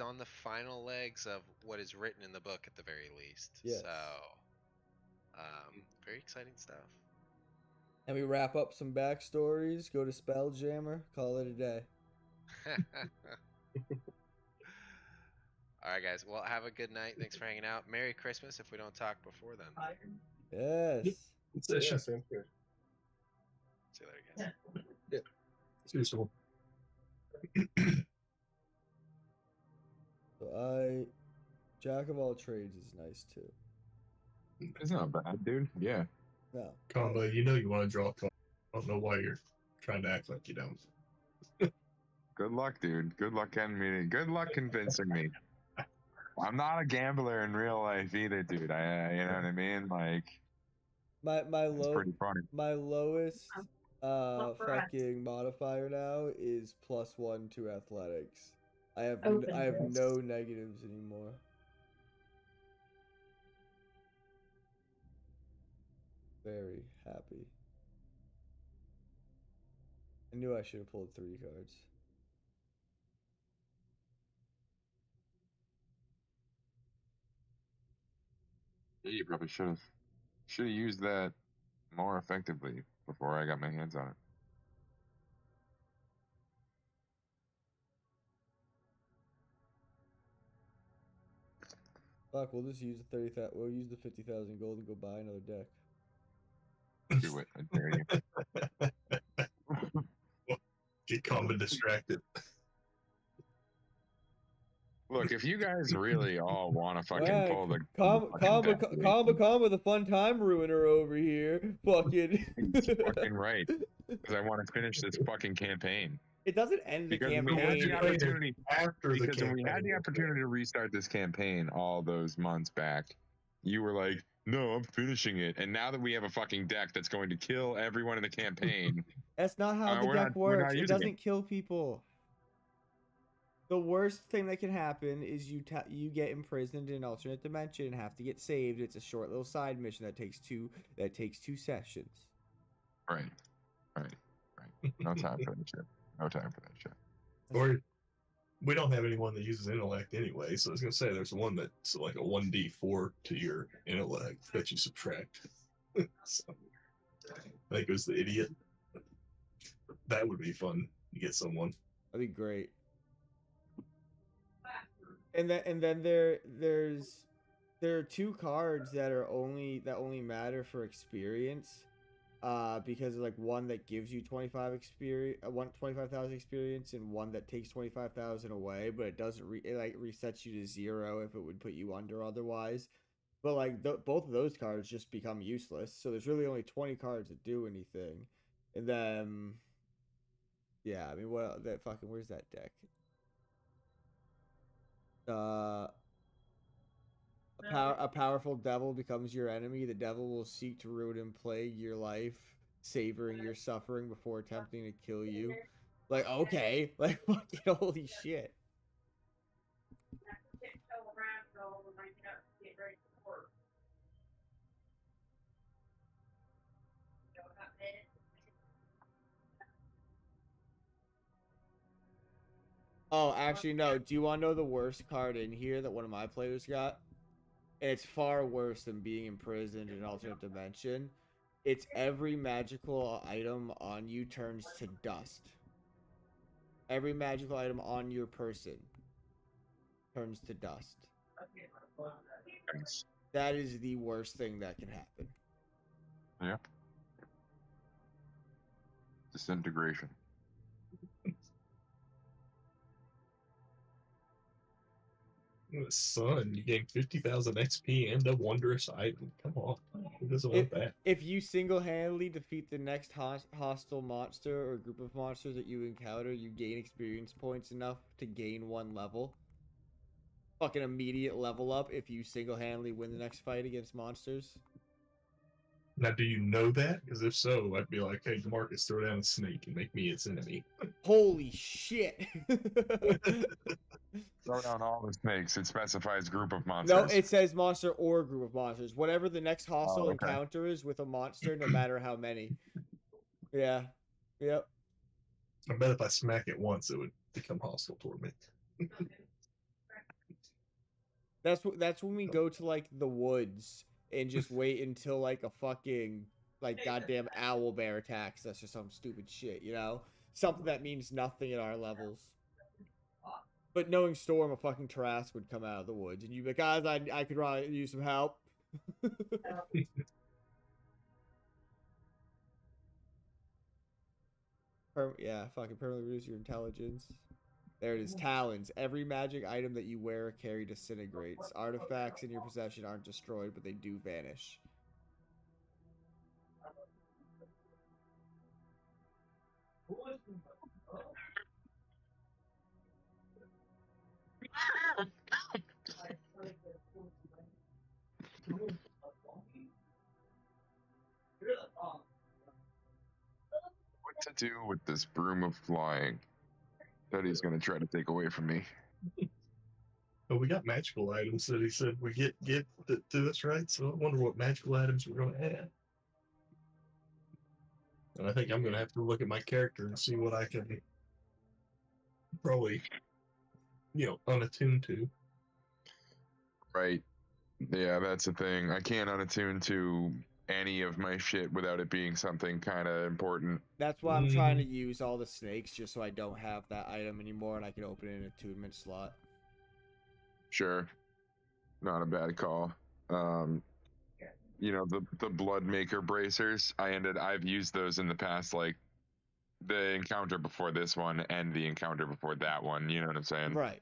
on the final legs of what is written in the book at the very least. Yes. So, very exciting stuff. And we wrap up some backstories, go to Spelljammer, call it a day. All right, guys. Well, have a good night. Thanks for hanging out. Merry Christmas if we don't talk before then. Yes. Yeah, sounds good. See you later, guys. Cheers, all. So Jack of all trades is nice too. It's not bad, dude. Yeah. No. Combo, you know you want to draw a card. I don't know why you're trying to act like you don't. Good luck, dude. Good luck getting me. Good luck convincing me. I'm not a gambler in real life either, dude. You know what I mean? Like, it's pretty funny. My lowest fucking modifier now is +1 to athletics. I have no negatives anymore. Very happy. I knew I should have pulled 3 cards. Yeah, you probably should have used that more effectively before I got my hands on it. Fuck, we'll just use the 30,000. We'll use the 50,000 gold and go buy another deck. Do it. I dare you. Get Combo distracted. Look, if you guys really all want to fucking Right, pull the calm with a fun time ruiner over here. Fucking. He's fucking right. Because I want to finish this fucking campaign. It doesn't end the Because campaign. we had the opportunity After the because when campaign, we had the opportunity to restart this campaign all those months back, you were like, "No, I'm finishing it." And now that we have a fucking deck that's going to kill everyone in the campaign, That's not how the we're deck not works. It using doesn't kill people. The worst thing that can happen is you get imprisoned in an alternate dimension and have to get saved. It's a short little side mission that takes two sessions. Right. No time for that shit. No time for that shit. or we don't have anyone that uses intellect anyway. So I was gonna say there's one that's like a 1d4 to your intellect that you subtract. So, I think it was the idiot. That would be fun to get someone. That'd be great. And then there are 2 cards that only matter for experience, because like one that gives you 25,000 experience, and one that takes 25,000 away, but it doesn't it like resets you to 0 if it would put you under otherwise. But like both of those cards just become useless, so there's really only 20 cards that do anything, and then yeah, I mean, where's that deck? A powerful devil becomes your enemy. The devil will seek to ruin and plague your life, savoring your suffering before attempting to kill you. Like, okay, like fucking holy shit. Oh, actually, no. Do you want to know the worst card in here that one of my players got? And it's far worse than being imprisoned in an alternate dimension. It's every magical item on you turns to dust. Every magical item on your person turns to dust. Nice. That is the worst thing that can happen. Yeah. Disintegration. Son, you gain 50,000 XP and a wondrous item. Come on. Who doesn't want that? If you single-handedly defeat the next hostile monster or group of monsters that you encounter, you gain experience points enough to gain 1 level. Fucking immediate level up if you single-handedly win the next fight against monsters. Now, do you know that? Because if so, I'd be like, hey, Demarcus, throw down a snake and make me its enemy. Holy shit! Throw down all the snakes. It specifies group of monsters. No, it says monster or group of monsters. Whatever the next hostile okay. encounter is with a monster, no matter how many. Yeah. Yep. I bet if I smack it once, it would become hostile toward me. That's when we go to like the woods and just wait until like a fucking like goddamn owl bear attacks us or some stupid shit, you know? Something that means nothing at our levels. But knowing Storm, a fucking Tarrasque would come out of the woods, and you'd be like, guys, I could really use some help. Yeah, fucking permanently reduce your intelligence. There it is, Talons. Every magic item that you wear or carry disintegrates. Artifacts in your possession aren't destroyed, but they do vanish. What to do with this broom of flying that he's going to try to take away from me? But we got magical items that he said we get to us, right? So I wonder what magical items we're going to add. And I think I'm going to have to look at my character and see what I can probably, unattune to. Right. Yeah, that's the thing. I can't unattune to any of my shit without it being something kind of important. That's why I'm trying to use all the snakes, just so I don't have that item anymore, and I can open an attunement slot. Sure. Not a bad call. The blood maker bracers, I've used those in the past, like the encounter before this one and the encounter before that one, you know what I'm saying? Right.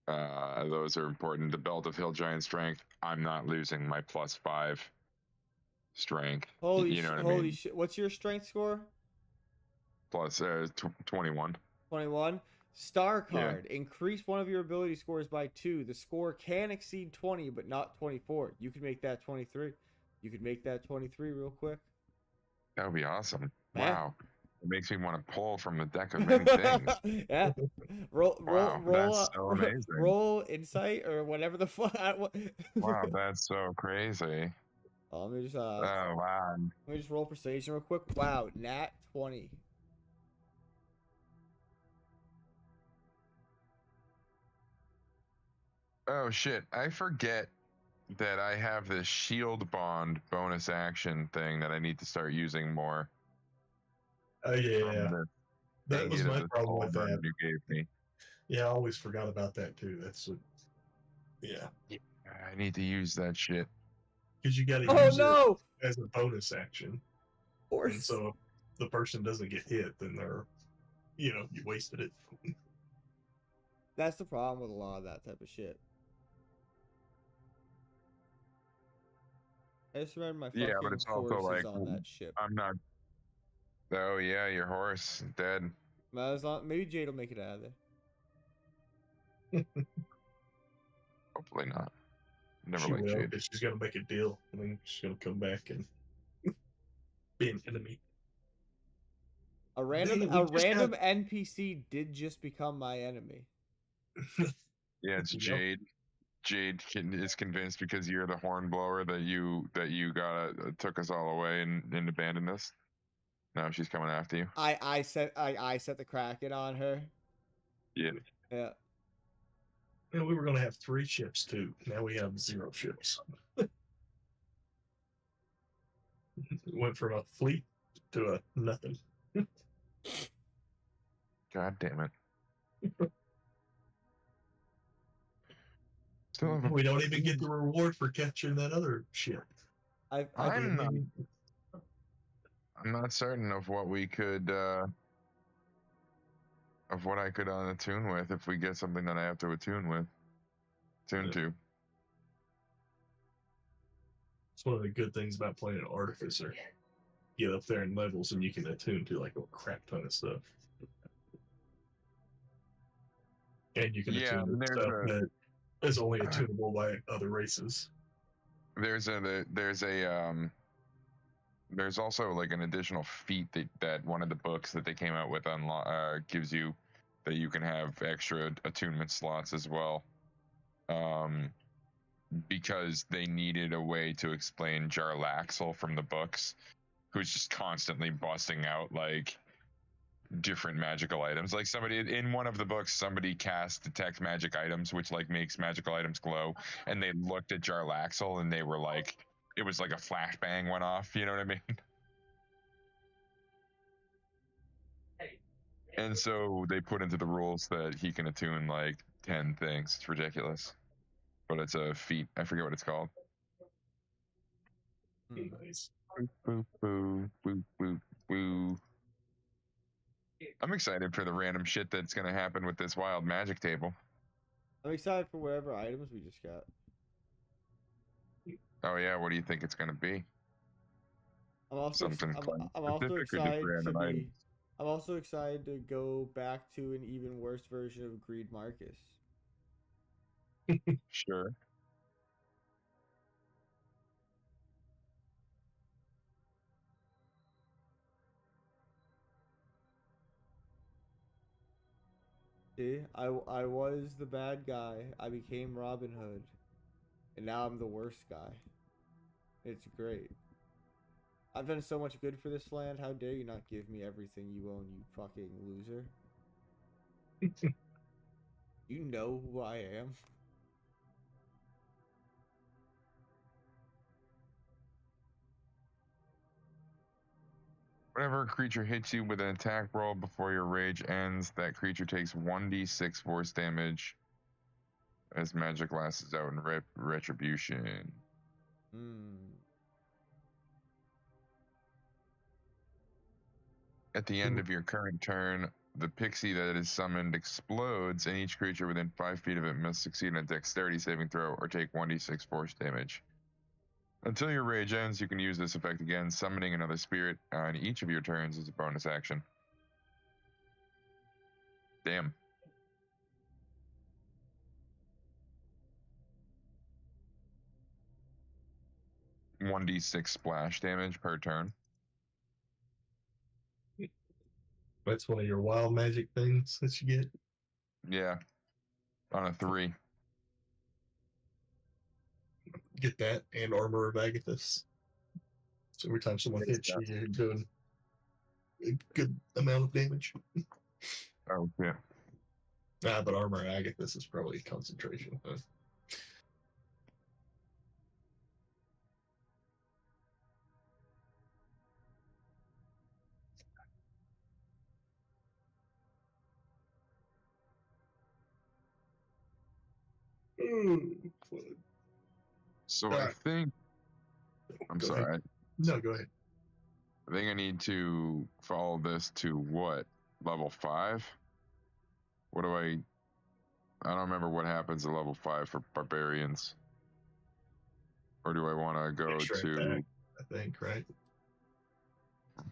Those are important. The belt of hill giant strength, I'm not losing my +5 strength. Holy you know what I holy mean? shit. What's your strength score? Plus 21. 21. Star card. Yeah. Increase one of your ability scores by 2. The score can exceed 20, but not 24. You can make that 23. You could make that 23 real quick. That would be awesome. Yeah. Wow. It makes me want to pull from the deck of many things. Yeah. Roll amazing. Roll insight or whatever the fuck. Wow, that's so crazy. Let me just wow. Let me just roll persuasion real quick. Wow, nat 20. Oh shit, I forget that I have this shield bond bonus action thing that I need to start using more. Oh yeah. That was my problem with that. You gave me. Yeah, I always forgot about that too. Yeah. I need to use that shit. Because you got to use it as a bonus action. And so if the person doesn't get hit, then they're, you wasted it. That's the problem with a lot of that type of shit. I just remember my fucking but it's also like on that ship. I'm not. Oh yeah, your horse dead. Maybe Jade will make it out of there. Hopefully not. Never she liked will, Jade. She's gonna make a deal. I mean, she's gonna come back and be an enemy. A random NPC did just become my enemy. Yeah, it's Jade. Jade is convinced because you're the hornblower that you took us all away and abandoned us. Now she's coming after you. I set the Kraken on her. Yeah. Yeah. And we were gonna have 3 ships too. Now we have 0 ships. It went from a fleet to a nothing. God damn it. Still have a We don't even get the reward for capturing that other ship. I've I'm not, Maybe- I'm not certain of what we could of what I could attune with if we get something that I have to attune Yeah. to. It's one of the good things about playing an artificer. Get up there in levels and you can attune to like a crap ton of stuff. And you can Yeah, attune to there's stuff a that is only attunable by other races. there's also like an additional feat that one of the books that they came out with gives you, that you can have extra attunement slots as well. Because they needed a way to explain Jarlaxle from the books, who's just constantly busting out like different magical items. Like somebody in one of the books, somebody cast detect magic items, which like makes magical items glow, and they looked at Jarlaxle and they were like, it was like a flashbang went off. You know what I mean? And so they put into the rules that he can attune like 10 things. It's ridiculous, but it's a feat. I forget what it's called. Nice. Boop, boop, boo, boop, boop, boo. I'm excited for the random shit that's gonna happen with this wild magic table. I'm excited for whatever items we just got. Oh yeah, what do you think it's gonna be? I'm also Something I'm also specific or just excited to random be. items? I'm also excited to go back to an even worse version of Greed Marcus. Sure. See, I was the bad guy. I became Robin Hood, and now I'm the worst guy. It's great. I've done so much good for this land. How dare you not give me everything you own, you fucking loser? You know who I am. Whenever a creature hits you with an attack roll before your rage ends, that creature takes 1d6 force damage as magic lasts out in retribution. Hmm. At the end of your current turn, the pixie that is summoned explodes, and each creature within 5 feet of it must succeed on a dexterity saving throw or take 1d6 force damage. Until your rage ends, you can use this effect again, summoning another spirit on each of your turns as a bonus action. Damn. One d6 splash damage per turn. That's one of your wild magic things that you get. Yeah, on a 3. Get that and Armor of Agathis. So every time someone hits you, you're doing a good amount of damage. Oh yeah. But Armor of Agathis is probably concentration. Huh? So I think. I'm Go sorry. ahead. No, go ahead. I think I need to follow this to what? Level 5? What do I don't remember what happens at level 5 for barbarians. Or do I want to go Extra to attack, I think, right?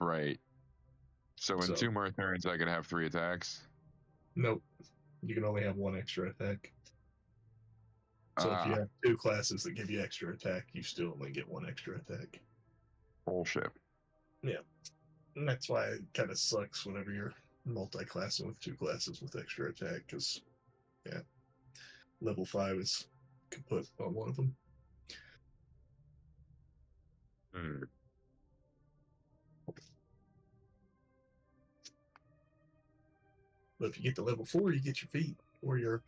right? So in 2 more turns, I could have 3 attacks. Nope. You can only have 1 extra attack. So if you have 2 classes that give you extra attack, you still only get 1 extra attack. Bullshit. Yeah. And that's why it kind of sucks whenever you're multi-classing with 2 classes with extra attack, because, yeah, level 5 is kaput on one of them. But if you get to level 4, you get your feet or your.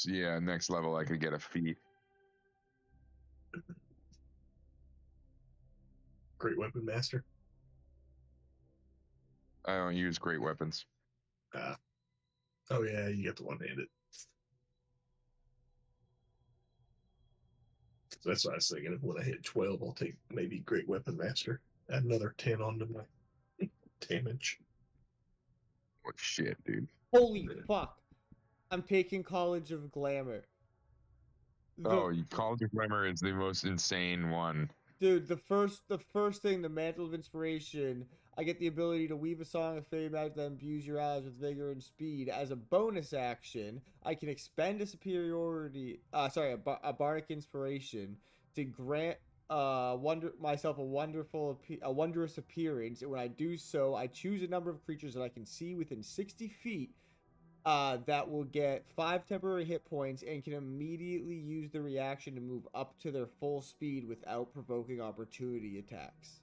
Yeah, next level I could get a feat. Great Weapon Master. I don't use great weapons. Oh yeah, you get the one-handed. So that's what I was thinking. When I hit 12, I'll take maybe Great Weapon Master. Add another 10 onto my damage. What shit, dude? Holy fuck! I'm taking College of Glamour. Oh, College of Glamour is the most insane one. Dude, the first thing, the Mantle of Inspiration, I get the ability to weave a song of fame magic that imbues your allies with vigor and speed. As a bonus action, I can expend a bardic inspiration to grant myself a wondrous appearance. And when I do so, I choose a number of creatures that I can see within 60 feet that will get 5 temporary hit points and can immediately use the reaction to move up to their full speed without provoking opportunity attacks.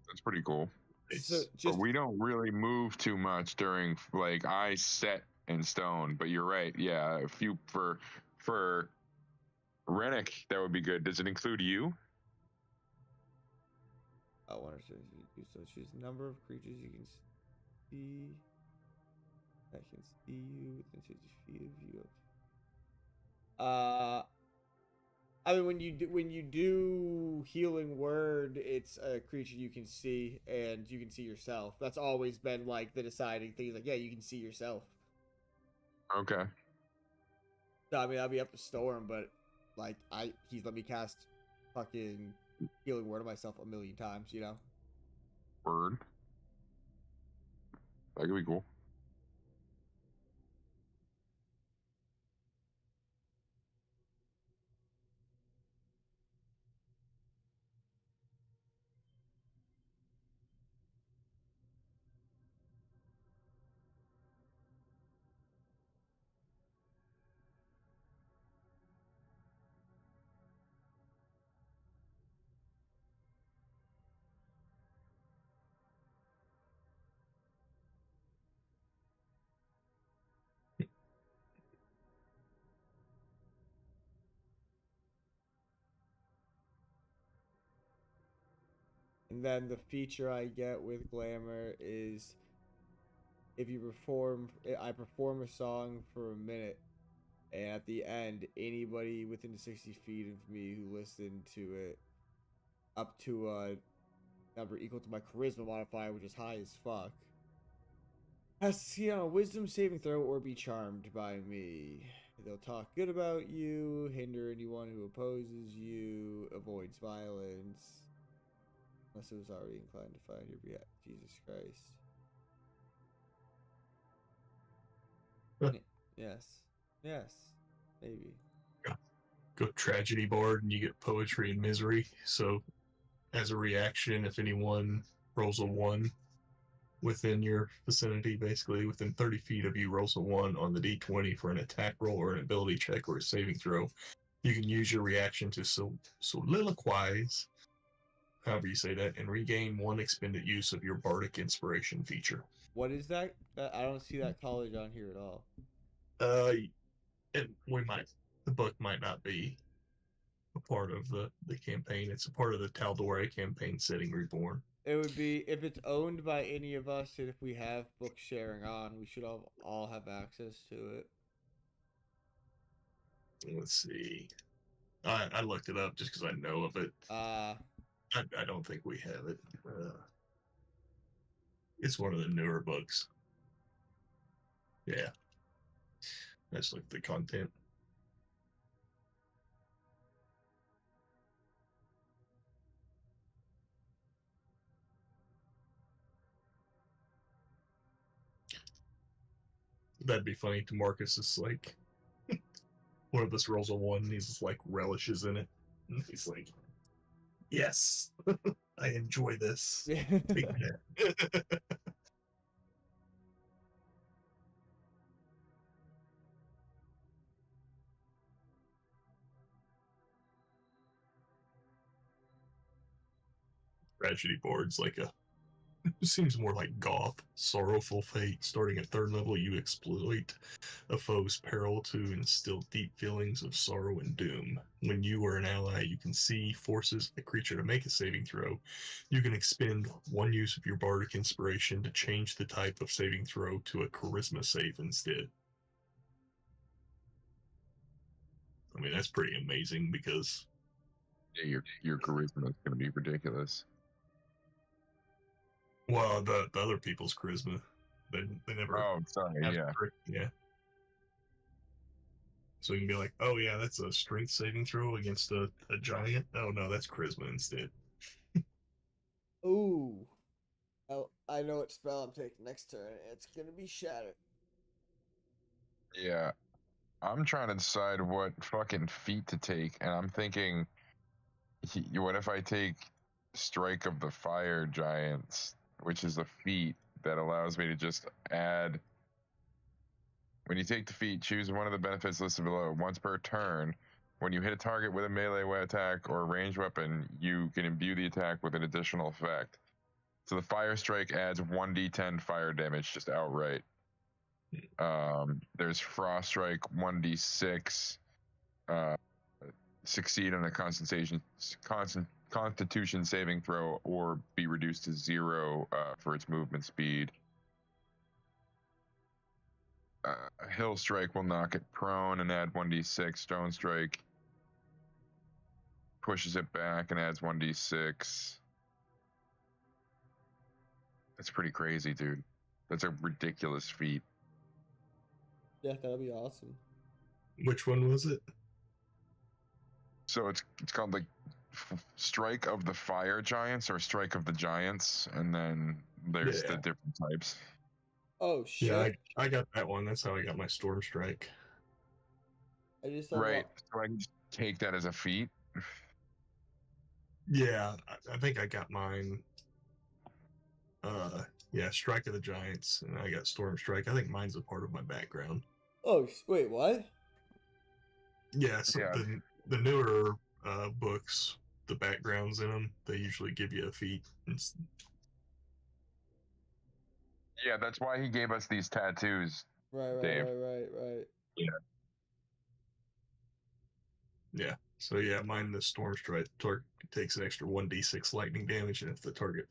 That's pretty cool. So Nice. just But we don't really move too much during like I set in stone. But you're right. Yeah, if you for Rennick, that would be good. Does it include you? I want to so choose a number of creatures you can see that can see you within 60 feet of you. I mean, when you do Healing Word, it's a creature you can see, and you can see yourself. That's always been like the deciding thing. Like, yeah, you can see yourself. Okay. So, I mean, I'll be up to Storm, but like, he's let me cast fucking Healing Word on myself a million times. You know. Word. That could be cool. And then the feature I get with Glamour is if you I perform a song for a minute, and at the end, anybody within 60 feet of me who listened to it, up to a number equal to my charisma modifier, which is high as fuck, has to see on a wisdom saving throw or be charmed by me. They'll talk good about you, hinder anyone who opposes you, avoids violence. Unless it was already inclined to find your behalf. Jesus Christ. Yes. Yes. Maybe. Go tragedy board and you get poetry and misery. So as a reaction, if anyone rolls a 1 within your vicinity, basically within 30 feet of you, rolls a 1 on the d20 for an attack roll or an ability check or a saving throw, you can use your reaction to soliloquize, however you say that, and regain 1 expended use of your bardic inspiration feature. What is that? I don't see that college on here at all. The book might not be a part of the campaign. It's a part of the Tal'Dorei campaign setting reborn. It would be if it's owned by any of us, and if we have book sharing on, we should all have access to it. Let's see. I looked it up just because I know of it. I don't think we have it. It's one of the newer books. Yeah. Let's look at the content. That'd be funny to Marcus. It's like one of us rolls a 1 and he's just like relishes in it. And he's like, yes, I enjoy this. Take that. Tragedy board's like a seems more like goth. Sorrowful fate. Starting at 3rd level, you exploit a foe's peril to instill deep feelings of sorrow and doom. When you or an ally you can see forces a creature to make a saving throw, you can expend 1 use of your bardic inspiration to change the type of saving throw to a charisma save instead. I mean, that's pretty amazing because Yeah, your charisma is going to be ridiculous. well, the other people's charisma, they never Oh, sorry. have Yeah. yeah. So you can be like, oh yeah, that's a strength saving throw against a giant. Oh no, that's charisma instead. Ooh. Oh, I know what spell I'm taking next turn. It's gonna be Shatter. Yeah. I'm trying to decide what fucking feat to take, and I'm thinking, what if I take Strike of the Fire Giants, which is a feat that allows me to just add. When you take the feat, choose one of the benefits listed below. Once per turn, when you hit a target with a melee attack or a ranged weapon, you can imbue the attack with an additional effect. So the Fire Strike adds 1d10 fire damage just outright. There's Frost Strike 1d6. Succeed on a Constitution saving throw or be reduced to 0 for its movement speed. Hill Strike will knock it prone and add 1d6. Stone Strike pushes it back and adds 1d6. That's pretty crazy, dude. That's a ridiculous feat. Yeah, that'll be awesome. Which one was it? So it's called like Strike of the Fire Giants or Strike of the Giants, and then there's the different types. Oh shit! Yeah, I got that one. That's how I got my Storm Strike. I just Right. So I can just take that as a feat. Yeah, I think I got mine. Yeah, Strike of the Giants, and I got Storm Strike. I think mine's a part of my background. Oh wait, what? Yeah, so Yeah. the newer books, the backgrounds in them, they usually give you a feat. Yeah, that's why he gave us these tattoos. Right. Dave. Yeah. Yeah. So yeah, mine the Storm Strike target takes an extra 1d6 lightning damage, and if the target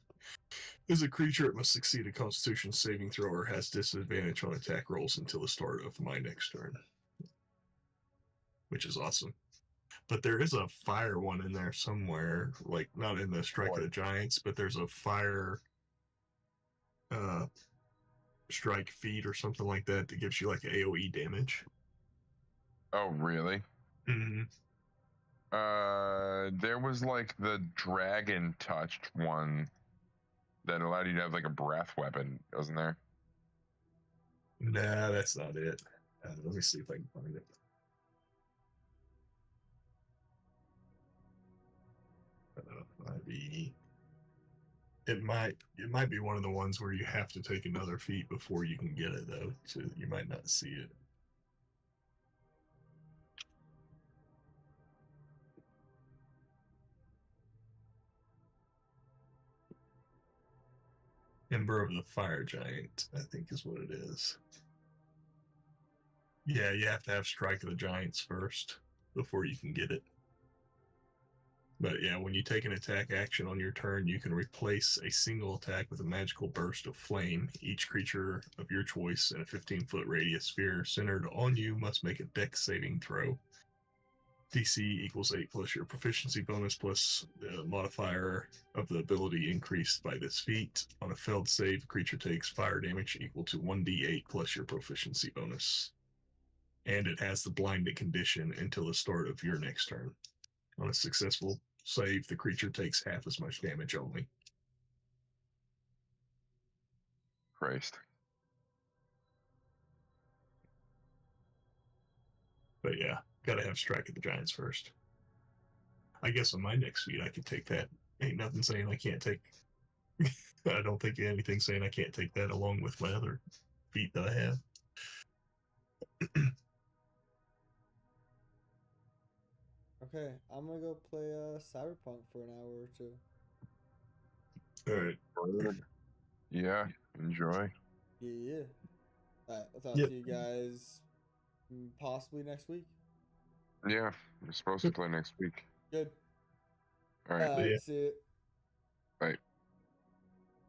is a creature, it must succeed a Constitution saving throw or has disadvantage on attack rolls until the start of my next turn, which is awesome. But there is a fire one in there somewhere, like not in the Strike of the Giants, but there's a fire strike feat or something like that that gives you like AoE damage. Oh, really? Mm-hmm. There was like the dragon touched one that allowed you to have like a breath weapon, wasn't there? Nah, that's not it. Let me see if I can find it. It might be one of the ones where you have to take another feat before you can get it though, so you might not see it. Ember of the Fire Giant, I think is what it is. Yeah, you have to have Strike of the Giants first before you can get it. But yeah, when you take an attack action on your turn, you can replace a single attack with a magical burst of flame. Each creature of your choice in a 15-foot radius sphere centered on you must make a dex saving throw. DC equals 8 plus your proficiency bonus plus the modifier of the ability increased by this feat. On a failed save, a creature takes fire damage equal to 1d8 plus your proficiency bonus. And it has the blinded condition until the start of your next turn. On a successful save, the creature takes half as much damage only. Christ. But yeah, gotta have Strike of the Giants first. I guess on my next feat, I could take that. Ain't nothing saying I can't take. I don't think anything saying I can't take that along with my other feat that I have. Okay, I'm gonna go play Cyberpunk for an hour or two. All right. Yeah, enjoy. Yeah. Alright, I'll talk Yep. to you guys possibly next week. Yeah, we're supposed to play next week. Good. All right. Yeah. See ya.